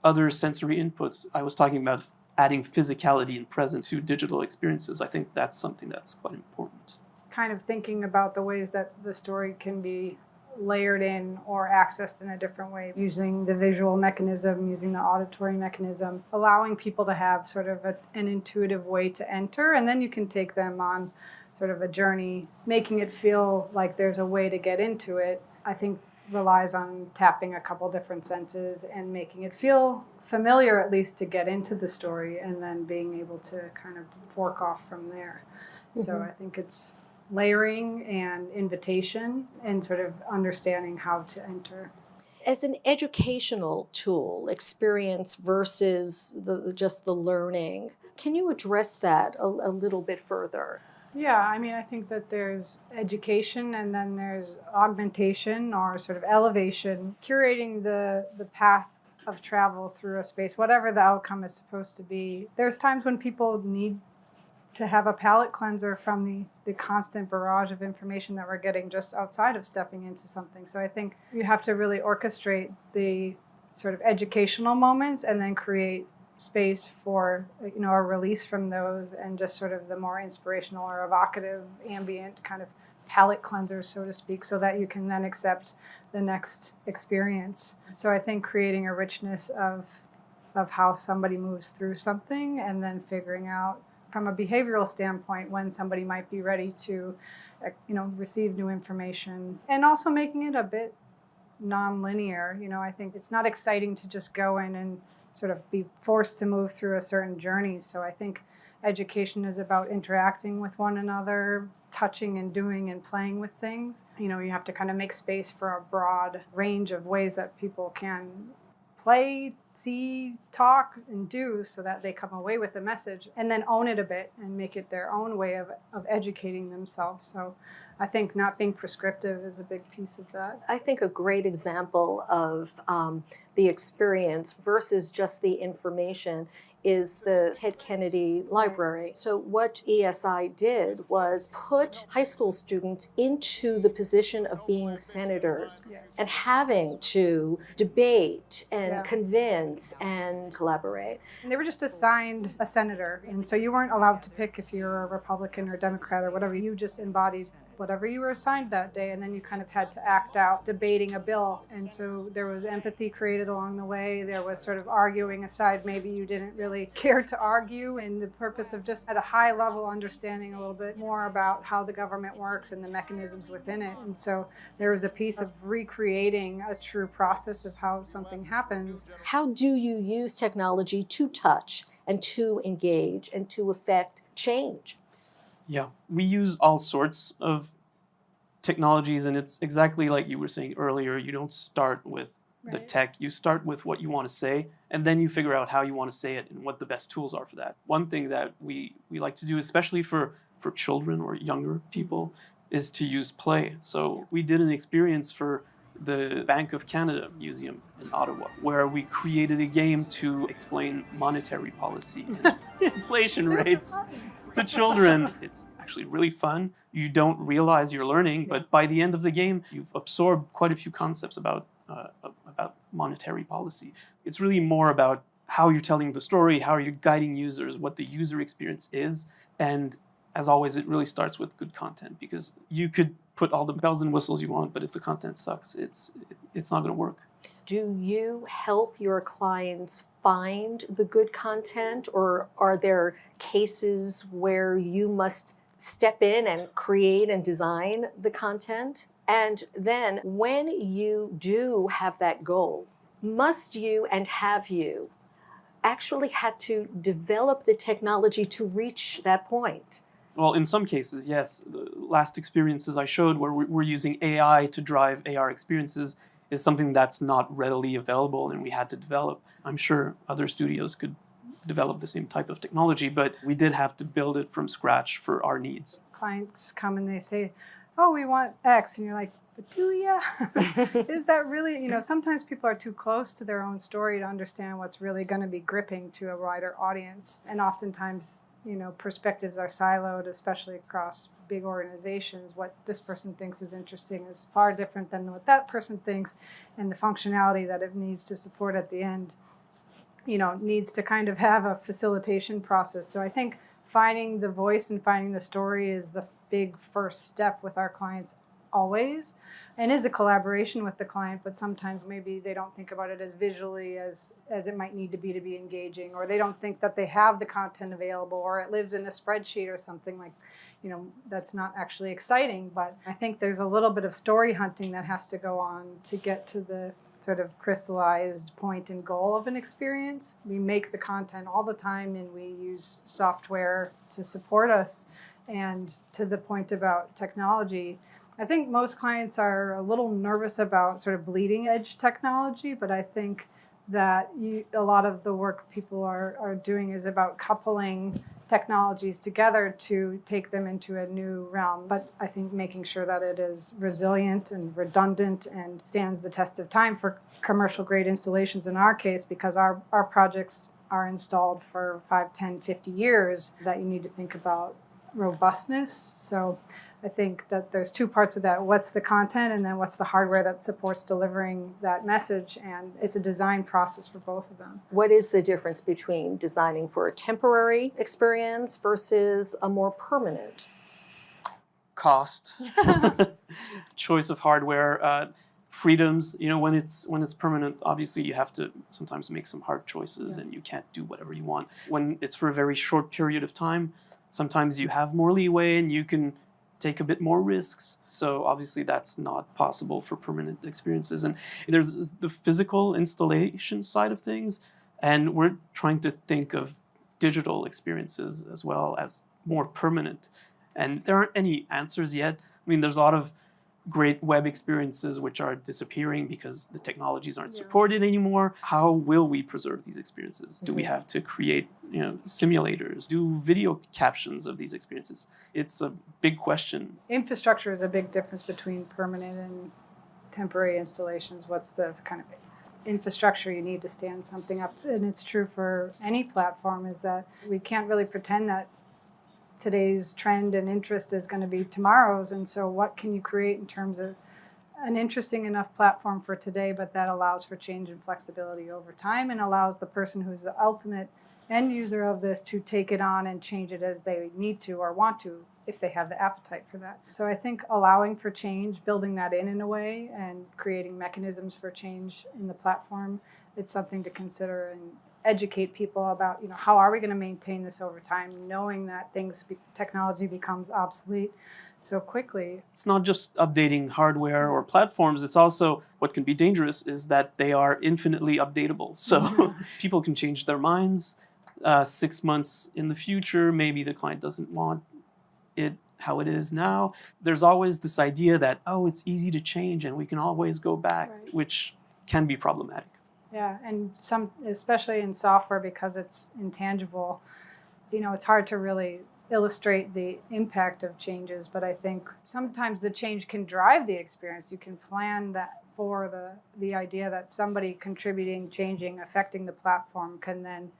other sensory inputs. I was talking about adding physicality and presence to digital experiences. I think that's something that's quite important. Kind of thinking about the ways that the story can be layered in or accessed in a different way, using the visual mechanism, using the auditory mechanism, allowing people to have sort of an intuitive way to enter, and then you can take them on sort of a journey, making it feel like there's a way to get into it. I think relies on tapping a couple different senses and making it feel familiar, at least to get into the story, and then being able to kind of fork off from there. Mm-hmm. So I think it's layering and invitation and sort of understanding how to enter. As an educational tool, experience versus just the learning, can you address that a little bit further? Yeah, I think that there's education and then there's augmentation or sort of elevation, curating the path of travel through a space, whatever the outcome is supposed to be. There's times when people need to have a palate cleanser from the constant barrage of information that we're getting just outside of stepping into something. So I think you have to really orchestrate the sort of educational moments and then create space for a release from those, and just sort of the more inspirational or evocative ambient kind of palate cleansers, so to speak, so that you can then accept the next experience. So I think creating a richness of how somebody moves through something, and then figuring out from a behavioral standpoint when somebody might be ready to receive new information, and also making it a bit non-linear. I think it's not exciting to just go in and sort of be forced to move through a certain journey. So I think education is about interacting with one another, touching and doing and playing with things. You have to kind of make space for a broad range of ways that people can play, see, talk, and do, so that they come away with a message, and then own it a bit and make it their own way of educating themselves. So I think not being prescriptive is a big piece of that. I think a great example of the experience versus just the information is the Ted Kennedy Library. So what ESI did was put high school students into the position of being senators and having to debate and convince and collaborate. And they were just assigned a senator, and so you weren't allowed to pick if you're a Republican or Democrat or whatever. You just embodied whatever you were assigned that day, and then you kind of had to act out debating a bill. And so there was empathy created along the way. There was sort of arguing aside, maybe you didn't really care to argue, and the purpose of just at a high level understanding a little bit more about how the government works and the mechanisms within it. And so there was a piece of recreating a true process of how something happens. How do you use technology to touch and to engage and to affect change? Yeah, we use all sorts of technologies, and it's exactly like you were saying earlier. You don't start with the tech, you start with what you want to say, and then you figure out how you want to say it and what the best tools are for that. One thing that we like to do, especially for children or younger people, is to use play. So we did an experience for the Bank of Canada Museum in Ottawa, where we created a game to explain monetary policy and inflation rates to children. It's actually really fun. You don't realize you're learning, but by the end of the game, you've absorbed quite a few concepts about monetary policy. It's really more about how you're telling the story, how you're guiding users, what the user experience is. And as always, it really starts with good content, because you could put all the bells and whistles you want, but if the content sucks, it's not going to work. Do you help your clients find the good content, or are there cases where you must step in and create and design the content? And then when you do have that goal, must you and have you actually had to develop the technology to reach that point? Well, in some cases, yes. The last experiences I showed where we're using AI to drive AR experiences is something that's not readily available, and we had to develop. I'm sure other studios could develop the same type of technology, but we did have to build it from scratch for our needs. Clients come and they say, oh, we want X, and you're like, but do ya? Is that really, sometimes people are too close to their own story to understand what's really going to be gripping to a wider audience. And oftentimes, perspectives are siloed, especially across big organizations. What this person thinks is interesting is far different than what that person thinks, and the functionality that it needs to support at the end, needs to kind of have a facilitation process. So I think finding the voice and finding the story is the big first step with our clients always, and is a collaboration with the client, but sometimes maybe they don't think about it as visually as it might need to be engaging, or they don't think that they have the content available, or it lives in a spreadsheet or something like, that's not actually exciting. But I think there's a little bit of story hunting that has to go on to get to the sort of crystallized point and goal of an experience. We make the content all the time, and we use software to support us. And to the point about technology, I think most clients are a little nervous about sort of bleeding edge technology, but I think that a lot of the work people are doing is about coupling technologies together to take them into a new realm. But I think making sure that it is resilient and redundant and stands the test of time for commercial grade installations in our case, because our projects are installed for 5, 10, 50 years, that you need to think about robustness. So I think that there's two parts of that. What's the content, and then what's the hardware that supports delivering that message? And it's a design process for both of them. What is the difference between designing for a temporary experience versus a more permanent? Cost, choice of hardware, freedoms. When it's permanent, obviously you have to sometimes make some hard choices, and you can't do whatever you want. When it's for a very short period of time, sometimes you have more leeway and you can take a bit more risks. So obviously that's not possible for permanent experiences. And there's the physical installation side of things, and we're trying to think of digital experiences as well as more permanent. And there aren't any answers yet. I mean, there's a lot of great web experiences which are disappearing because the technologies aren't supported anymore. How will we preserve these experiences? Do we have to create simulators, do video captions of these experiences? It's a big question. Infrastructure is a big difference between permanent and temporary installations. What's the kind of infrastructure you need to stand something up? And it's true for any platform, is that we can't really pretend that today's trend and interest is going to be tomorrow's. And so what can you create in terms of an interesting enough platform for today, but that allows for change and flexibility over time, and allows the person who's the ultimate end user of this to take it on and change it as they need to or want to, if they have the appetite for that. So I think allowing for change, building that in a way, and creating mechanisms for change in the platform, it's something to consider and educate people about, how are we going to maintain this over time, knowing that technology becomes obsolete so quickly. It's not just updating hardware or platforms, it's also, what can be dangerous is that they are infinitely updatable. So people can change their minds 6 months in the future. Maybe the client doesn't want it how it is now. There's always this idea that, it's easy to change and we can always go back, which can be problematic. Yeah, and especially in software, because it's intangible, it's hard to really illustrate the impact of changes. But I think sometimes the change can drive the experience. You can plan that for the idea that somebody contributing, changing, affecting the platform can then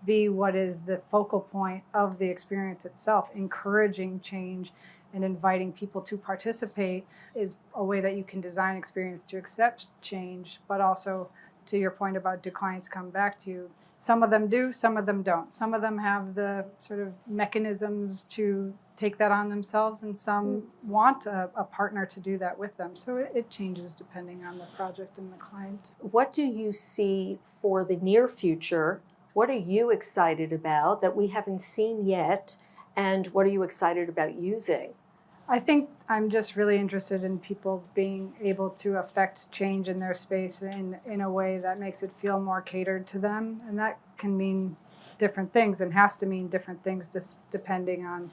be what is the focal point of the experience itself. Encouraging change and inviting people to participate is a way that you can design experience to accept change, but also, to your point about do clients come back to you, some of them do, some of them don't. Some of them have the sort of mechanisms to take that on themselves, and some want a partner to do that with them. So it changes depending on the project and the client. What do you see for the near future? What are you excited about that we haven't seen yet? And what are you excited about using? I think I'm just really interested in people being able to affect change in their space in a way that makes it feel more catered to them. And that can mean different things and has to mean different things just depending on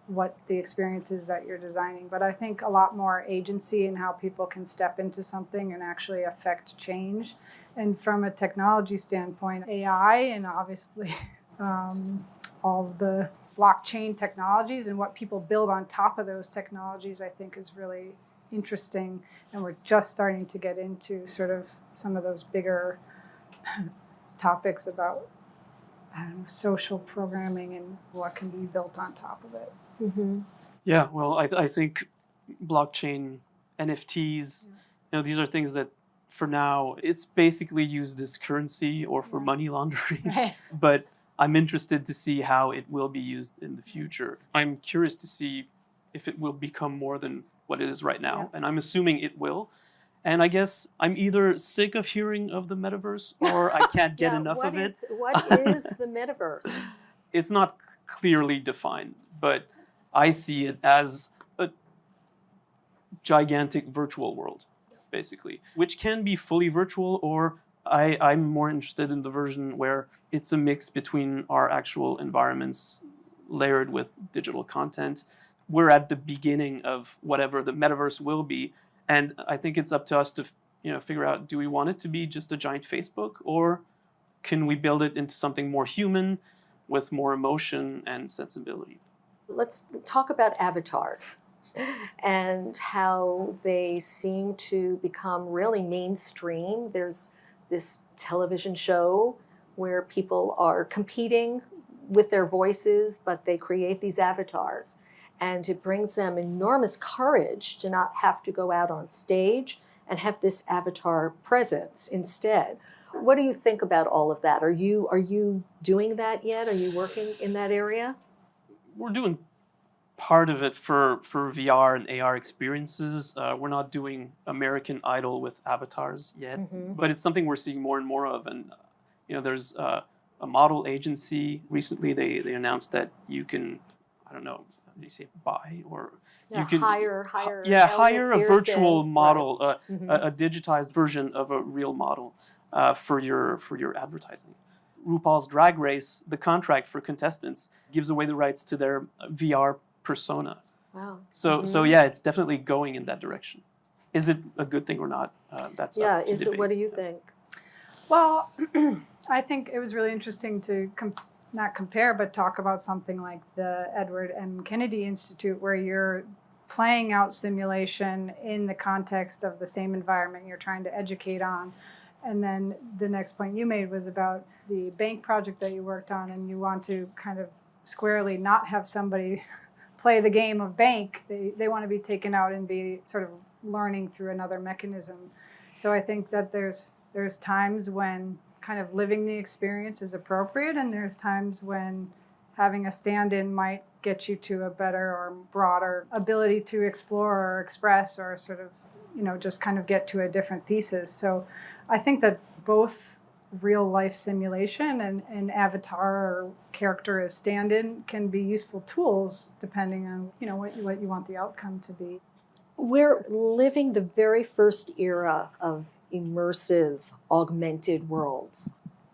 what the experience is that you're designing. But I think a lot more agency in how people can step into something and actually affect change. And from a technology standpoint, AI and obviously all the blockchain technologies and what people build on top of those technologies, I think is really interesting. And we're just starting to get into sort of some of those bigger topics about social programming and what can be built on top of it. Mm-hmm. Yeah, well, I think blockchain, NFTs, these are things that for now, it's basically used as currency or for money laundering. Right. But I'm interested to see how it will be used in the future. I'm curious to see if it will become more than what it is right now. Yeah. And I'm assuming it will. And I guess I'm either sick of hearing of the metaverse or I can't get enough of it. What is the metaverse? It's not clearly defined, but I see it as a gigantic virtual world, basically, which can be fully virtual, or I'm more interested in the version where it's a mix between our actual environments layered with digital content. We're at the beginning of whatever the metaverse will be, and I think it's up to us to figure out, do we want it to be just a giant Facebook, or can we build it into something more human with more emotion and sensibility? Let's talk about avatars and how they seem to become really mainstream. There's this television show where people are competing with their voices, but they create these avatars. And it brings them enormous courage to not have to go out on stage and have this avatar presence instead. What do you think about all of that? Are you doing that yet? Are you working in that area? We're doing part of it for VR and AR experiences. We're not doing American Idol with avatars yet, but it's something we're seeing more and more of. And there's a model agency. Recently, they announced that you can, do you say buy or yeah, you can hire a virtual model, right. A digitized version of a real model for your advertising. RuPaul's Drag Race, the contract for contestants gives away the rights to their VR persona. Wow. So yeah, it's definitely going in that direction. Is it a good thing or not? That's up to debate. What do you think? Well, I think it was really interesting to not compare, but talk about something like the Edward M. Kennedy Institute, where you're playing out simulation in the context of the same environment you're trying to educate on. And then the next point you made was about the bank project that you worked on, and you want to kind of squarely not have somebody play the game of bank. They want to be taken out and be sort of learning through another mechanism. So I think that there's times when kind of living the experience is appropriate, and there's times when having a stand-in might get you to a better or broader ability to explore or express or sort of, just kind of get to a different thesis. So I think that both real life simulation and avatar or character as stand-in can be useful tools depending on, what you want the outcome to be. We're living the very first era of immersive, augmented worlds.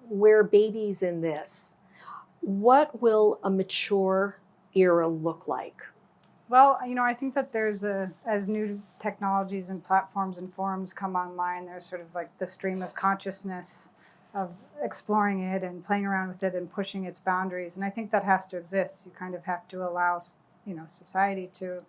We're babies in this. What will a mature era look like? Well, I think that as new technologies and platforms and forums come online, there's sort of like the stream of consciousness of exploring it and playing around with it and pushing its boundaries. And I think that has to exist. You kind of have to allow, society to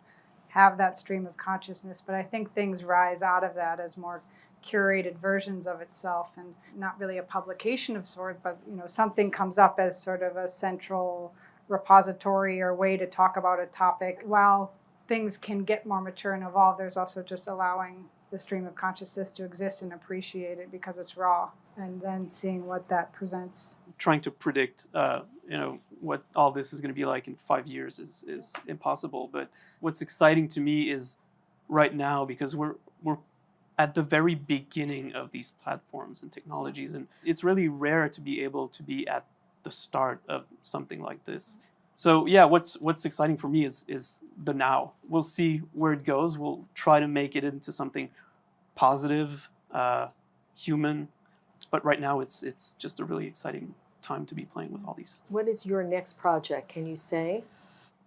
have that stream of consciousness. But I think things rise out of that as more curated versions of itself, and not really a publication of sort, but something comes up as sort of a central repository or way to talk about a topic. While things can get more mature and evolve, there's also just allowing the stream of consciousness to exist and appreciate it because it's raw, and then seeing what that presents. Trying to predict what all this is going to be like in 5 years is impossible. But what's exciting to me is right now, because we're at the very beginning of these platforms and technologies, and it's really rare to be able to be at the start of something like this. So yeah, what's exciting for me is the now. We'll see where it goes. We'll try to make it into something positive, human, but right now it's just a really exciting time to be playing with all these. What is your next project? Can you say?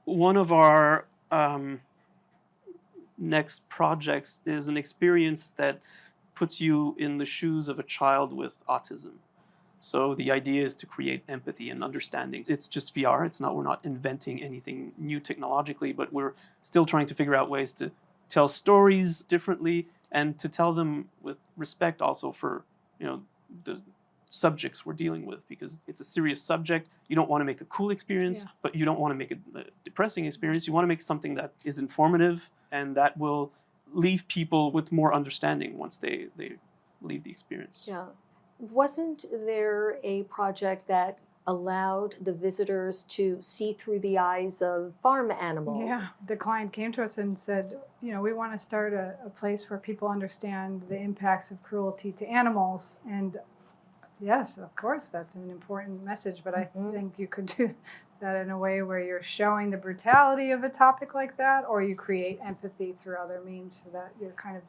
One of our next projects is an experience that puts you in the shoes of a child with autism. So the idea is to create empathy and understanding. It's just VR. We're not inventing anything new technologically, but we're still trying to figure out ways to tell stories differently and to tell them with respect also for, the subjects we're dealing with, because it's a serious subject. You don't want to make a cool experience, but you don't want to make a depressing experience. You want to make something that is informative and that will leave people with more understanding once they leave the experience. Yeah. Wasn't there a project that allowed the visitors to see through the eyes of farm animals? Yeah, the client came to us and said, we want to start a place where people understand the impacts of cruelty to animals. And yes, of course, that's an important message, but I think you could do that in a way where you're showing the brutality of a topic like that, or you create empathy through other means so that you're kind of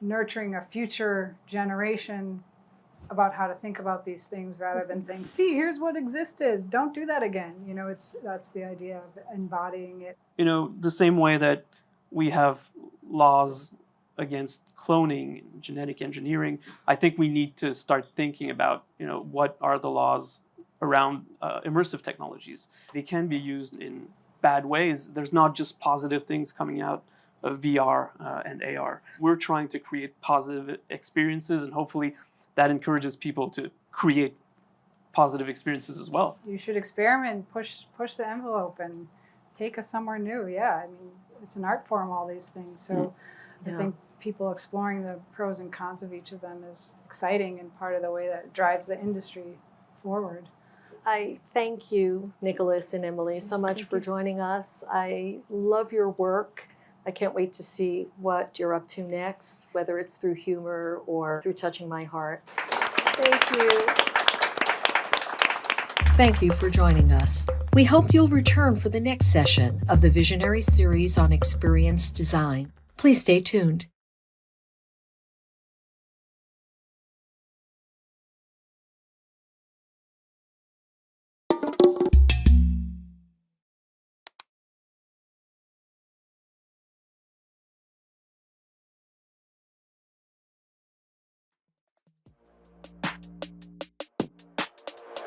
nurturing a future generation about how to think about these things rather than saying, see, here's what existed, don't do that again. That's the idea of embodying it. The same way that we have laws against cloning and genetic engineering, I think we need to start thinking about, what are the laws around immersive technologies. They can be used in bad ways. There's not just positive things coming out of VR and AR. We're trying to create positive experiences, and hopefully that encourages people to create positive experiences as well. You should experiment, push the envelope, and take us somewhere new. Yeah, I mean, it's an art form, all these things. So I think people exploring the pros and cons of each of them is exciting and part of the way that drives the industry forward. I thank you, Nicholas and Emily, so much for joining us. I love your work. I can't wait to see what you're up to next, whether it's through humor or through touching my heart. Thank you. Thank you for joining us. We hope you'll return for the next session of the Visionary series on experience design. Please stay tuned.